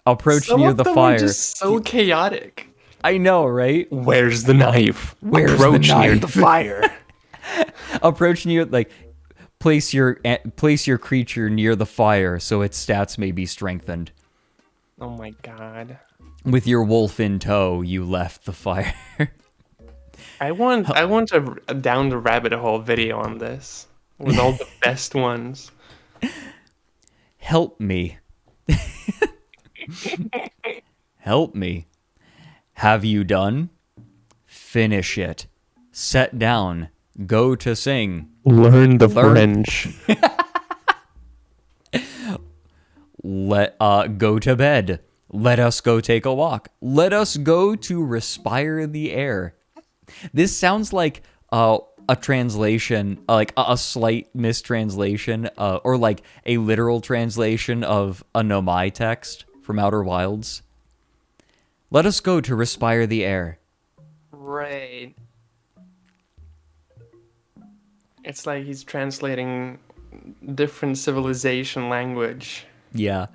Approach near the fire. Are just so chaotic. I know, right? Where's the knife? Approach near the fire. Approach near, like, place your creature near the fire so its stats may be strengthened. Oh my god. With your wolf in tow, you left the fire. I want a down the rabbit hole video on this with all the best ones. Help me. Help me. Have you done? Finish it. Set down. Go to sing. Learn the French. Go to bed. Let us go take a walk. Let us go to respire the air. This sounds like a translation, like a slight mistranslation, or like a literal translation of a Nomai text from Outer Wilds. Let us go to respire the air. Right. It's like he's translating different civilization language. Yeah.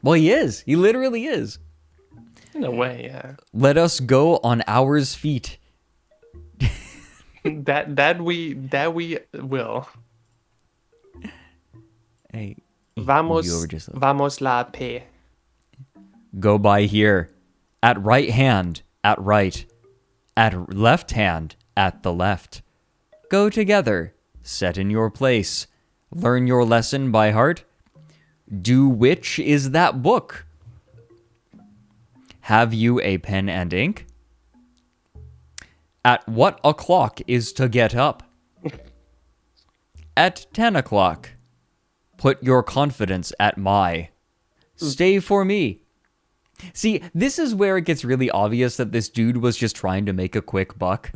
Well, he is. He literally is. In a way, yeah. Let us go on ours feet. that we will. Hey. Vamos la pe. Go by here. At right hand, at right. At left hand, at the left. Go together. Set in your place. Learn your lesson by heart. Do which is that book? Have you a pen and ink? At what o'clock is to get up? At 10 o'clock. Put your confidence at my. Stay for me. See, this is where it gets really obvious that this dude was just trying to make a quick buck.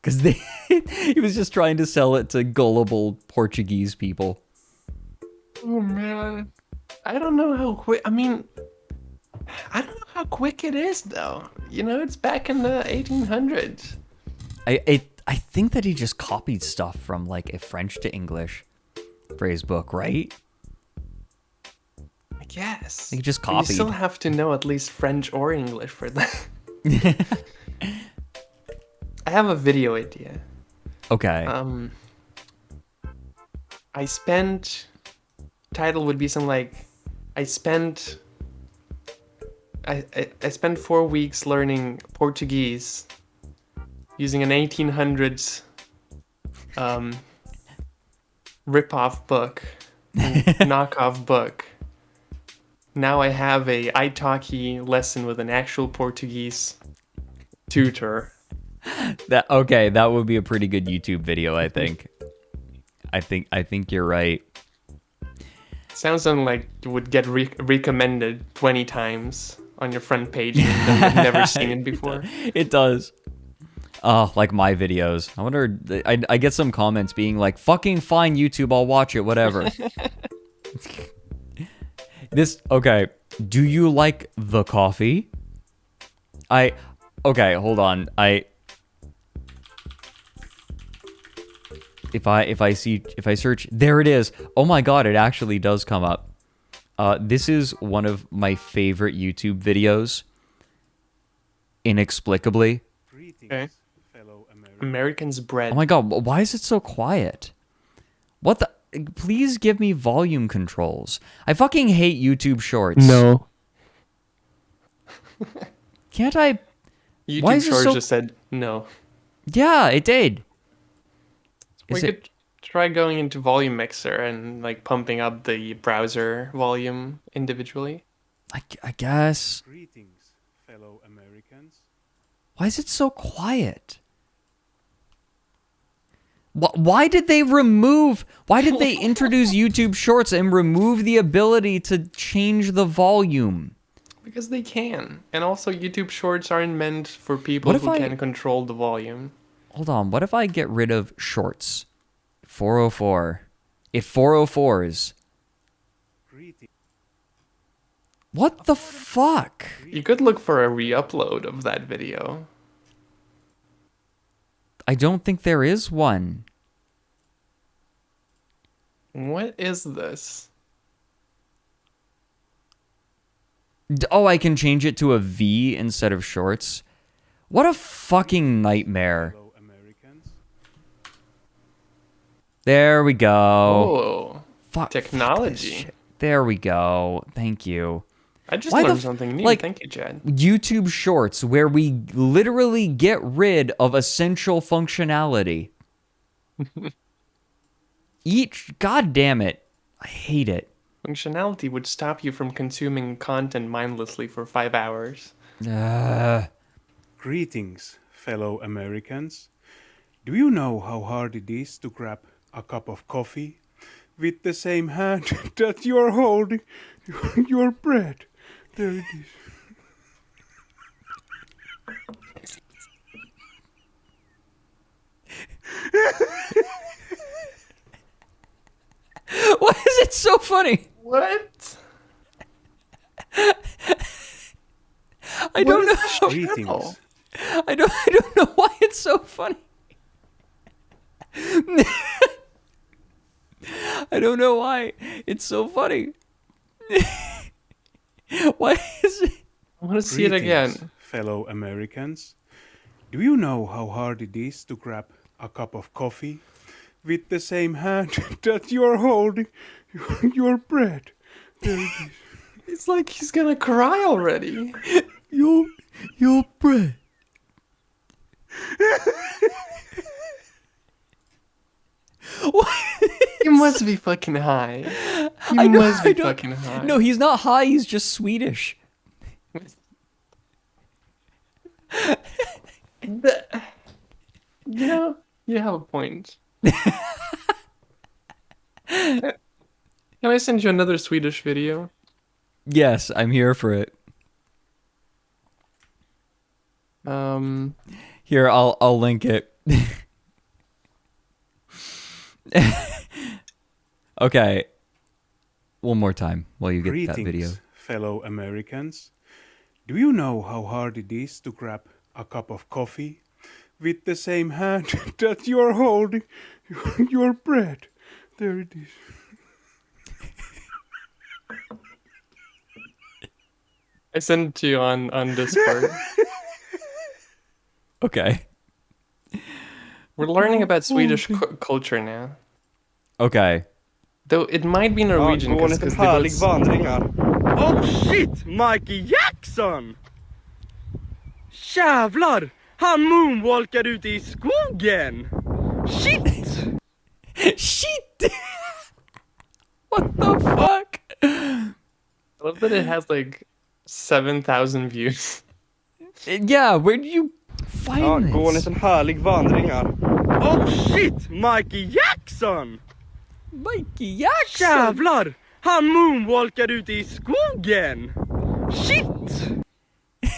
Because he was just trying to sell it to gullible Portuguese people. Oh, man. I don't know how quick... I mean... I don't know how quick it is, though. You know, it's back in the 1800s. I think that he just copied stuff from, like, a French to English phrase book, right? I guess. He just But copied. you still have to know at least French or English for that. I have a video idea. Okay. I spent... Title would be something like... I spent 4 weeks learning Portuguese using an 1800s rip-off book, knockoff book. Now I have a italki lesson with an actual Portuguese tutor. That would be a pretty good YouTube video, I think. I think you're right. Sounds something like it would get recommended 20 times on your front page and you've never seen it before. It does. Oh, like my videos. I wonder, I get some comments being like, fucking fine, YouTube, I'll watch it, whatever. Okay, do you like the coffee? Okay, hold on. If I search, there it is. Oh my god, it actually does come up. This is one of my favorite YouTube videos. Inexplicably. Okay. American's bread. Oh my god, why is it so quiet? What the? Please give me volume controls. I fucking hate YouTube Shorts. No. Can't I? YouTube Shorts just said no. Yeah, it did. We could try going into Volume Mixer and like pumping up the browser volume individually. I guess. Greetings, fellow Americans. Why is it so quiet? Why did they introduce YouTube Shorts and remove the ability to change the volume? Because they can. And also YouTube Shorts aren't meant for people who can control the volume. Hold on, what if I get rid of Shorts? 404. If 404s. What the fuck? You could look for a re-upload of that video. I don't think there is one. What is this? Oh, I can change it to a V instead of Shorts. What a fucking nightmare. There we go. Oh, technology. There we go. Thank you. I just learned something new. Thank you, Chad. YouTube Shorts, where we literally get rid of essential functionality. God damn it. I hate it. Functionality would stop you from consuming content mindlessly for 5 hours. Greetings, fellow Americans. Do you know how hard it is to grab a cup of coffee with the same hand that you're holding your bread? There it is. Why is it so funny? What? I don't know. Greetings. I don't know why it's so funny. I don't know why it's so funny. Why is it? I want to see it again. Fellow Americans. Do you know how hard it is to grab a cup of coffee with the same hand that you're holding your bread? There it is. It's like he's gonna cry already. Your bread. He must be fucking high. He must be fucking high. No, he's not high. He's just Swedish. You have a point. Can I send you another Swedish video? Yes, I'm here for it. Here, I'll link it. Okay. One more time while you get that video. Greetings, fellow Americans. Do you know how hard it is to grab a cup of coffee with the same hand that you're holding your bread? There it is. I sent it to you on Discord. Okay. We're learning about Swedish culture now. Okay. Though it might be Norwegian because they both... Oh shit! Mikey Jackson! Jävlar! Han moonwalkar ute i skogen! Shit! Shit! What the fuck? I love that it has like 7,000 views. Yeah, where did you find this? Gå en liten härlig vandring här. Oh shit! Mikey Jackson! Mikey Jackson! Jävlar! Han moonwalkar ute i skogen! Shit!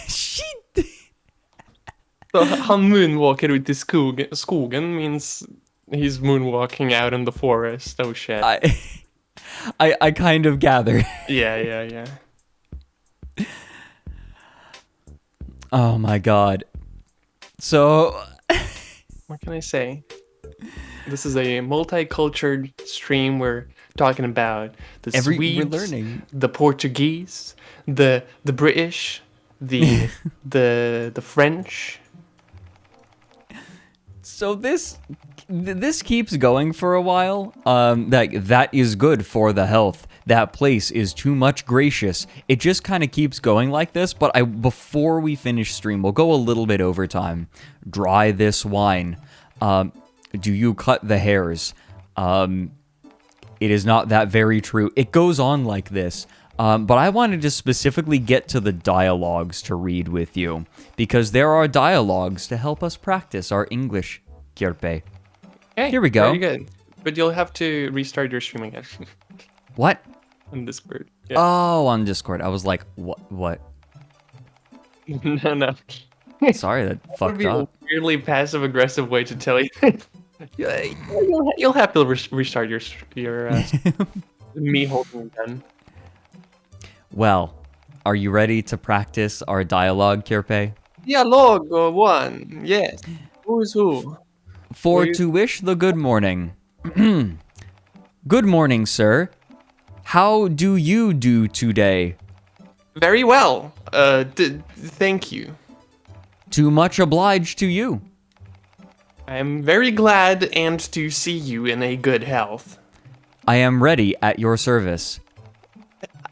Shit! So han moonwalker ut i skogen means he's moonwalking out in the forest. Oh shit. I kind of gather. Yeah. Oh my god. So What can I say? This is a multicultural stream. We're talking about the Swedes, we're learning. the Portuguese, the British, the the French. So this keeps going for a while. That is good for the health. That place is too much gracious. It just kind of keeps going like this. But before we finish stream, we'll go a little bit over time. Dry this wine. Do you cut the hairs? It is not that very true. It goes on like this. But I wanted to specifically get to the dialogues to read with you, because there are dialogues to help us practice our English, Kjerpe. Okay, Here we go. Very good. But you'll have to restart your stream again. What? On Discord. Yeah. Oh, on Discord. I was like, what? No. Sorry, that That would fucked be up. a weirdly passive-aggressive way to tell you. You'll have to restart your me holding the gun. Well, are you ready to practice our dialogue, Kjerpe? Dialogue 1. Yes. Who's who? For to wish the good morning. Good morning, sir. How do you do today? Very well. Thank you. Too much obliged to you. I am very glad and to see you in a good health. I am ready at your service.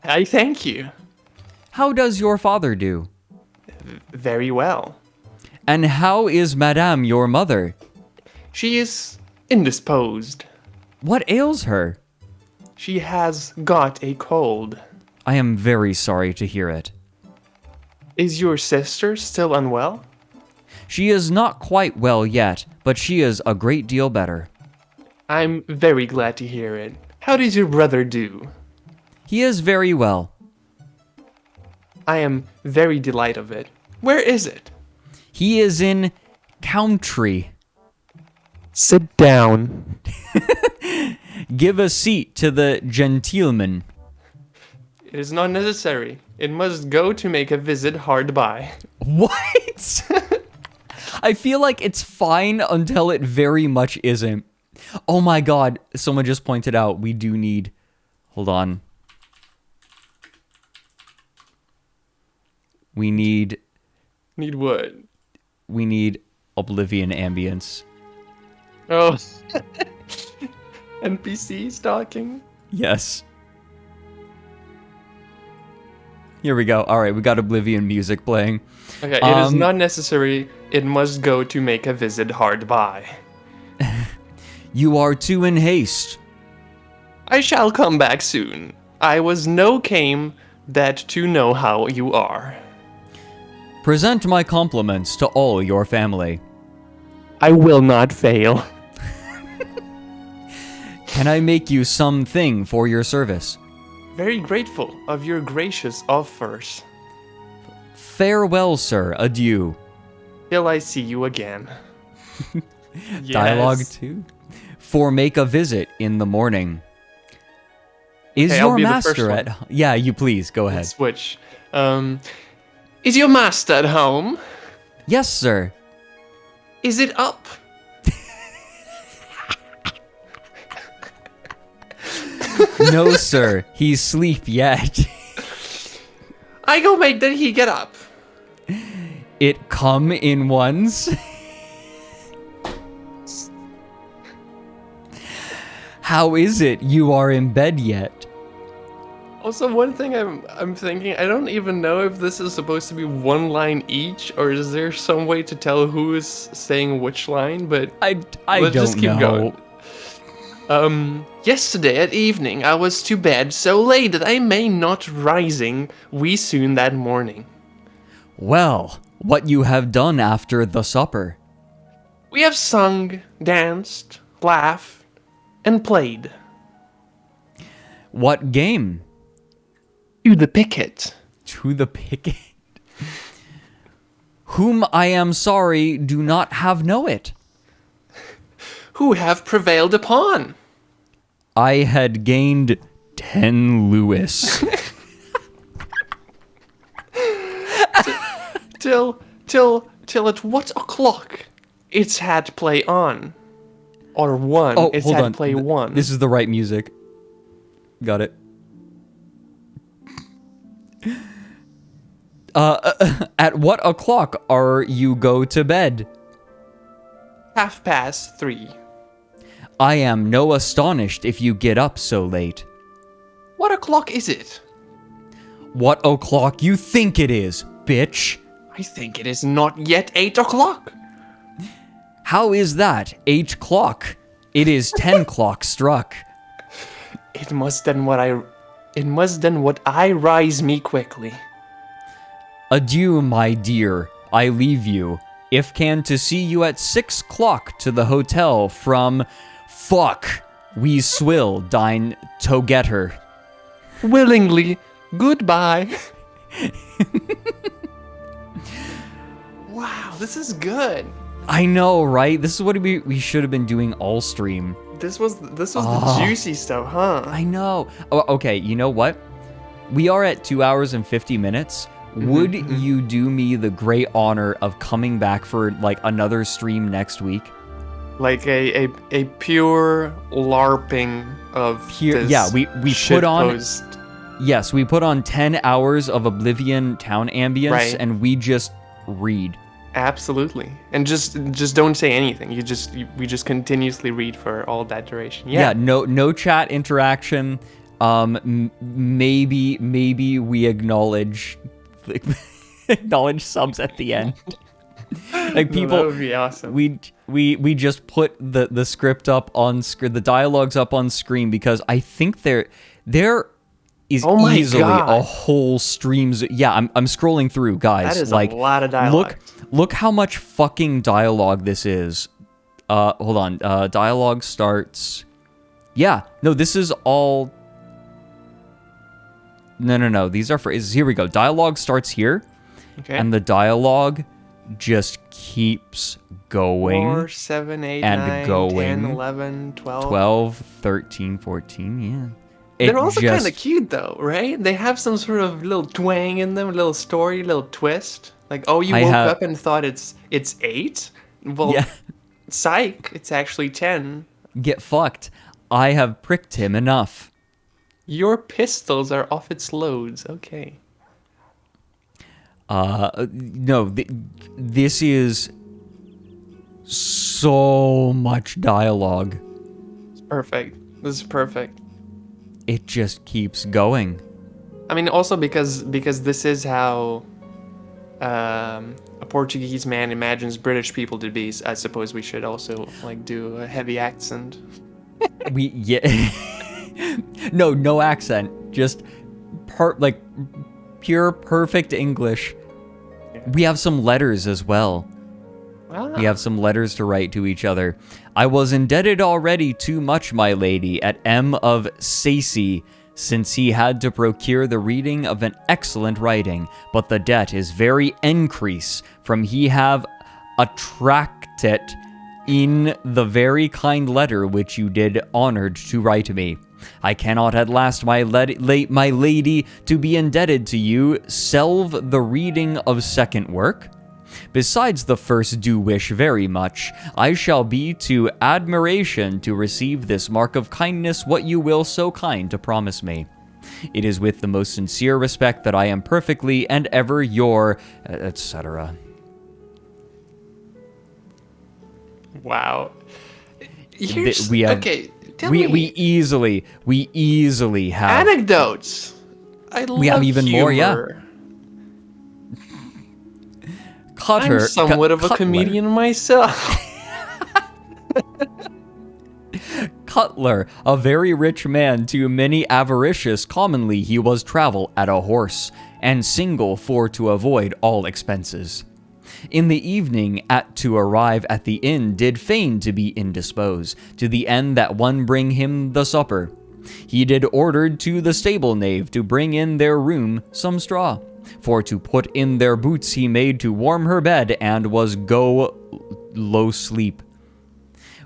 I thank you. How does your father do? Very well. And how is Madame your mother? She is indisposed. What ails her? She has got a cold. I am very sorry to hear it. Is your sister still unwell? She is not quite well yet, but she is a great deal better. I'm very glad to hear it. How does your brother do? He is very well. I am very delighted of it. Where is it? He is in country. Sit down. Give a seat to the gentleman. It is not necessary. It must go to make a visit hard by. What? I feel like it's fine until it very much isn't. Oh my god, someone just pointed out we do need... Hold on. We need... Need what? We need Oblivion ambience. Oh. NPC stalking? Yes. Here we go. Alright, we got Oblivion music playing. Okay, it is not necessary. It must go to make a visit hard by. You are too in haste. I shall come back soon. I was no came that to know how you are. Present my compliments to all your family. I will not fail. Can I make you something for your service? Very grateful of your gracious offers. Farewell, sir. Adieu. Till I see you again. Dialogue Yes. 2. For make a visit in the morning. Is Okay, I'll your be the first master one. at... Yeah, you please. Go ahead. Let's switch. Is your master at home? Yes, sir. Is it up? No, sir. He's sleep yet. I go make that he get up. It come in ones. How is it you are in bed yet? Also, one thing I'm thinking, I don't even know if this is supposed to be one line each, or is there some way to tell who is saying which line? But I let's don't just keep know. going. Yesterday at evening I was to bed so late that I may not rising wee soon that morning. Well, what you have done after the supper? We have sung, danced, laughed, and played. What game? To the picket. To the picket. Whom I am sorry do not have know it. Who have prevailed upon. I had gained 10 Louis. Till at what o'clock it's had play on. Or one. Oh, it's hold had on. play one. This is the right music. Got it. At what o'clock are you go to bed? 3:30. I am no astonished if you get up so late. What o'clock is it? What o'clock you think it is, bitch? I think it is not yet 8 o'clock. How is that? 8 o'clock. It is 10 o'clock struck. It must then what I rise me quickly. Adieu, my dear. I leave you. If can to see you at 6 o'clock to the hotel from... Fuck. We swill dine to get her. Willingly. Goodbye. Wow, this is good. I know, right? This is what we should have been doing all stream. This was the juicy stuff, huh? I know. Oh, okay, you know what? We are at 2 hours and 50 minutes. Would you do me the great honor of coming back for like another stream next week? Like a pure LARPing of this Yeah, we put on post. Yes, we put on 10 hours of Oblivion town ambience Right. and we just read. Absolutely. And just don't say anything. We just continuously read for all that duration. Yeah, no chat interaction. Maybe we acknowledge subs at the end. Like people, that would be awesome. We just put the script up on the dialogues up on screen because I think there is easily a whole streams. Yeah, I'm scrolling through, guys. That is like a lot of dialogue. Look how much fucking dialogue this is. Hold on. Dialogue starts. Yeah, no, this is all. No. These are for. Here we go. Dialogue starts here, Okay. and the dialogue just keeps going. 4, 7, 8, and 9, going. 10, 11, 12. 12, 13, 14, yeah. They're also kind of cute though, right? They have some sort of little twang in them, little story, little twist. Like, oh, you woke up and thought it's 8? Well, Yeah. psych, it's actually 10. Get fucked. I have pricked him enough. Your pistols are off its loads. Okay. No, this is so much dialogue. Perfect. This is perfect. It just keeps going. I mean, also because this is how a Portuguese man imagines British people to be. I suppose we should also like do a heavy accent. No accent. Just pure perfect English. We have some letters as well. We have some letters to write to each other. I was indebted already too much, my lady, at M. of Sacy, since he had to procure the reading of an excellent writing, but the debt is very increase, from he have attracted in the very kind letter which you did honored to write me. I cannot at last, my lady, to be indebted to you, selve the reading of second work. Besides the first do wish very much, I shall be to admiration to receive this mark of kindness what you will so kind to promise me. It is with the most sincere respect that I am perfectly and ever your, etc. Wow. We easily have anecdotes. I love we have even humor. more, yeah. I'm somewhat of a comedian myself. Cutler, a very rich man, to many avaricious, commonly he was travel at a horse, and single for to avoid all expenses. In the evening, to arrive at the inn, did feign to be indisposed, to the end that one bring him the supper. He did ordered to the stable knave to bring in their room some straw, for to put in their boots he made to warm her bed, and was go low sleep.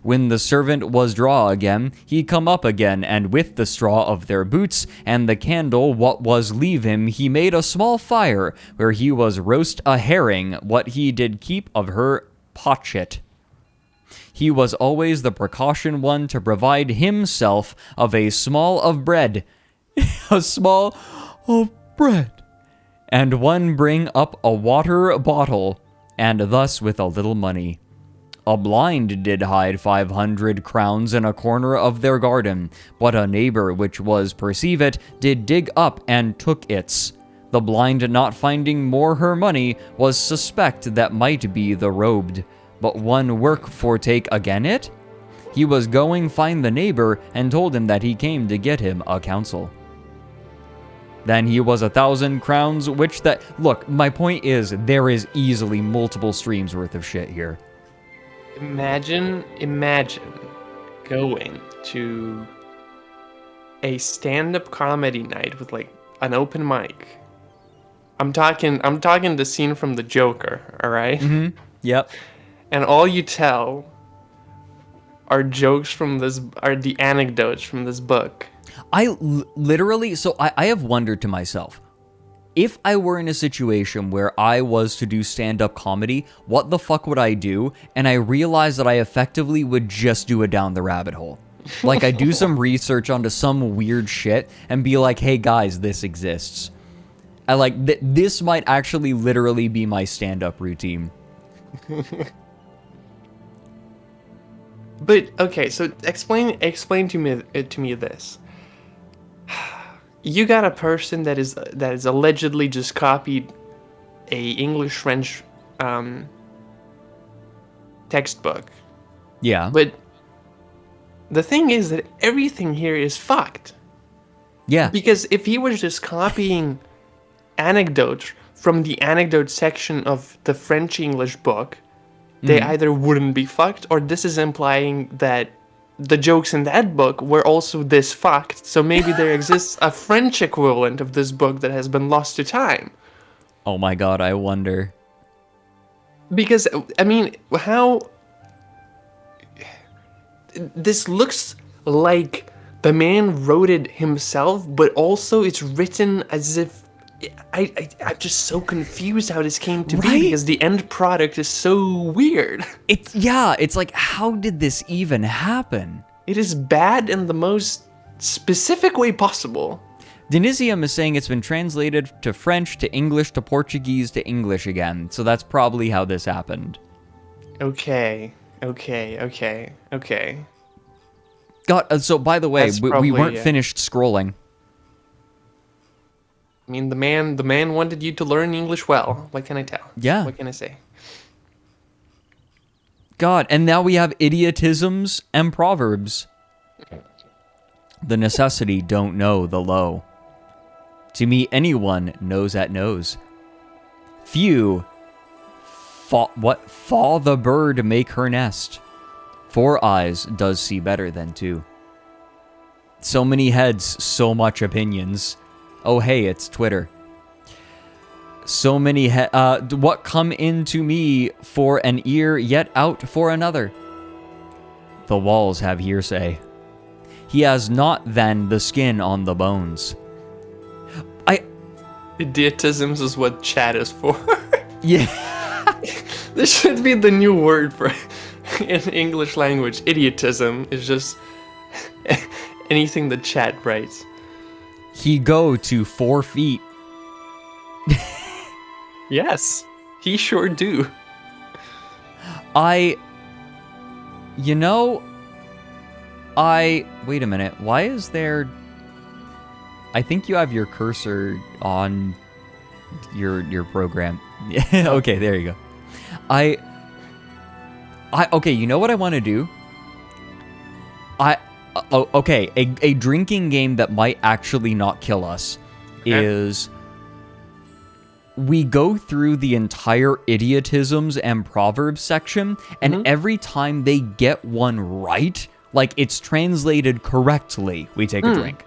When the servant was draw again, he come up again, and with the straw of their boots, and the candle what was leave him, he made a small fire, where he was roast a herring, what he did keep of her potchet. He was always the precaution one to provide himself of a small of bread, a small of bread, and one bring up a water bottle, and thus with a little money. A blind did hide 500 crowns in a corner of their garden, but a neighbor which was perceive it, did dig up and took its. The blind not finding more her money, was suspect that might be the robed, but one work for take again it? He was going find the neighbor, and told him that he came to get him a counsel. Then he was 1,000 crowns, which that... Look, my point is, there is easily multiple streams worth of shit here. Imagine going to a stand-up comedy night with like an open mic. I'm talking the scene from The Joker, all right? Mm-hmm. Yep. And all you tell are the anecdotes from this book. Literally, so I have wondered to myself, if I were in a situation where I was to do stand-up comedy, what the fuck would I do? And I realized that I effectively would just do it down the rabbit hole. Like, I do some research onto some weird shit and be like, hey guys, this exists. I like, this might actually literally be my stand-up routine. But, okay, so explain to me this. You got a person that is allegedly just copied a English-French textbook. Yeah. But the thing is that everything here is fucked. Yeah. Because if he was just copying anecdotes from the anecdote section of the French-English book, they either wouldn't be fucked, or this is implying that the jokes in that book were also this fucked, so maybe there exists a French equivalent of this book that has been lost to time. Oh my god, I wonder. Because, I mean, how... This looks like the man wrote it himself, but also it's written as if... I'm just so confused how this came to be, because the end product is so weird. It's like, how did this even happen? It is bad in the most specific way possible. Denisium is saying it's been translated to French, to English, to Portuguese, to English again. So that's probably how this happened. Okay. God, so by the way, we weren't finished scrolling. I mean, the man wanted you to learn English well. What can I tell? Yeah. What can I say? God, and now we have idiotisms and proverbs. The necessity don't know the low. To me, anyone knows that knows. Few Faw the bird make her nest. 4 eyes does see better than 2. So many heads, so much opinions. Oh hey, it's Twitter. So many what come into me for an ear, yet out for another. The walls have hearsay. He has not then the skin on the bones. Idiotisms is what chat is for. Yeah. This should be the new word for in English language. Idiotism is just anything the chat writes. He go to 4 feet. Yes, he sure do. Wait a minute. Why is there... I think you have your cursor on your program. Okay, there you go. Okay, you know what I want to do? Okay, a drinking game that might actually not kill us is we go through the entire idiotisms and proverbs section, and every time they get one right, like it's translated correctly, we take a drink.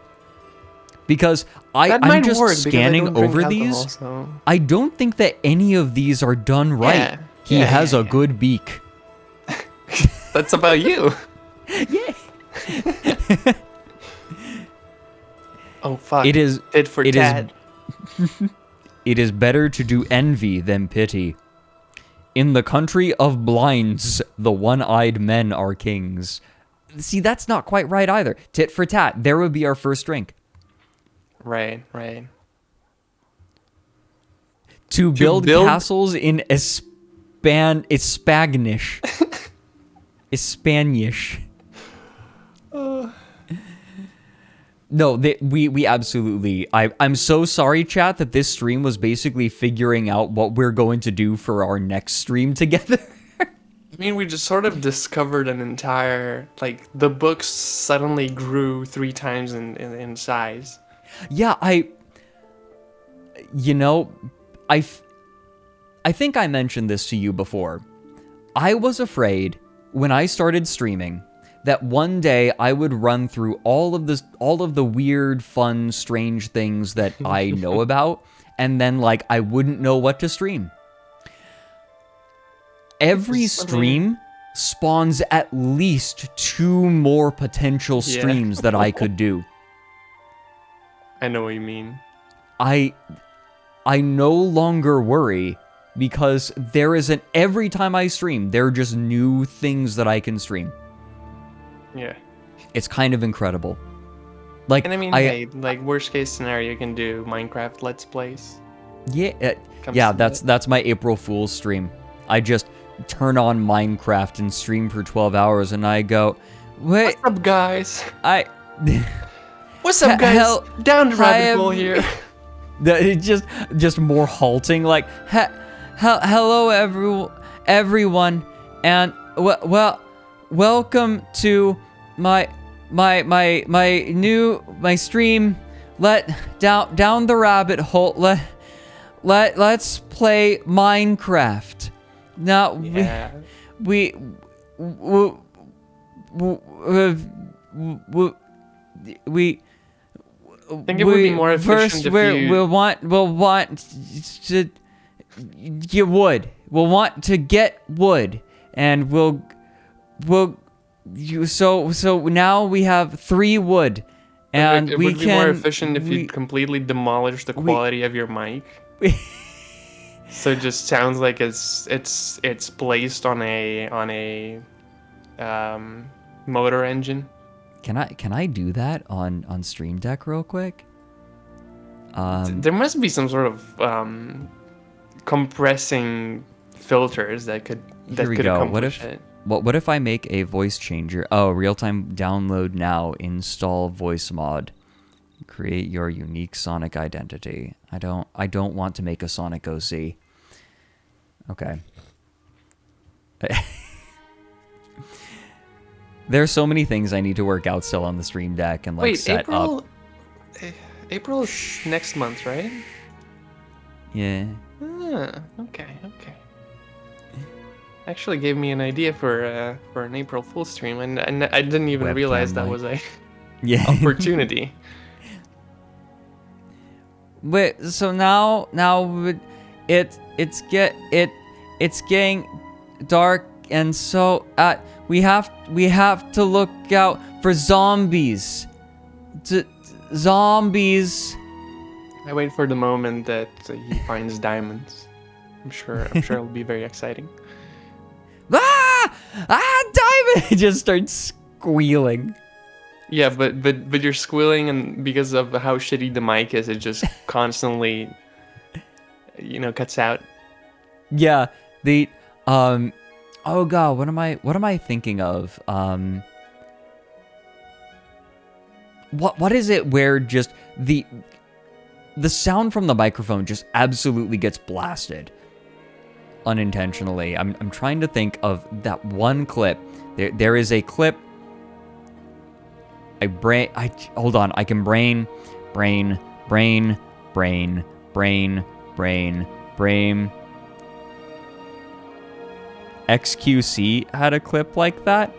Because I'm just scanning over these. So. I don't think that any of these are done right. Yeah. He has a good beak. That's about you. Yeah. Oh fuck! It is tit for tat. It is better to do envy than pity. In the country of blinds, the one-eyed men are kings. See, that's not quite right either. Tit for tat. There would be our first drink. Right. To build castles in Spanish. Spanish. No, we absolutely... I'm so sorry, chat, that this stream was basically figuring out what we're going to do for our next stream together. I mean, we just sort of discovered an entire... Like, the books suddenly grew 3 times in size. Yeah, I think I mentioned this to you before. I was afraid when I started streaming that one day I would run through all of the weird, fun, strange things that I know about, and then like I wouldn't know what to stream. Every stream spawns at least 2 more potential streams that I could do. I know what you mean. I no longer worry because every time I stream, there are just new things that I can stream. Yeah. It's kind of incredible. Like, and I mean, hey, like worst case scenario, you can do Minecraft Let's Plays. Yeah, that's my April Fool's stream. I just turn on Minecraft and stream for 12 hours, and I go, wait. What's up, guys? What's up, guys? Down the rabbit hole here. Just more halting, like, hello, everyone, and welcome to my stream. Down the rabbit hole. Let's play Minecraft. Now we I think it would be more efficient if we'll want to get wood, and so now we have 3 wood, and it would be more efficient if you completely demolish the quality of your mic. So it just sounds like it's placed on a motor engine. Can I do that on Stream Deck real quick? There must be some sort of compressing filters that could accomplish it. What if I make a voice changer? Oh, real-time download now. Install voice mod. Create your unique Sonic identity. I don't want to make a Sonic OC. Okay. There's so many things I need to work out still on the Stream Deck and set up. April is next month, right? Yeah. Okay. actually gave me an idea for an April Fool's stream, and I didn't even Webcam realize that mic. was a Yeah. opportunity. Wait, so now it's getting dark, and so we have to look out for zombies. Zombies. I wait for the moment that he finds diamonds. I'm sure it'll be very exciting. Diamond! He just starts squealing. Yeah, but you're squealing, and because of how shitty the mic is, it just constantly, cuts out. Yeah, oh god, what am I thinking of? What is it where just the sound from the microphone just absolutely gets blasted unintentionally? I'm trying to think of that one clip. There is a clip. Hold on, I can brain. XQC had a clip like that.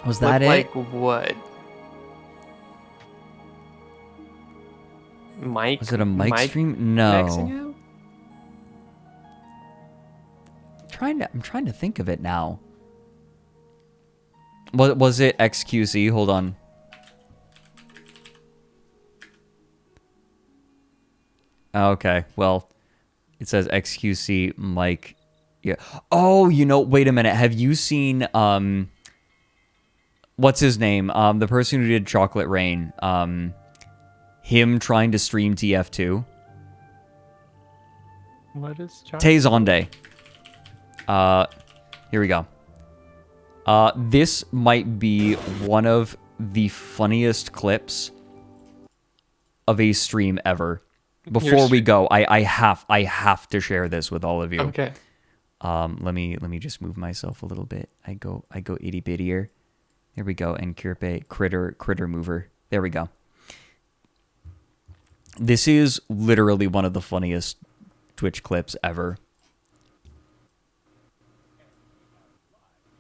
Was that it? Like what? Mike? Was it a mic stream? No. maxing out? I'm trying to think of it now. Was it XQC? Hold on. Okay, well, it says XQC mic. Yeah. Oh, wait a minute. Have you seen what's his name? The person who did Chocolate Rain. Him trying to stream TF2. What is Tezonde. Here we go. This might be one of the funniest clips of a stream ever. Before we go, I have to share this with all of you. Okay. Let me just move myself a little bit. I go itty bittier. There we go. And Kerpe critter mover. There we go. This is literally one of the funniest Twitch clips ever.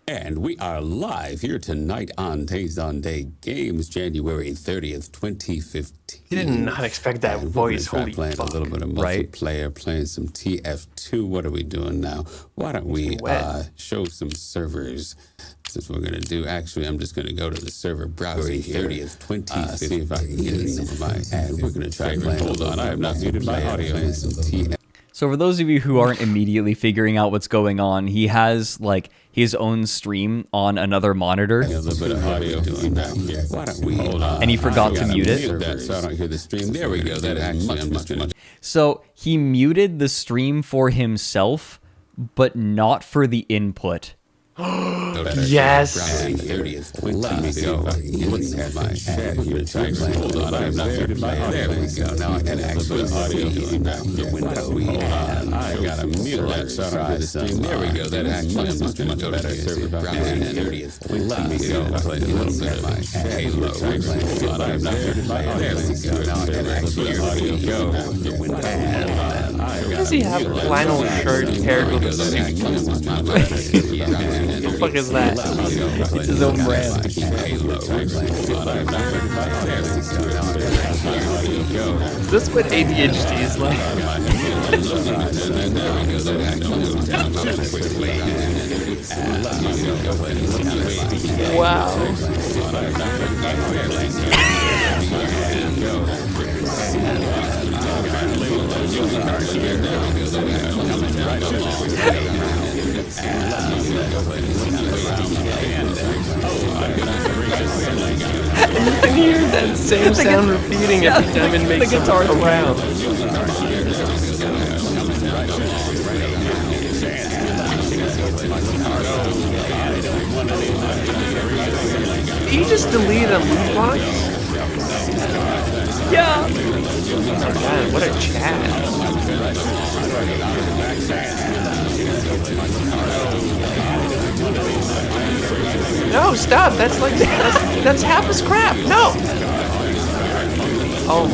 And we are live here tonight on Tezonde Games, January 30th, 2015. You did not expect that voice. We're Holy playing fuck. a little bit of multiplayer, playing some TF2. What are we doing now? Why don't we show some servers? Since we're going to do, actually, I'm just going to go to the server browser here. 30th, 2015. See if I can get in some of my, and we're going to try playing. Hold on, I have not muted my audio. Playing some TF2. So for those of you who aren't immediately figuring out what's going on, he has like his own stream on another monitor. A little bit of audio doing now. Why don't we hold on? And he forgot to mute it. That so I don't hear the stream. There we go. That actually much. So he muted the stream for himself, but not for the input. Yes. There we go. Now I can actually see the window. I got a mute that so I don't hear the stream. There we go. That actually I'm just going to go to the server browser. 30th. Let me go. Play a little bit of my Halo. Hold on. I have not muted my audio. There we go. Now I can actually hear the go. Why does he have a flannel shirt paired with a suit? What the fuck is that? It's his own brand. Is this what ADHD is like? Wow. And you can hear that same sound repeating every time it makes the guitar a round. Did you just delete a loot box? Yeah. Oh man, what a chat. No, stop. That's like that's half a scrap. No. Oh.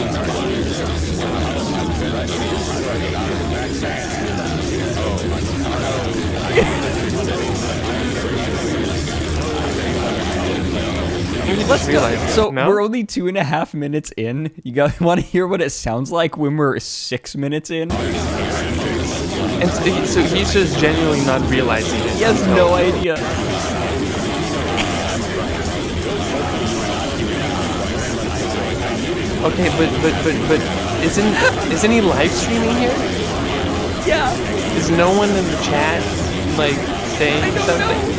just realized it. So No? we're only 2.5 minutes in. You guys want to hear what it sounds like when we're 6 minutes in? And so he's just genuinely not realizing it. He has no idea. Okay, but isn't he live streaming here? Yeah. Is no one in the chat like saying something?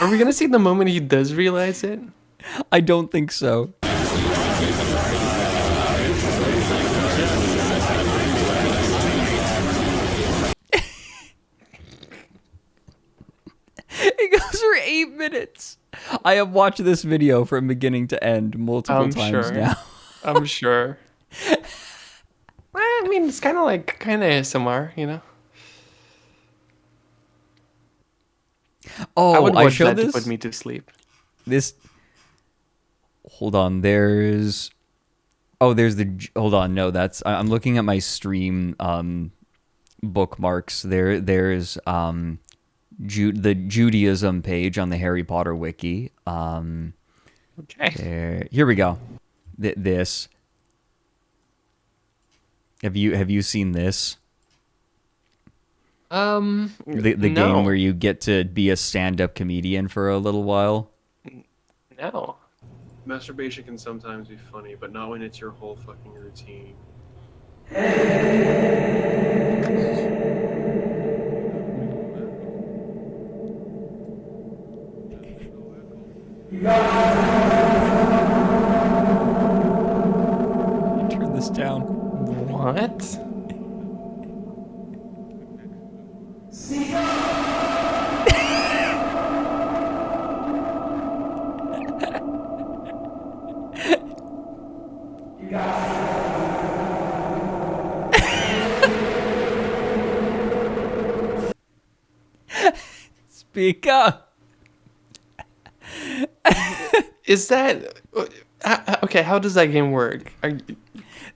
Are we gonna see the moment he does realize it? I don't think so. It goes for 8 minutes. I have watched this video from beginning to end multiple times now. I'm sure. I mean, it's kind of ASMR, you know. Oh, I would I watch showed that this. to put me to sleep. This. Hold on. There's. Oh, there's the. Hold on. No, that's. I'm looking at my stream bookmarks. There's the Judaism page on the Harry Potter wiki. Okay. Here we go. This. Have you seen this? The no. game where you get to be a stand-up comedian for a little while. No. Masturbation can sometimes be funny, but not when it's your whole fucking routine. Turn this down. What? Speak up. Is that okay? How does that game work?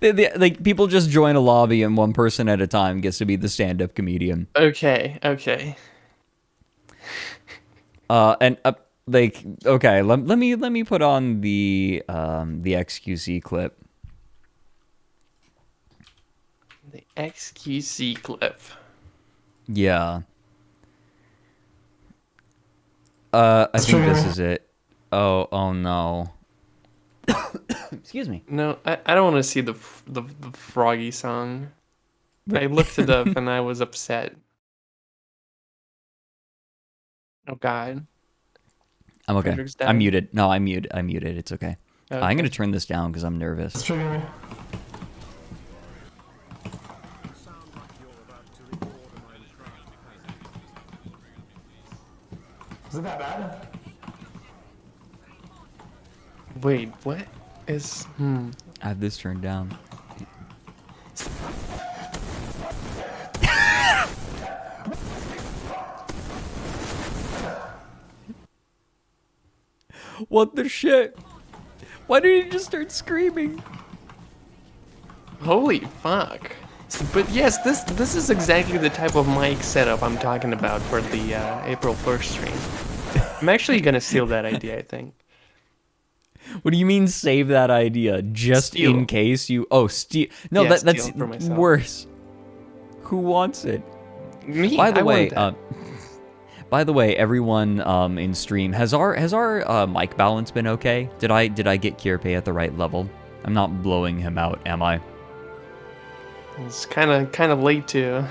Like people just join a lobby and one person at a time gets to be the stand-up comedian. Okay. Like okay, let me put on the XQC clip. The XQC clip. Yeah. I think this is it. Oh no. Excuse me. No, I don't want to see the Froggy song. I looked it up and I was upset. Oh God. I'm okay. Fredrik's down. I'm muted. No, I'm muted. It's okay. Okay. I'm gonna turn this down because I'm nervous. Is it that bad? Wait, what is? I have this turned down. What the shit? Why did he just start screaming? Holy fuck! But yes, this is exactly the type of mic setup I'm talking about for the April 1st stream. I'm actually gonna steal that idea, I think. What do you mean save that idea? Just Steal. in case you... Oh, steal. No, Yeah, that's steal for myself. worse. Who wants it? Me. By the I way, want that. everyone in stream, has our mic balance been okay? Did I get Kierpe at the right level? I'm not blowing him out, am I? It's kind of late to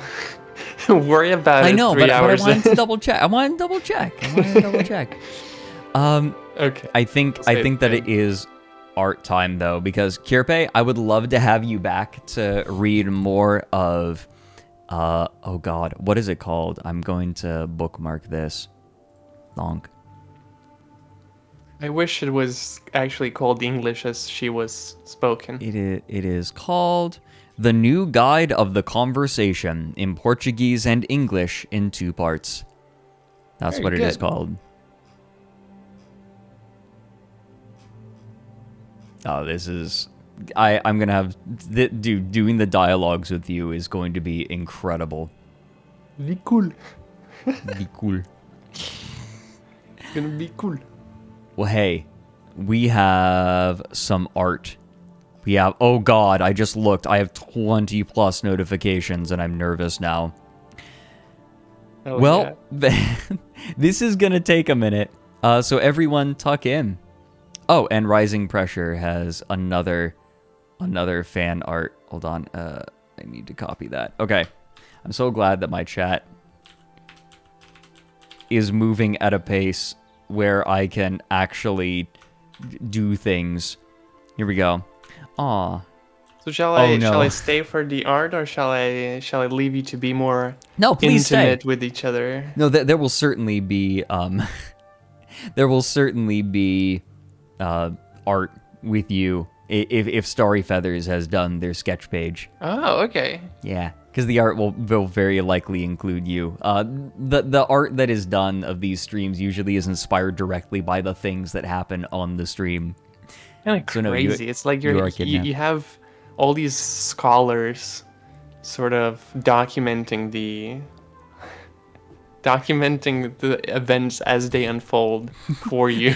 worry about it. I know, 3 but I hours. wanted to double check. Okay. I think that it is art time though, because Kierpe, I would love to have you back to read more of oh god, what is it called? I'm going to bookmark this. Donk. I wish it was actually called English as she was spoken. It is called The New Guide of the Conversation in Portuguese and English in 2 parts. That's Very what it is good. called. Oh, this is... I'm going to have... Dude, doing the dialogues with you is going to be incredible. Be cool. Be cool. It's gonna be cool. Well, hey, we have some art. We have... Oh, God, I just looked. I have 20 plus notifications, and I'm nervous now. Oh, well, this is going to take a minute. So everyone tuck in. Oh, and Rising Pressure has another fan art. Hold on. I need to copy that. Okay. I'm so glad that my chat is moving at a pace where I can actually do things. Here we go. Aw. So shall I stay for the art, or shall I leave you to be more please intimate stay with each other? No, there will certainly be there will certainly be art with you if Starry Feathers has done their sketch page. Oh, okay. Yeah, because the art will very likely include you. The art that is done of these streams usually is inspired directly by the things that happen on the stream. Kind of crazy. It's like you have all these scholars sort of documenting the events as they unfold for you.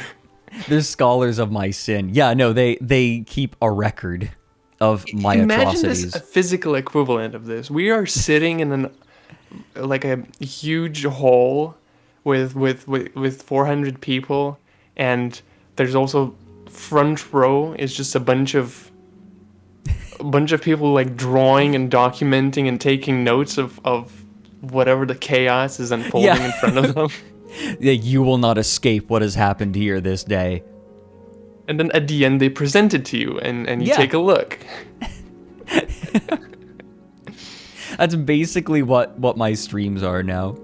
They're scholars of my sin. Yeah, no, they keep a record of my atrocities. Imagine a physical equivalent of this. We are sitting in a huge hall with 400 people, and there's also front row is just a bunch of people like drawing and documenting and taking notes of whatever the chaos is unfolding in front of them. Yeah, you will not escape what has happened here this day. And then at the end they present it to you and you take a look. That's basically what my streams are now.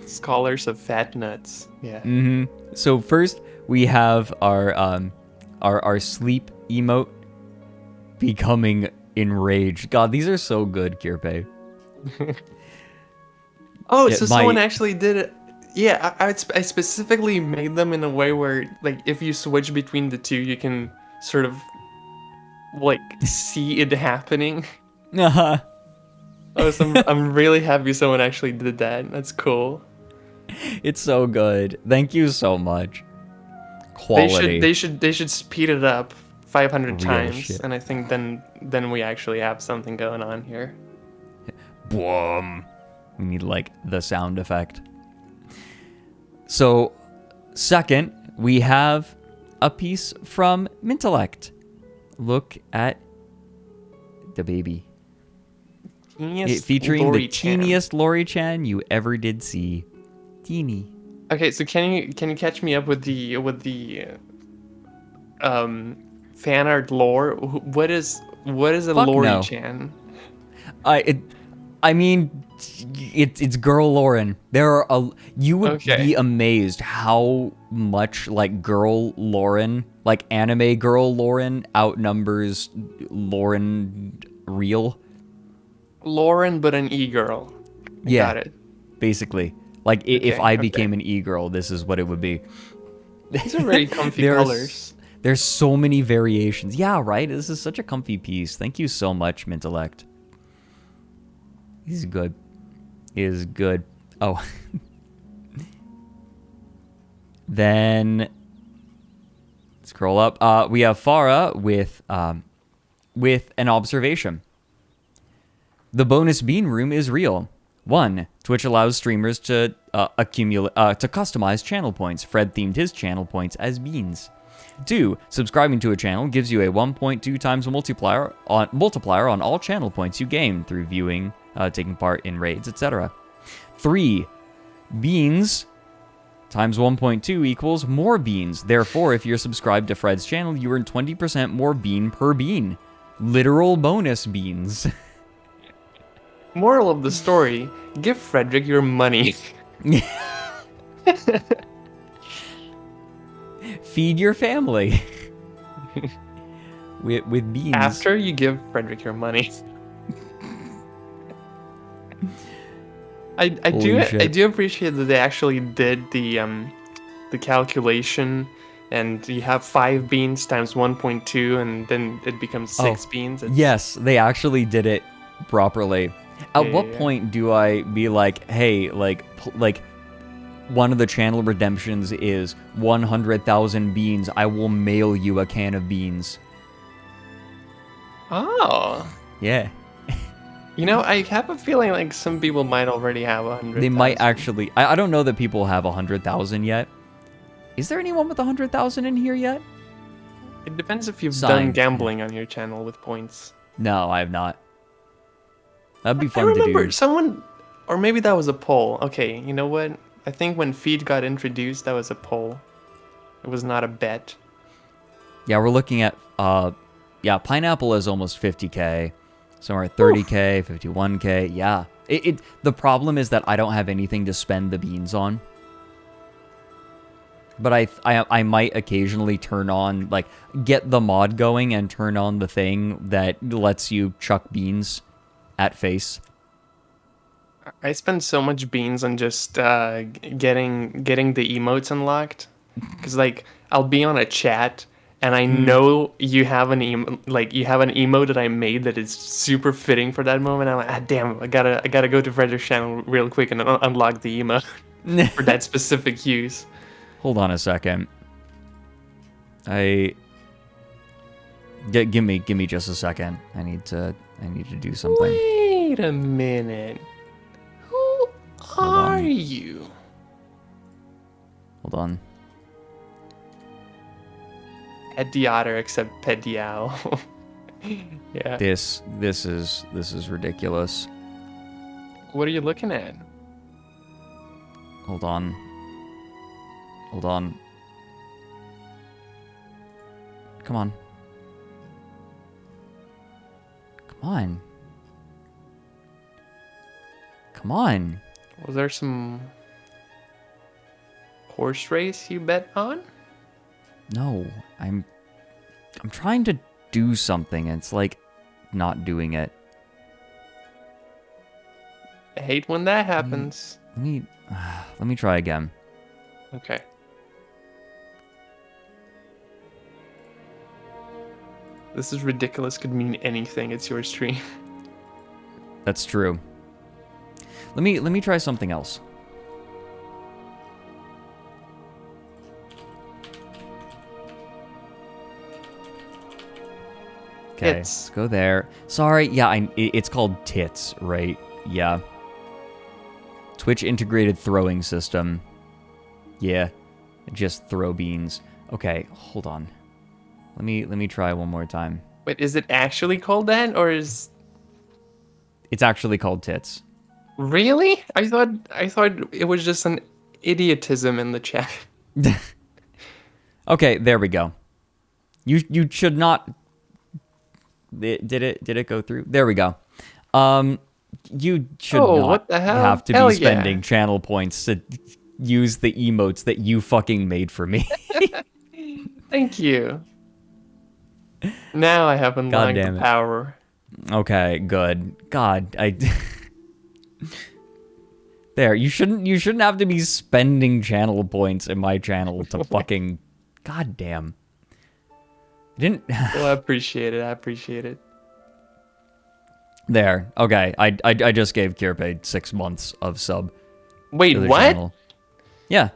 Scholars of fat nuts. Yeah. Mm-hmm. So first we have our sleep emote becoming enraged. God, these are so good, Kirpe. Someone actually did it. Yeah, I specifically made them in a way where, like, if you switch between the two, you can sort of, like, see it happening. Uh-huh. I'm really happy someone actually did that. That's cool. It's so good. Thank you so much. Quality. They should speed it up 500 Real times, shit. and I think then we actually have something going on here. Boom. We need, like, the sound effect. So, second, we have a piece from Mintellect. Look at the baby. Featuring the teeniest Lori-chan you ever did see. Teeny. Okay, so can you catch me up with the fan art lore? What is a Lori-chan? I mean, it's girl Loren. You would be amazed how much like girl Loren, like anime girl Loren, outnumbers Loren real. Loren, but an e-girl. Got it. Basically. Like if I became an e-girl, this is what it would be. These are very comfy colors. There's so many variations. Yeah, right? This is such a comfy piece. Thank you so much, Mintellect. He's good. Is good. Oh. Then scroll up. We have Farah with an observation. The bonus bean room is real. 1. Twitch allows streamers to customize channel points. Fred themed his channel points as beans. 2. Subscribing to a channel gives you a 1.2 times multiplier on all channel points you gain through viewing, taking part in raids, etc. 3. Beans times 1.2 equals more beans. Therefore, if you're subscribed to Fred's channel, you earn 20% more bean per bean. Literal bonus beans. Moral of the story, give Fredrik your money. Feed your family. with beans. After you give Fredrik your money. I do appreciate that they actually did the calculation and you have 5 beans times 1.2, and then it becomes 6 beans. Yes, they actually did it properly. At Yeah, what yeah. point do I be like, hey, like one of the channel redemptions is 100,000 beans. I will mail you a can of beans. Oh. Yeah. You know, I have a feeling like some people might already have 100,000. They might actually. I don't know that people have 100,000 yet. Is there anyone with 100,000 in here yet? It depends if you've Sign. done gambling on your channel with points. No, I have not. That'd be I fun to remember do. someone, or maybe that was a poll. Okay, you know what? I think when feed got introduced, that was a poll. It was not a bet. Yeah, we're looking at, yeah, pineapple is almost 50K. Somewhere at 30K, 51K, yeah. The problem is that I don't have anything to spend the beans on. But I might occasionally turn on, like, get the mod going and turn on the thing that lets you chuck beans at face. I spend so much beans on just getting the emotes unlocked, because like I'll be on a chat and I know you have an emote that I made that is super fitting for that moment. I'm like, ah, damn, I gotta go to Fredrik's channel real quick and unlock the emote for that specific use. Hold on a second. Give me just a second. I need to do something. Wait a minute. Who are you? Hold on. Pet the otter, except pet the owl. Yeah. This is ridiculous. What are you looking at? Hold on. Hold on. Come on. Come on. Come on. Was there some horse race you bet on? No, I'm trying to do something and it's like not doing it. I hate when that happens. Let me try again. Okay. This is ridiculous. Could mean anything. It's your stream. That's true. Let me try something else. Okay, Tits. let's go there. Sorry, yeah, it's called tits, right? Yeah. Twitch integrated throwing system. Yeah, just throw beans. Okay, hold on. Let me try one more time. Wait, is it actually called that, or is? It's actually called tits. Really? I thought it was just an idiotism in the chat. Okay, there we go. You should not. Did it go through? There we go. You should not what the hell? have to Hell be yeah. spending channel points to use the emotes that you fucking made for me. Thank you. Now I have unlocked damn the it. power. Okay, good. God, There, you shouldn't have to be spending channel points in my channel to fucking. God damn. Didn't. Well, I appreciate it. I appreciate it. There. Okay. I just gave Kierpe 6 months of sub. Wait, to the what? channel. Yeah.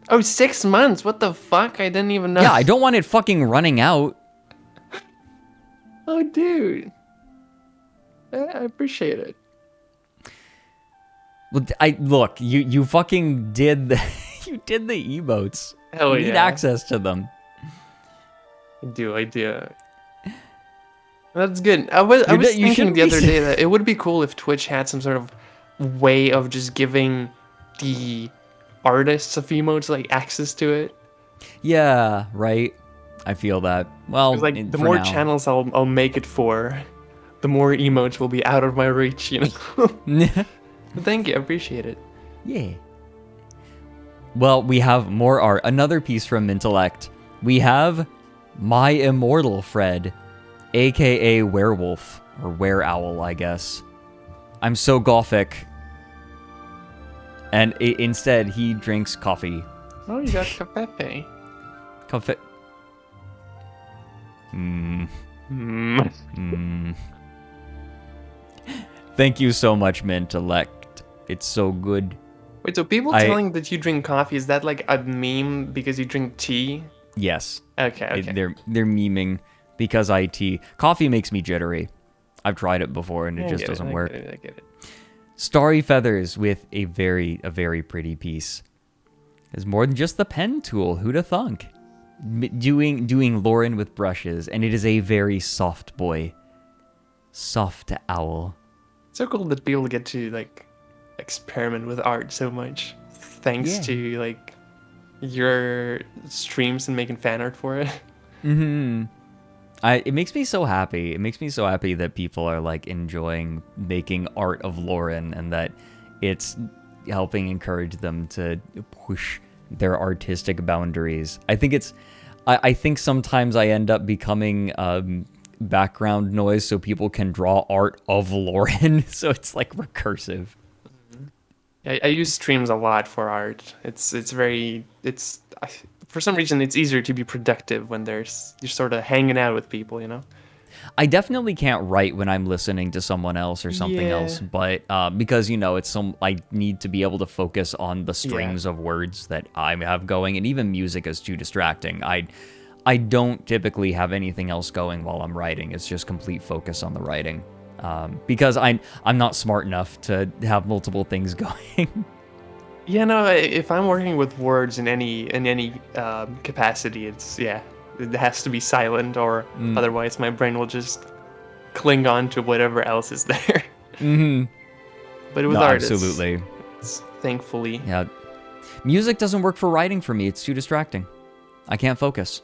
Oh, 6 months? What the fuck? I didn't even know. Yeah, I don't want it fucking running out. Oh, dude. I appreciate it. Look, you fucking did you did the emotes. Hell you need yeah. access to them. I do. That's good. I was thinking shouldn't the be other day that it would be cool if Twitch had some sort of way of just giving the artists of emotes like access to it. Yeah, right. I feel that. Well, 'Cause, like the for more now. channels I'll make it for, the more emotes will be out of my reach, you know. But thank you, I appreciate it. Yeah. Well, we have more art. Another piece from Intellect. We have My Immortal Fred, aka Werewolf, or Were-Owl, I guess. I'm so gothic. And instead, he drinks coffee. Oh, you got Pepe. Thank you so much, Mentellect. It's so good. Wait, so people telling that you drink coffee, is that like a meme because you drink tea? Yes. Okay. They're memeing because I tea. Coffee makes me jittery. I've tried it before and it just doesn't work. I get it. Starry Feathers with a very pretty piece. There's more than just the pen tool. Who'da thunk? Doing Loren with brushes, and it is a very soft boy. Soft owl. It's so cool that people get to like experiment with art so much, thanks to like your streams and making fan art for it. It makes me so happy. It makes me so happy that people are like enjoying making art of Loren, and that it's helping encourage them to push their artistic boundaries. I think sometimes I end up becoming background noise so people can draw art of Loren, so it's like recursive. I use streams a lot for art. For some reason it's easier to be productive when you're sort of hanging out with people, you know? I definitely can't write when I'm listening to someone else or something else, but because I need to be able to focus on the strings of words that I have going, and even music is too distracting. I don't typically have anything else going while I'm writing. It's just complete focus on the writing, because I'm not smart enough to have multiple things going. Yeah, no. If I'm working with words in any capacity, it has to be silent, or otherwise my brain will just cling on to whatever else is there. But with art, absolutely, it's thankfully. Yeah, music doesn't work for writing for me. It's too distracting. I can't focus.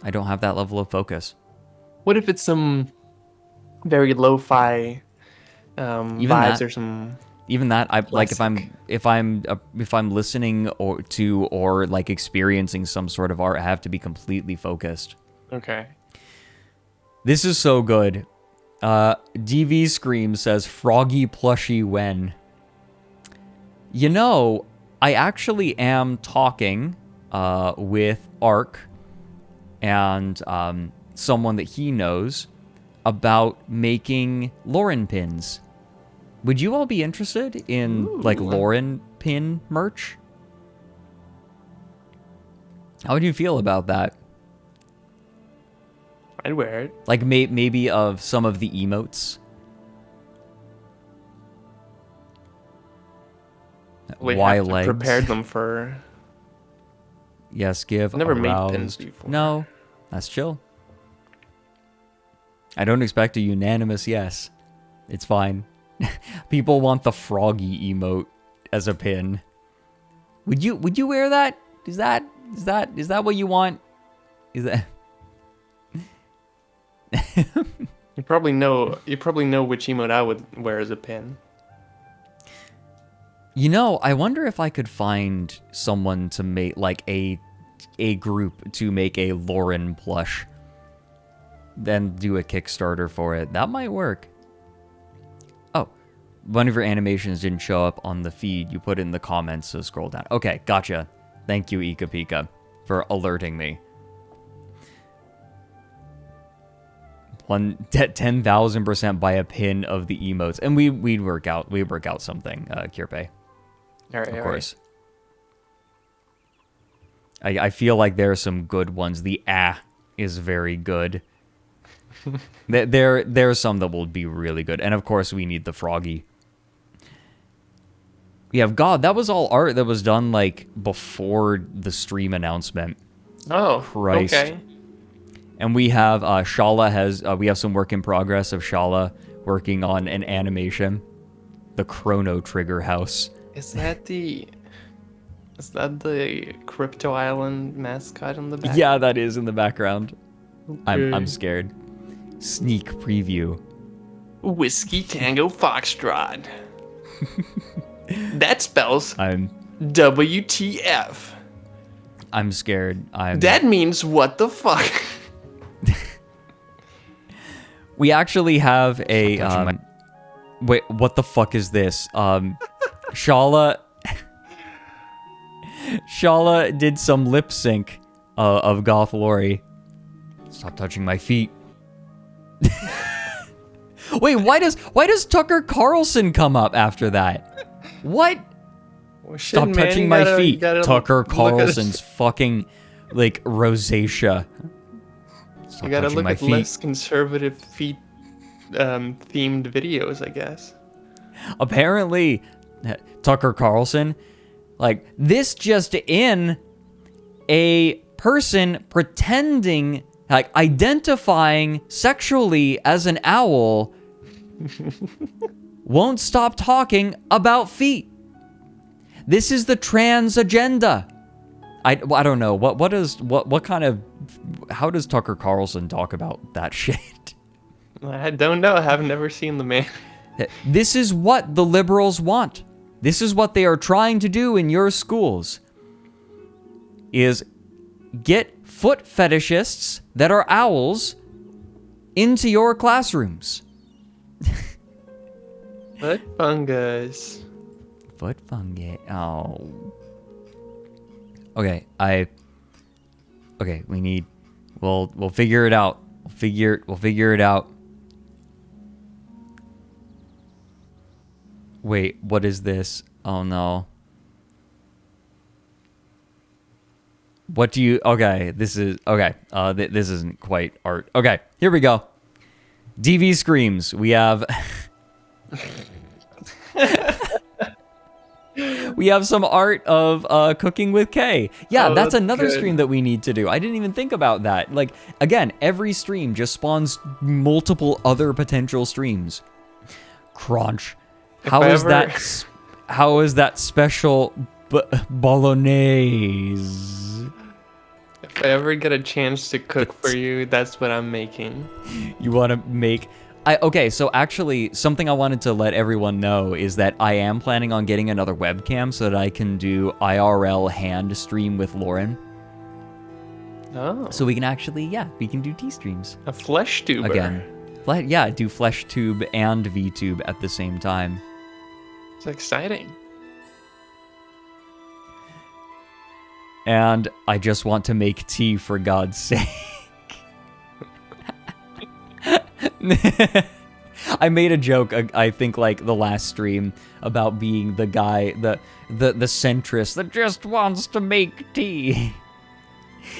I don't have that level of focus. What if it's some very lo-fi vibes or some? Even that, like if I'm listening or like experiencing some sort of art, I have to be completely focused. Okay. This is so good. DV Scream says froggy plushy when. I actually am talking with Ark and someone that he knows about making Loren pins. Would you all be interested in like Loren pin merch? How would you feel about that? I'd wear it. Like maybe of some of the emotes. Why legs? Prepared them for. Yes, give. I've never made pins before. No, that's chill. I don't expect a unanimous yes. It's fine. People want the froggy emote as a pin. Would you wear that? Is that what you want? Is that? You probably know which emote I would wear as a pin. I wonder if I could find someone to make like a group to make a Loren plush. Then do a Kickstarter for it. That might work. Oh, one of your animations didn't show up on the feed. You put it in the comments, so scroll down. Okay, gotcha. Thank you, Ika Pika, for alerting me. 10,000% buy a pin of the emotes, and we'd work out something, Kirpe. All right, of course. Right. I feel like there are some good ones. The is very good. There are some that will be really good, and of course we need the froggy. Yeah, God, that was all art that was done like before the stream announcement. Oh, Christ. Okay. And we have Shala we have some work in progress of Shala working on an animation, the Chrono Trigger House. Is that the Crypto Island mascot in the back? Yeah, that is in the background. Okay. I'm scared. Sneak preview. Whiskey Tango Foxtrot. That spells WTF. I'm scared. That means what the fuck? We actually have a wait, what the fuck is this? Shala did some lip sync of Goth Lori. Stop touching my feet. Wait, why does Tucker Carlson come up after that? What? Well, shit, Stop man, touching you my gotta- you feet. gotta Tucker look at- Carlson's fucking like rosacea. Stop You gotta touching look my at feet. less conservative feet themed videos, I guess. Apparently, Tucker Carlson, like this just in, a person pretending, like identifying sexually as an owl won't stop talking about feet. This is the trans agenda. I don't know. What kind of, how does Tucker Carlson talk about that shit? I don't know. I've never seen the man. This is what the liberals want. This is what they are trying to do in your schools. Is get foot fetishists that are owls into your classrooms. Foot fungus. Foot fungi. Oh. Okay, we need. We'll figure it out. We'll figure it out. Wait, what is this? Oh no. What do you? Okay, this is okay. This isn't quite art. Okay, here we go. DV screams. We have. We have some art of cooking with K. Yeah, that's another good. stream that we need to do. I didn't even think about that. Like, again, every stream just spawns multiple other potential streams. Crunch. How is that special bolognese? If I ever get a chance to cook for you, that's what I'm making. You want to make... Okay, so actually, something I wanted to let everyone know is that I am planning on getting another webcam so that I can do IRL hand stream with Loren. Oh. So we can actually, we can do T-streams. A flesh tuber. Again. Do flesh tube and VTube at the same time. It's exciting. And I just want to make tea for God's sake. I made a joke, I think, like the last stream about being the guy, the centrist that just wants to make tea.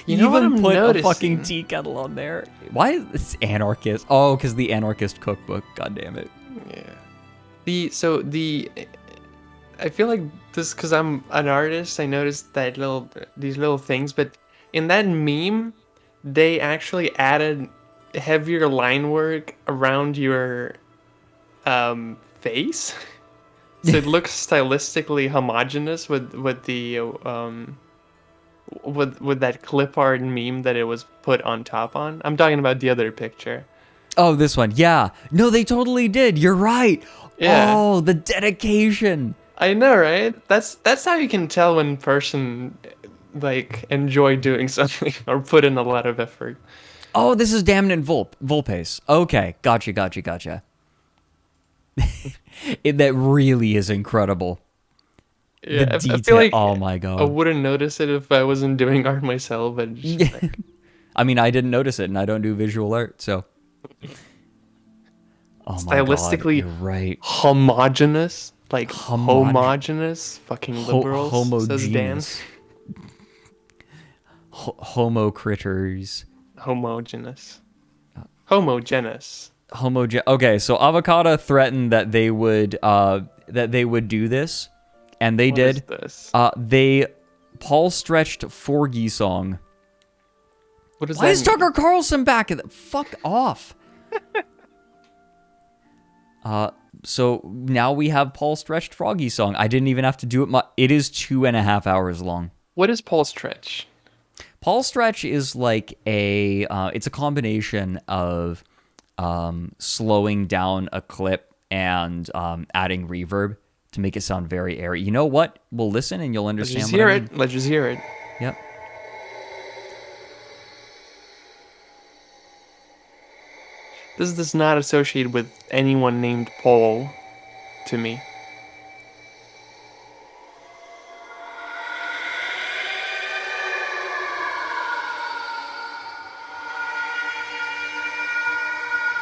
You know what I'm put noticing? a fucking tea kettle on there. Why is this anarchist? Oh, because the anarchist cookbook. God damn it. Yeah. I feel like this because I'm an artist. I noticed these little things, but in that meme, they actually added heavier line work around your face, so it looks stylistically homogenous with the with that clip art meme that it was put on top on. I'm talking about the other picture. Oh, this one. Yeah. No, they totally did. You're right. Yeah. Oh, the dedication. I know, right? That's how you can tell when person like enjoy doing something or put in a lot of effort. Oh, this is Damned Volpace. Okay, gotcha. That really is incredible. Yeah, the I detail. feel like oh my god. I wouldn't notice it if I wasn't doing art myself, but just like... I mean, I didn't notice it, and I don't do visual art, so. Oh stylistically my god, you're right. Homogenous, like homogenous, fucking liberals. Says Dan. Homo critters. Homogenous. Okay, so Avocado threatened that they would do this, and they did. What is this? They Paul stretched Forgy song. What does Why that is mean? Tucker Carlson back? Fuck off. So now we have Paul stretched Froggy song. I didn't even have to do it. It is 2.5 hours long. What is Paul stretch? Paul stretch is like it's a combination of slowing down a clip and adding reverb to make it sound very airy. You know what? We'll listen and you'll understand. Let's just hear it. Yep. This does not associate with anyone named Paul to me.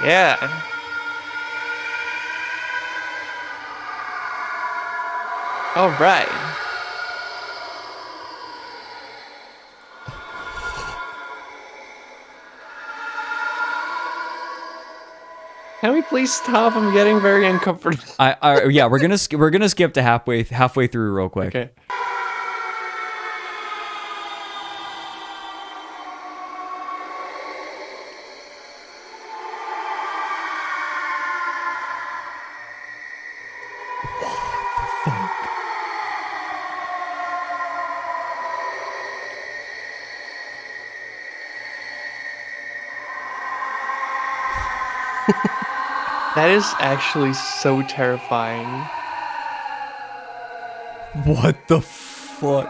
Yeah. All right. Can we please stop? I'm getting very uncomfortable. Yeah, we're gonna skip to halfway through real quick. Okay. That is actually so terrifying. What the fuck?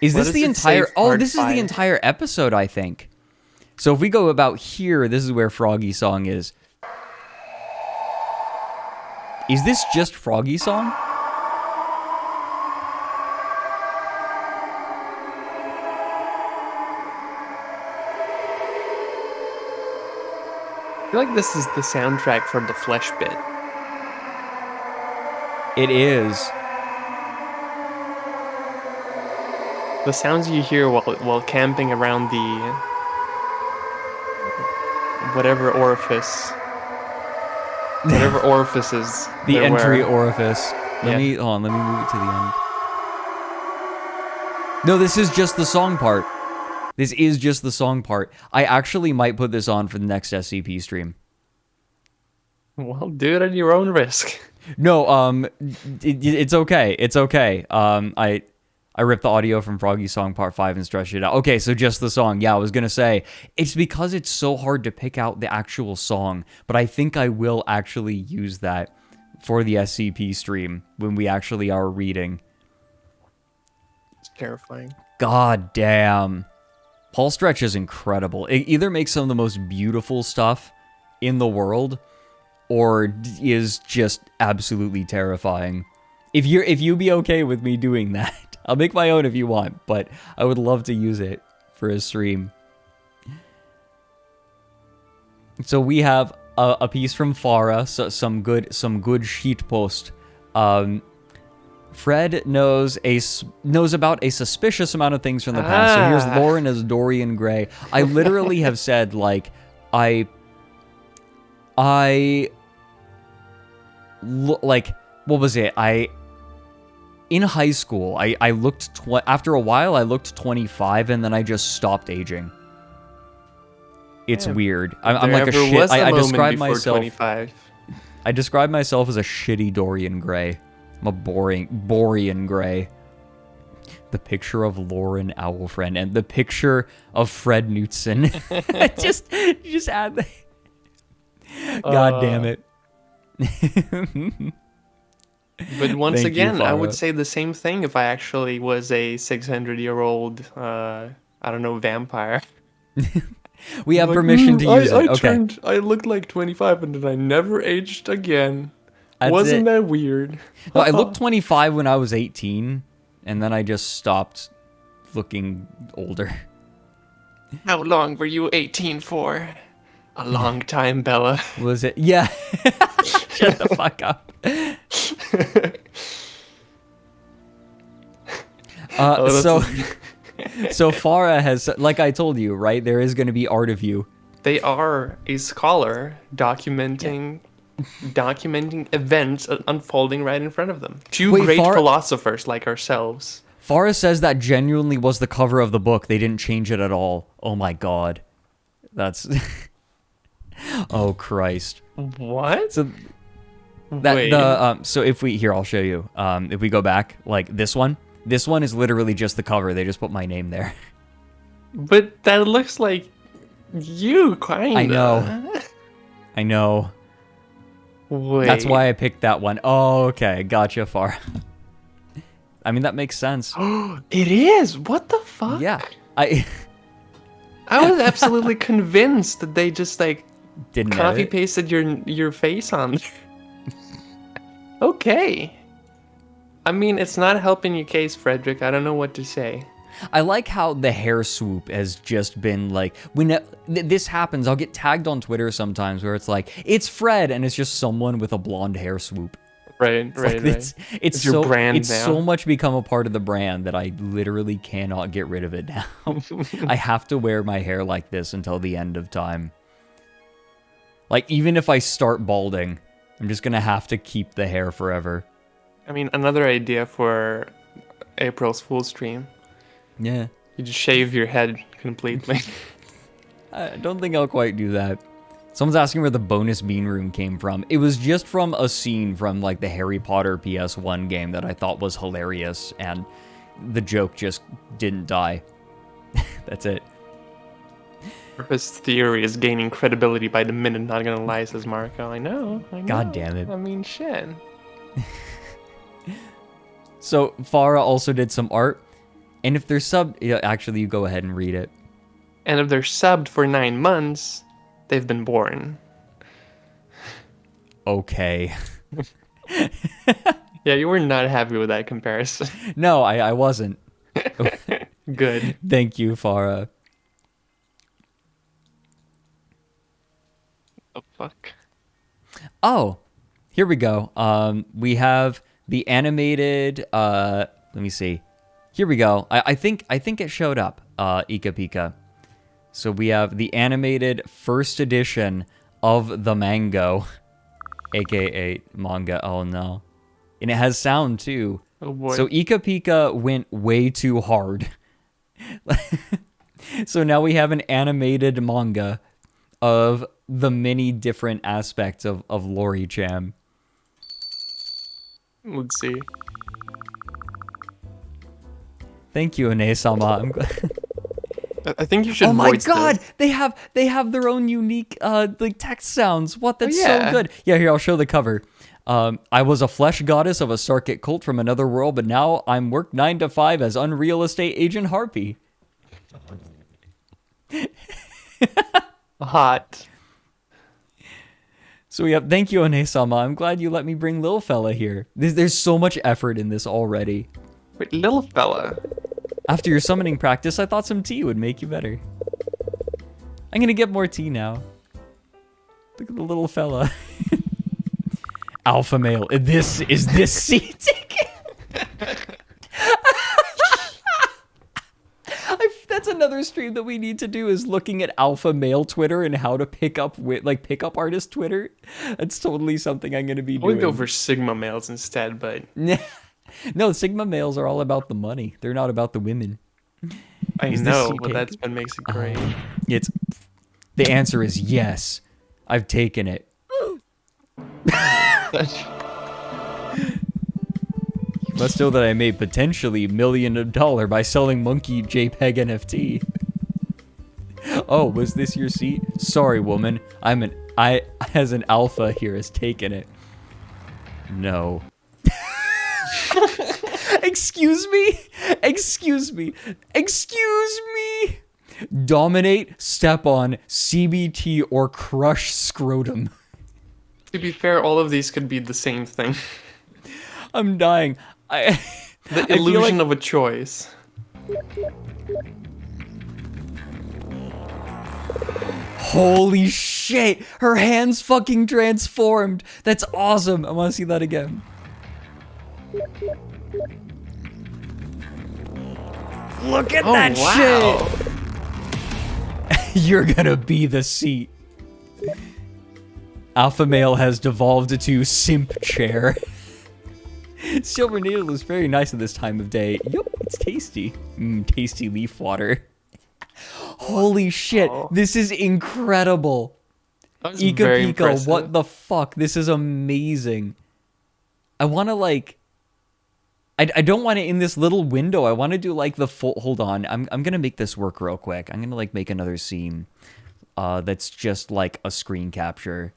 Is this the entire... Oh, this is the entire episode, I think. So if we go about here, this is where Froggy Song is. Is this just Froggy Song? I feel like this is the soundtrack for the Flesh bit. It is. The sounds you hear while camping around the whatever orifice, whatever orifices. The there entry were. orifice. Let me move it to the end. No, this is just the song part. This is just the song part. I actually might put this on for the next SCP stream. Well, do it at your own risk. No, it's okay. It's okay. I ripped the audio from Froggy Song Part 5 and stretched it out. Okay, so just the song. Yeah, I was gonna say, it's because it's so hard to pick out the actual song, but I think I will actually use that for the SCP stream when we actually are reading. It's terrifying. God damn. Paul Stretch is incredible. It either makes some of the most beautiful stuff in the world, or is just absolutely terrifying. If you be okay with me doing that, I'll make my own if you want, but I would love to use it for a stream. So we have a piece from Farah, so some good sheet post. Fred knows about a suspicious amount of things from the past. So here's Loren as Dorian Gray. I literally have said, like, like, what was it? In high school, I looked, after a while, I looked 25, and then I just stopped aging. It's weird. I'm like a shit. I describe myself. 25. I describe myself as a shitty Dorian Gray. I'm a boring Gray. The picture of Loren Owl friend and the picture of Fred Knudsen. just add that. God damn it. But once Thank again, you, I would Farah. say the same thing if I actually was a 600-year-old, I don't know, vampire. We have permission to use it. I looked like 25 and then I never aged again. That's Wasn't it. that weird? Well, I looked 25 when I was 18, and then I just stopped looking older. How long were you 18 for? A long time, Bella. Was it? Yeah. Shut the fuck up. So Farah has, like I told you, right? There is going to be art of you. They are a scholar documenting events unfolding right in front of them. Two Wait, great Farah- philosophers like ourselves. Farah says that genuinely was the cover of the book. They didn't change it at all. Oh my god. That's... Oh Christ. What? So Wait. so if we here, I'll show you. If we go back, like this one is literally just the cover. They just put my name there. But that looks like you, kinda. I know. Wait. That's why I picked that one. Oh, okay, gotcha, Farah. I mean, that makes sense. It is. What the fuck? Yeah, I was absolutely convinced that they just like didn't copy edit. pasted your face on. Okay. I mean, it's not helping your case, Fredrik. I don't know what to say. I like how the hair swoop has just been like, when this happens, I'll get tagged on Twitter sometimes where it's like, it's Fred, and it's just someone with a blonde hair swoop. Right. It's your so brand it's now. so much become a part of the brand that I literally cannot get rid of it now. I have to wear my hair like this until the end of time. Like, even if I start balding, I'm just gonna have to keep the hair forever. I mean, another idea for April's Fool stream. Yeah. You just shave your head completely. I don't think I'll quite do that. Someone's asking where the bonus bean room came from. It was just from a scene from like the Harry Potter PS1 game that I thought was hilarious, and the joke just didn't die. That's it. Kerpe's theory is gaining credibility by the minute, not gonna lie, says Marco. I know. God damn it. I mean, shit. So, Farah also did some art, and if they're actually, you go ahead and read it. And if they're subbed for 9 months, they've been born. Okay. Yeah, you were not happy with that comparison. No, I wasn't. Good. Thank you, Farah. Oh, fuck. Oh, here we go. We have the animated, let me see. Here we go. I think it showed up, Ika Pika. So we have the animated first edition of the Mango, aka manga. Oh no. And it has sound too. Oh boy. So Ika Pika went way too hard. So now we have an animated manga of the many different aspects of Lori-chan. Let's see. Thank you, Ine-sama. I'm glad. I think you should. Oh my voice god, this. they have their own unique like text sounds. What? That's yeah. so good. Yeah, here I'll show the cover. I was a flesh goddess of a Sarkic cult from another world, but now I'm worked 9 to 5 as Unreal Estate Agent Harpy. Hot. So we have, thank you, Ine-sama. I'm glad you let me bring Lil Fella here. There's so much effort in this already. Wait, Lil Fella? After your summoning practice, I thought some tea would make you better. I'm gonna get more tea now. Look at the little fella. Alpha male. Is this seat ticket? That's another stream that we need to do, is looking at alpha male Twitter and how to pick up pickup artist Twitter. That's totally something I'm gonna be I would doing. go for Sigma males instead, but no, Sigma males are all about the money. They're not about the women. I know, but that's what makes it great. The answer is yes. I've taken it. You must know that I made potentially $1 million by selling monkey JPEG NFT. Oh, was this your seat? Sorry, woman. I as an alpha here has taken it. No. Excuse me? Excuse me. Excuse me. Dominate, step on, CBT, or crush scrotum. To be fair, all of these could be the same thing. I'm dying. The illusion of a choice. Holy shit! Her hands fucking transformed! That's awesome! I want to see that again. Look at that shit! You're gonna be the seat. Alpha male has devolved to simp chair. Silver needle is very nice at this time of day. Yup, it's tasty. Tasty leaf water. Holy shit, this is incredible. Ika Pika, what the fuck? This is amazing. I want to I don't want it in this little window. I want to do the full, hold on. I'm going to make this work real quick. I'm going to make another scene that's just like a screen capture.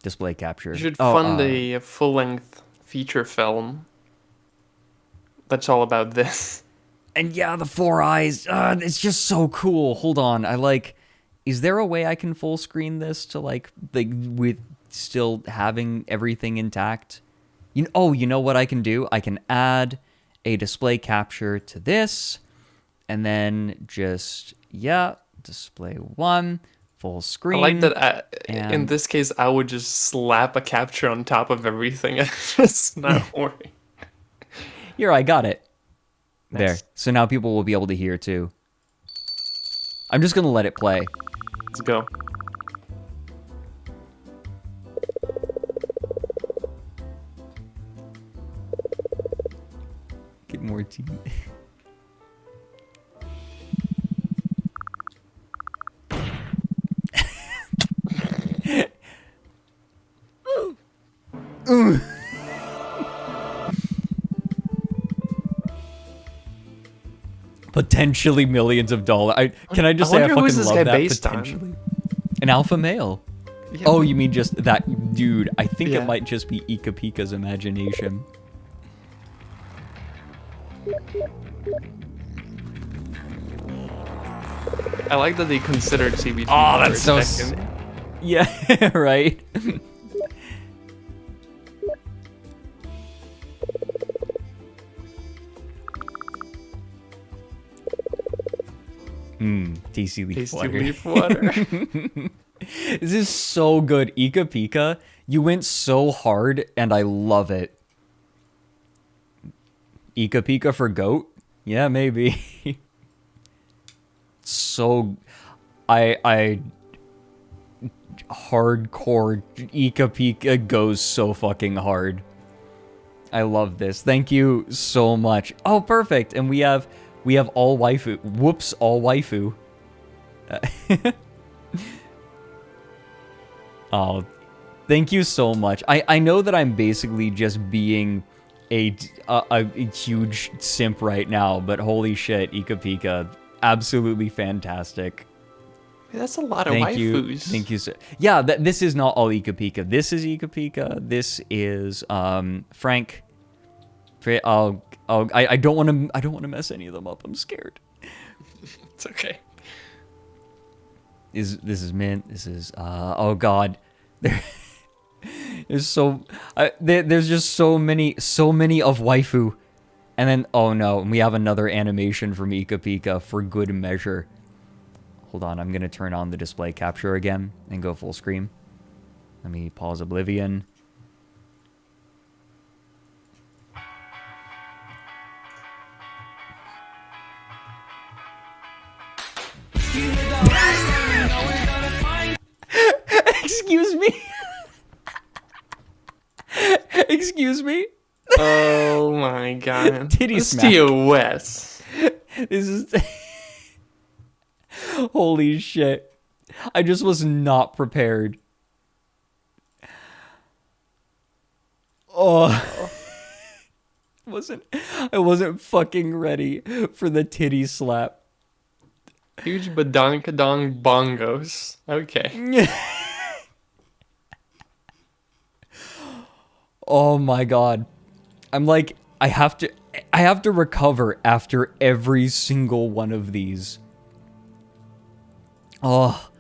Display capture. You should fund a full-length feature film that's all about this. And yeah, the 4 eyes. It's just so cool. Hold on. Is there a way I can full screen this to with still having everything intact? You know what I can do? I can add a display capture to this, and then just, display 1, full screen. I like that in this case, I would just slap a capture on top of everything and just not worry. Here, I got it. Nice. There. So now people will be able to hear too. I'm just going to let it play. Let's go. Get more tea. Potentially millions of dollars. Can I just say I fucking love that? Potentially. An alpha male. Yeah. Oh, you mean just that dude? I think it might just be Ika Pika's imagination. I like that they considered CBT. Oh, that's so. Yeah, right. TC leaf water. This is so good. Ika Pika, you went so hard, and I love it. Ika Pika for goat? Yeah, maybe. So, I hardcore Ika Pika goes so fucking hard. I love this. Thank you so much. Oh, perfect. And we have all waifu. Whoops, all waifu. Oh, thank you so much. I know that I'm basically just being a huge simp right now, but holy shit, Ika Pika, absolutely fantastic. That's a lot of waifus. Thank you, sir. Yeah, this is not all Ika Pika. This is Ika Pika. This is Frank. I don't want to mess any of them up. I'm scared. It's okay. This is Mint. This is oh god. There's just so many of waifu. And then oh no, we have another animation from Ika Pika for good measure. Hold on, I'm gonna turn on the display capture again and go full screen. Let me pause Oblivion. Excuse me. Excuse me. Oh my god. Titty smack. TOS. This is holy shit. I just was not prepared. Oh. I wasn't fucking ready for the titty slap. Huge badonkadong bongos. Okay. Oh my god. I'm like, I have to recover after every single one of these. Oh.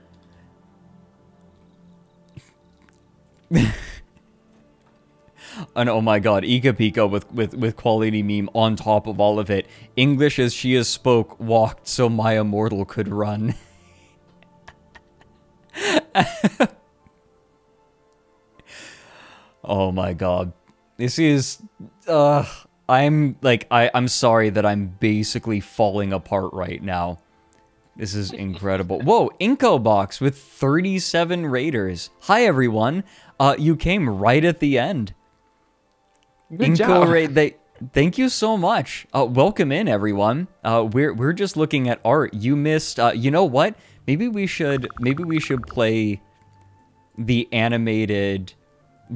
And oh my god, Ika Pika with quality meme on top of all of it. English as she has spoke, walked so my immortal could run. Oh my god. This is I'm sorry that I'm basically falling apart right now. This is incredible. Whoa, Inko Box with 37 raiders. Hi everyone. You came right at the end. Good job. Thank you so much. Welcome in everyone. We're just looking at art. You missed you know what? Maybe we should play the animated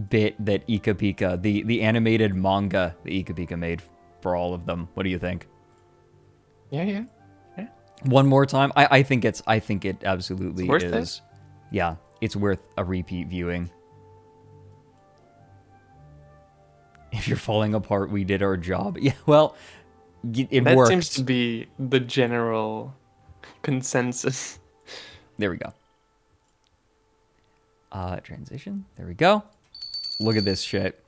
bit that Ika Pika, the animated manga that Ika Pika made for all of them. What do you think? Yeah. One more time. I think it absolutely worth is. It? Yeah, it's worth a repeat viewing. If you're falling apart, we did our job. Yeah, well, it worked. That seems to be the general consensus. There we go. Transition. There we go. Look at this shit.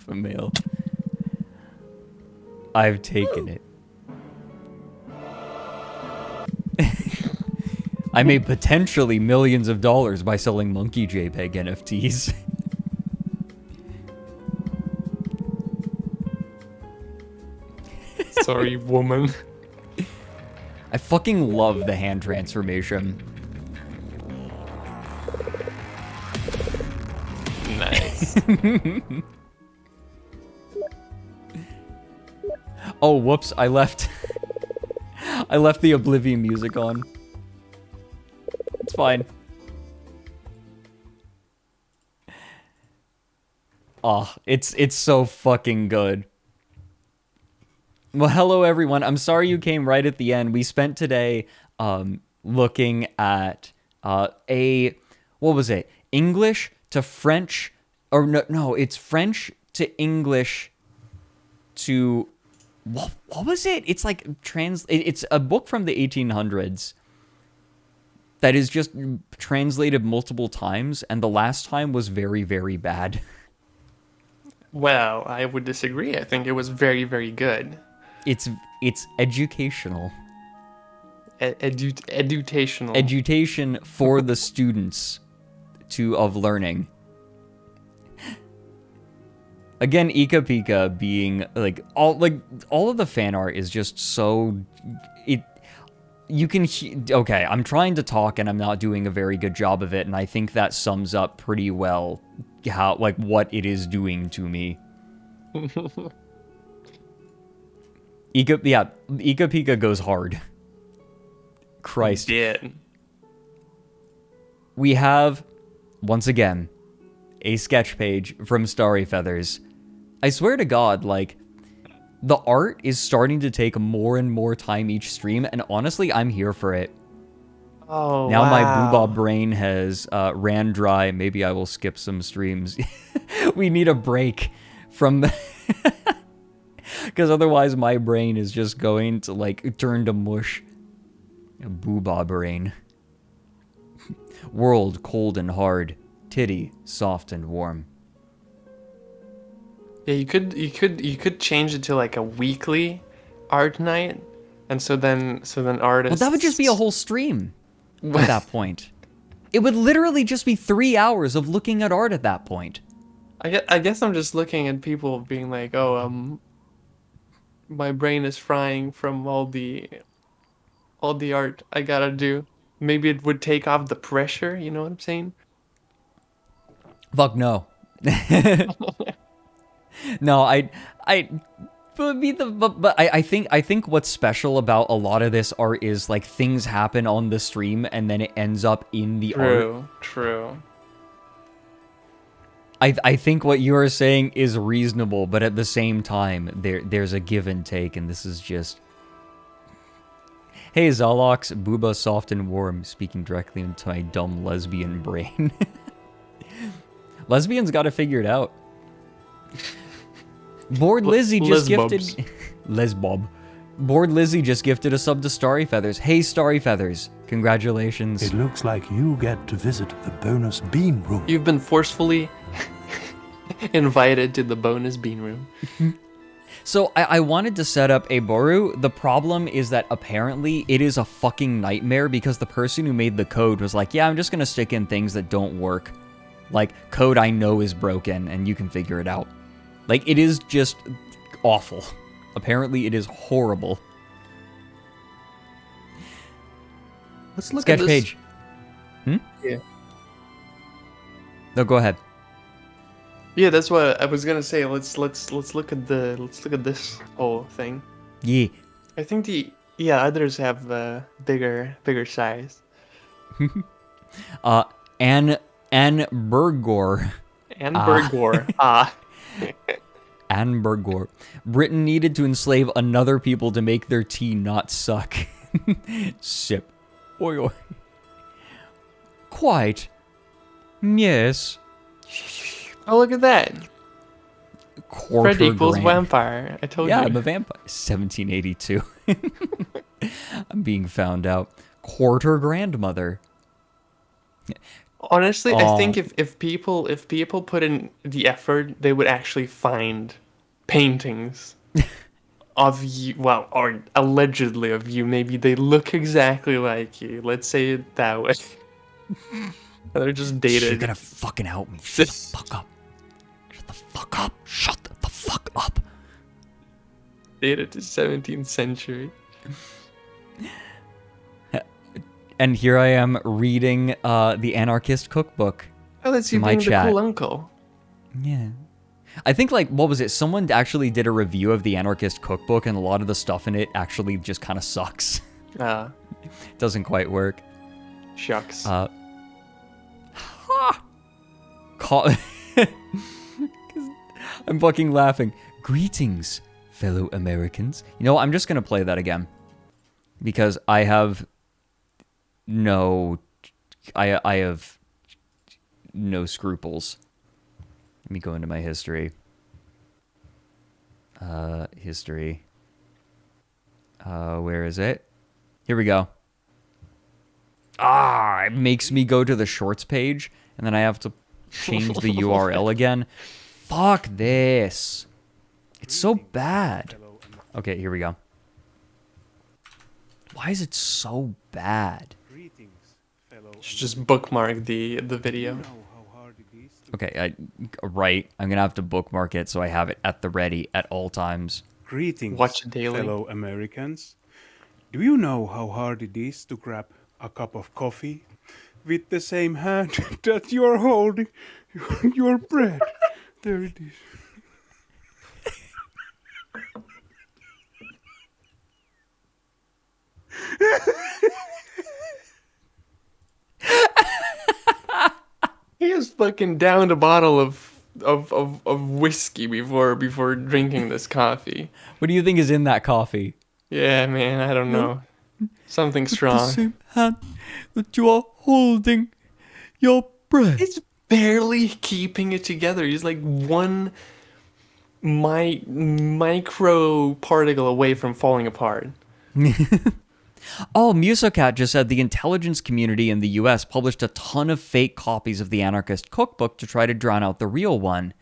alpha male. I've taken it. I made potentially millions of dollars by selling monkey JPEG NFTs. Sorry, woman. I fucking love the hand transformation. Nice. Oh, whoops, I left the Oblivion music on. It's fine. Oh, it's so fucking good. Well, hello everyone. I'm sorry you came right at the end. We spent today looking at what was it? English to French, or no, it's French to English to what was it? It's like it's a book from the 1800s that is just translated multiple times, and the last time was very, very bad. Well, I would disagree. I think it was very, very good. It's educational. Edutational. Education for the students of learning. Again, Ika Pika being all of the fan art is just so okay, I'm trying to talk and I'm not doing a very good job of it, and I think that sums up pretty well how what it is doing to me. Ika Pika goes hard. Christ. Yeah. We have, once again, a sketch page from Starry Feathers. I swear to God, the art is starting to take more and more time each stream, and honestly, I'm here for it. Oh, now wow. My boobob brain has ran dry. Maybe I will skip some streams. We need a break from the... Because otherwise my brain is just going to, turn to mush. A boobob brain. World cold and hard. Titty soft and warm. Yeah, you could change it to a weekly art night, and so then artists. Well, that would just be a whole stream at that point. It would literally just be 3 hours of looking at art at that point. I guess I'm just looking at people being like, oh, my brain is frying from all the art I gotta do. Maybe it would take off the pressure. You know what I'm saying? Fuck no. No, I think what's special about a lot of this art is things happen on the stream and then it ends up in the art. True. I think what you are saying is reasonable, but at the same time, there's a give and take, and this is just... Hey, Zalox, booba soft and warm, speaking directly into my dumb lesbian brain. Lesbians gotta figure it out. Bored Lizzie just gifted... Lesbob. Bored Lizzie just gifted a sub to Starry Feathers. Hey, Starry Feathers. Congratulations. It looks like you get to visit the bonus bean room. You've been forcefully invited to the bonus bean room. So I wanted to set up a Boru. The problem is that apparently it is a fucking nightmare because the person who made the code was like, yeah, I'm just going to stick in things that don't work. Code I know is broken and you can figure it out. It is just awful. Apparently it is horrible. Let's look Sketch at this. page. Yeah. No, go ahead. Yeah, that's what I was gonna say. Let's look at this whole thing. Yeah. I think others have bigger size. Anne Bergor. Anne Bergor. Anne Bergor. Britain needed to enslave another people to make their tea not suck. Sip. Oi, oi. Quite. Yes. Oh, look at that. Fred equals Grand. vampire. I told you. Yeah, I'm a vampire. 1782. I'm being found out. Quarter grandmother. Honestly, I think if people put in the effort, they would actually find paintings of you, well, or allegedly of you. Maybe they look exactly like you. Let's say it that way. They're just dated. You're gonna fucking help me. Shut the fuck up. Shut the fuck up. Shut the fuck up. Dated to 17th century. And here I am reading the Anarchist Cookbook. Oh, that's you being the cool uncle. Yeah. I think, like, what was it? Someone actually did a review of the Anarchist Cookbook, and a lot of the stuff in it actually just kind of sucks. Doesn't quite work. Shucks. I'm fucking laughing. Greetings, fellow Americans. You know what? I'm just going to play that again. Because I have I have no scruples. Let me go into my history. History. Where is it? Here we go. It makes me go to the shorts page, and then I have to change the URL again. Fuck this. It's so bad. Okay, here we go. Why is it so bad? Just bookmark the video. Okay, right. I'm gonna have to bookmark it so I have it at the ready at all times. Greetings, watch it daily. fellow Americans. Do you know how hard it is to grab a cup of coffee with the same hand that you're holding your bread? There it is. He just fucking downed a bottle of whiskey before drinking this coffee. What do you think is in that coffee? Yeah, man, I don't know. Something strong. The same hand that you are holding your bread. He's barely keeping it together. He's like one micro particle away from falling apart. Oh, Musocat just said the intelligence community in the US published a ton of fake copies of the Anarchist Cookbook to try to drown out the real one.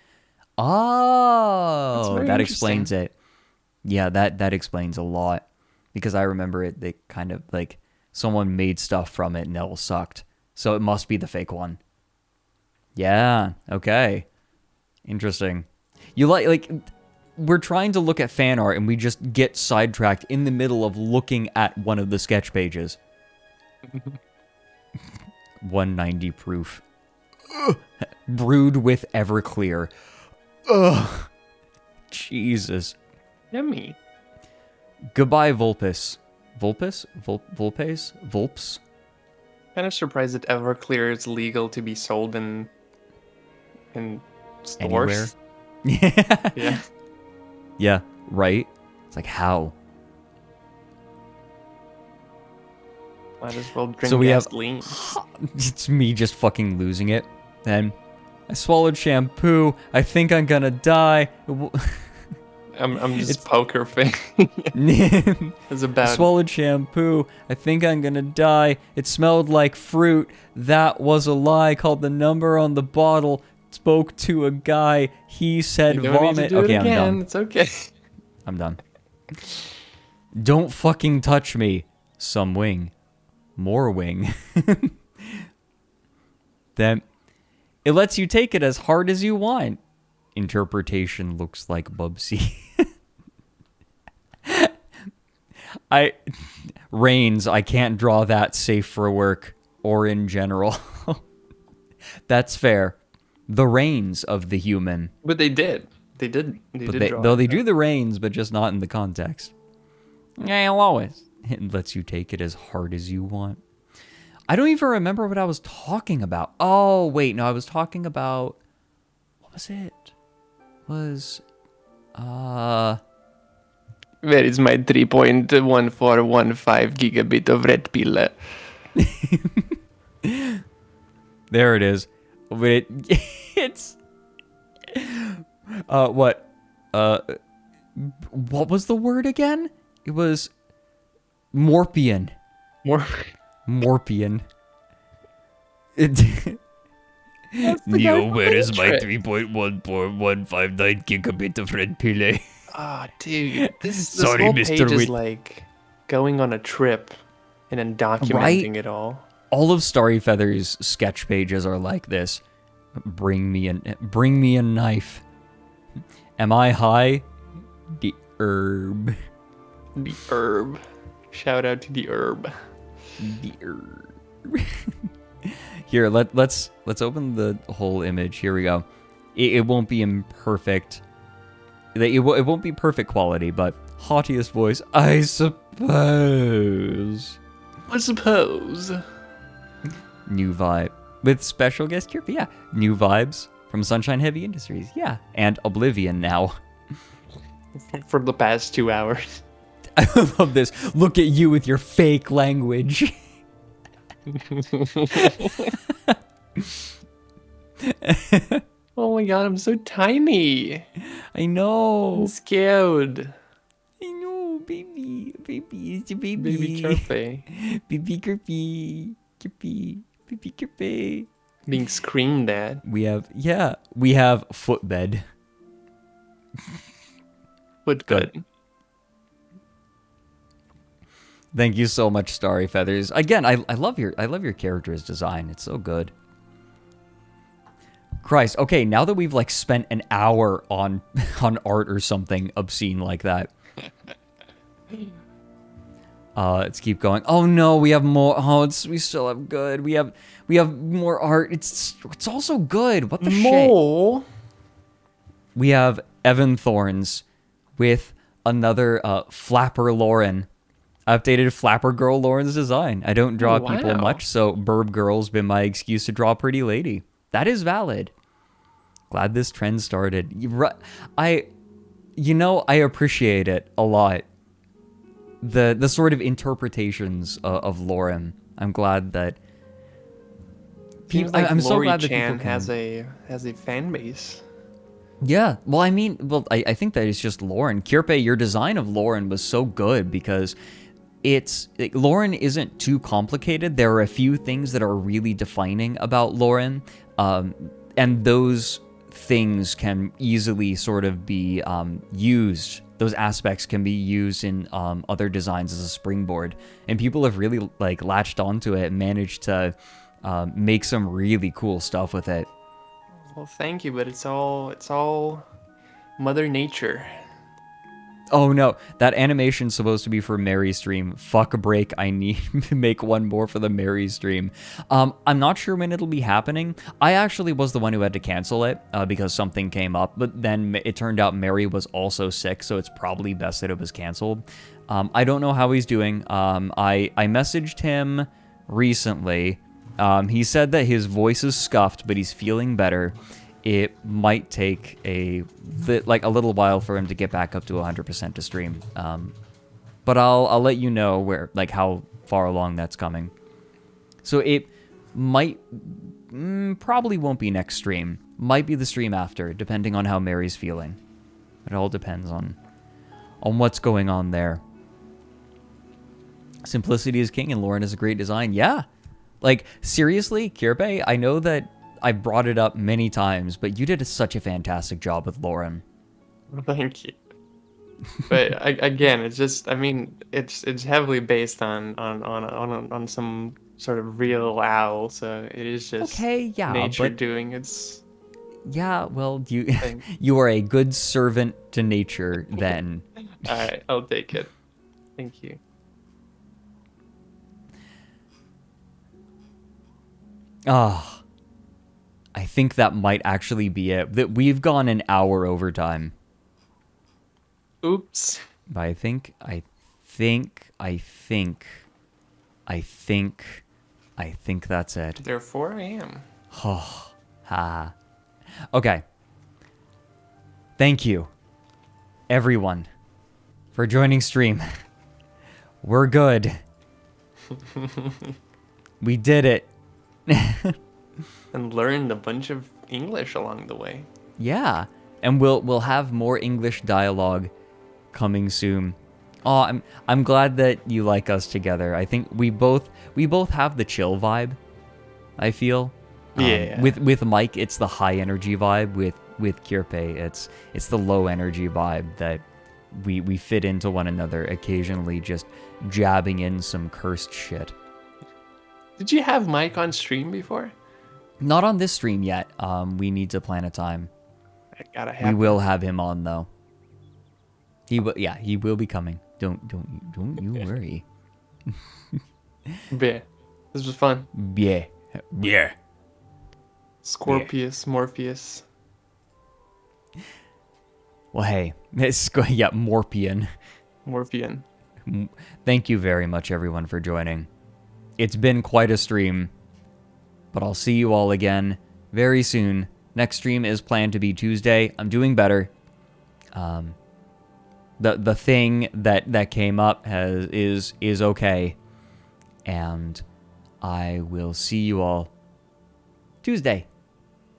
Oh, that explains it. Yeah, that explains a lot. Because I remember it, they kind of, like, someone made stuff from it and it all sucked. So it must be the fake one. Yeah, okay. Interesting. You like we're trying to look at fan art and we just get sidetracked in the middle of looking at one of the sketch pages. 190 proof. Brewed with Everclear. Ugh. Jesus. Yummy. Goodbye, Vulpes. Vulpes? Vulpes? Vulps? Kind of surprised that Everclear is legal to be sold in stores. Anywhere? Yeah. Yeah, right? It's like, how? Might as well drink So we gasoline. It's me just fucking losing it. Then I swallowed shampoo. I think I'm gonna die. I'm just poker face. It's about. I swallowed shampoo. I think I'm gonna die. It smelled like fruit. That was a lie. Called the number on the bottle. Spoke to a guy. He said You don't need to vomit. do it Okay, again. I'm done. It's okay. I'm done. Don't fucking touch me. Some wing. More wing. Then it lets you take it as hard as you want. Interpretation looks like Bubsy. Rains, I can't draw that safe for work or in general. That's fair. The reins of the human. But they did. They did draw though it. they do the reins, but just not in the context. Yeah, always. It lets you take it as hard as you want. I don't even remember what I was talking about. Oh, wait, no, I was talking about... What was it? Where is my 3.1415 gigabit of red pill? There it is. But it's... What? What was the word again? It was... Morpian. Morpian. Neo, where is my 3.1415 gigabit of red pile? Ah, dude, this Sorry, whole Mr. page is Wit- like going on a trip and then documenting Right? it all. All of Starry Feather's sketch pages are like this. Bring me a knife. Am I high? The herb. The herb. Shout out to the herb. The herb. Here, let's open the whole image. Here we go. It won't be in perfect. It won't be perfect quality, but haughtiest voice, I suppose. I suppose. New vibe with special guest Kirby. Yeah, new vibes from Sunshine Heavy Industries. Yeah, and Oblivion now. For the past 2 hours. I love this. Look at you with your fake language. Oh my god, I'm so tiny. I know. I'm scared. I know, baby. Baby, it's a baby. Baby Kerpe. Baby Kirby. Kirby. Baby Kirby. Being screamed at. We have footbed. But good. Thank you so much, Starry Feathers. Again, I love your character's design. It's so good. Christ. Okay, now that we've like spent an hour on art or something obscene like that. Let's keep going. Oh no, we have more. Oh, we still have good. We have more art. It's also good. What the More. shit? We have Evan Thorns with another Flapper Loren. Updated Flapper Girl Loren's design. I don't draw people much, so Burb Girl's been my excuse to draw Pretty Lady. That is valid. Glad this trend started. I appreciate it a lot. The sort of interpretations of Loren. I'm glad that Seems like I'm so glad that Chan people can... has a fan base. Yeah, well, I think that it's just Loren. Kirpe, your design of Loren was so good because Loren isn't too complicated. There are a few things that are really defining about Loren, and those things can easily sort of be used. Those aspects can be used in other designs as a springboard, and people have really like latched onto it and managed to make some really cool stuff with it. Well, thank you, but it's all Mother Nature. Oh no, that animation's supposed to be for Mary's stream. Fuck a break, I need to make one more for the Mary stream. I'm not sure when it'll be happening. I actually was the one who had to cancel it because something came up, but then it turned out Mary was also sick, so it's probably best that it was canceled. I don't know how he's doing. I messaged him recently. He said that his voice is scuffed, but he's feeling better. It might take a little while for him to get back up to 100% to stream. But I'll let you know how far along that's coming. So it might probably won't be next stream. Might be the stream after, depending on how Mary's feeling. It all depends on what's going on there. Simplicity is king, and Loren is a great design. Yeah. Like, seriously, Kirpe, I know that I brought it up many times, but you did such a fantastic job with Loren. Thank you. But again, it's just, I mean, it's heavily based on some sort of real owl, so it is just nature doing its. Yeah, well, you are a good servant to nature then. All right, I'll take it. Thank you. Ah, I think that might actually be it. That we've gone an hour over time. Oops. But I think that's it. Therefore, I am. Oh, ha. Okay. Thank you, everyone, for joining stream. We're good. We did it. And learned a bunch of English along the way. Yeah, and we'll have more English dialogue coming soon. Oh, I'm glad that you like us together. I think we both have the chill vibe, I feel. Yeah. With Mike, it's the high energy vibe. With Kierpe, it's the low energy vibe that we fit into one another, occasionally just jabbing in some cursed shit. Did you have Mike on stream before? Not on this stream yet. We need to plan a time. That gotta happen. We will have him on though. He will be coming. Don't you worry. Yeah. This was fun. Yeah. Scorpius, Morpheus. Well, hey, Morpian. Morphian. Thank you very much, everyone, for joining. It's been quite a stream, but I'll see you all again very soon. Next stream is planned to be Tuesday. I'm doing better. The thing that came up is okay, and I will see you all Tuesday,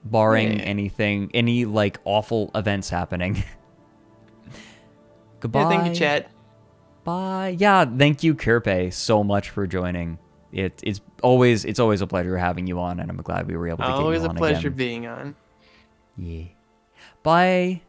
barring any like awful events happening. Goodbye. Yeah, thank you, chat. Bye. Yeah, thank you, Kerpe, so much for joining. It's always a pleasure having you on, and I'm glad we were able to get you on Always a pleasure again. being on. Yeah. Bye.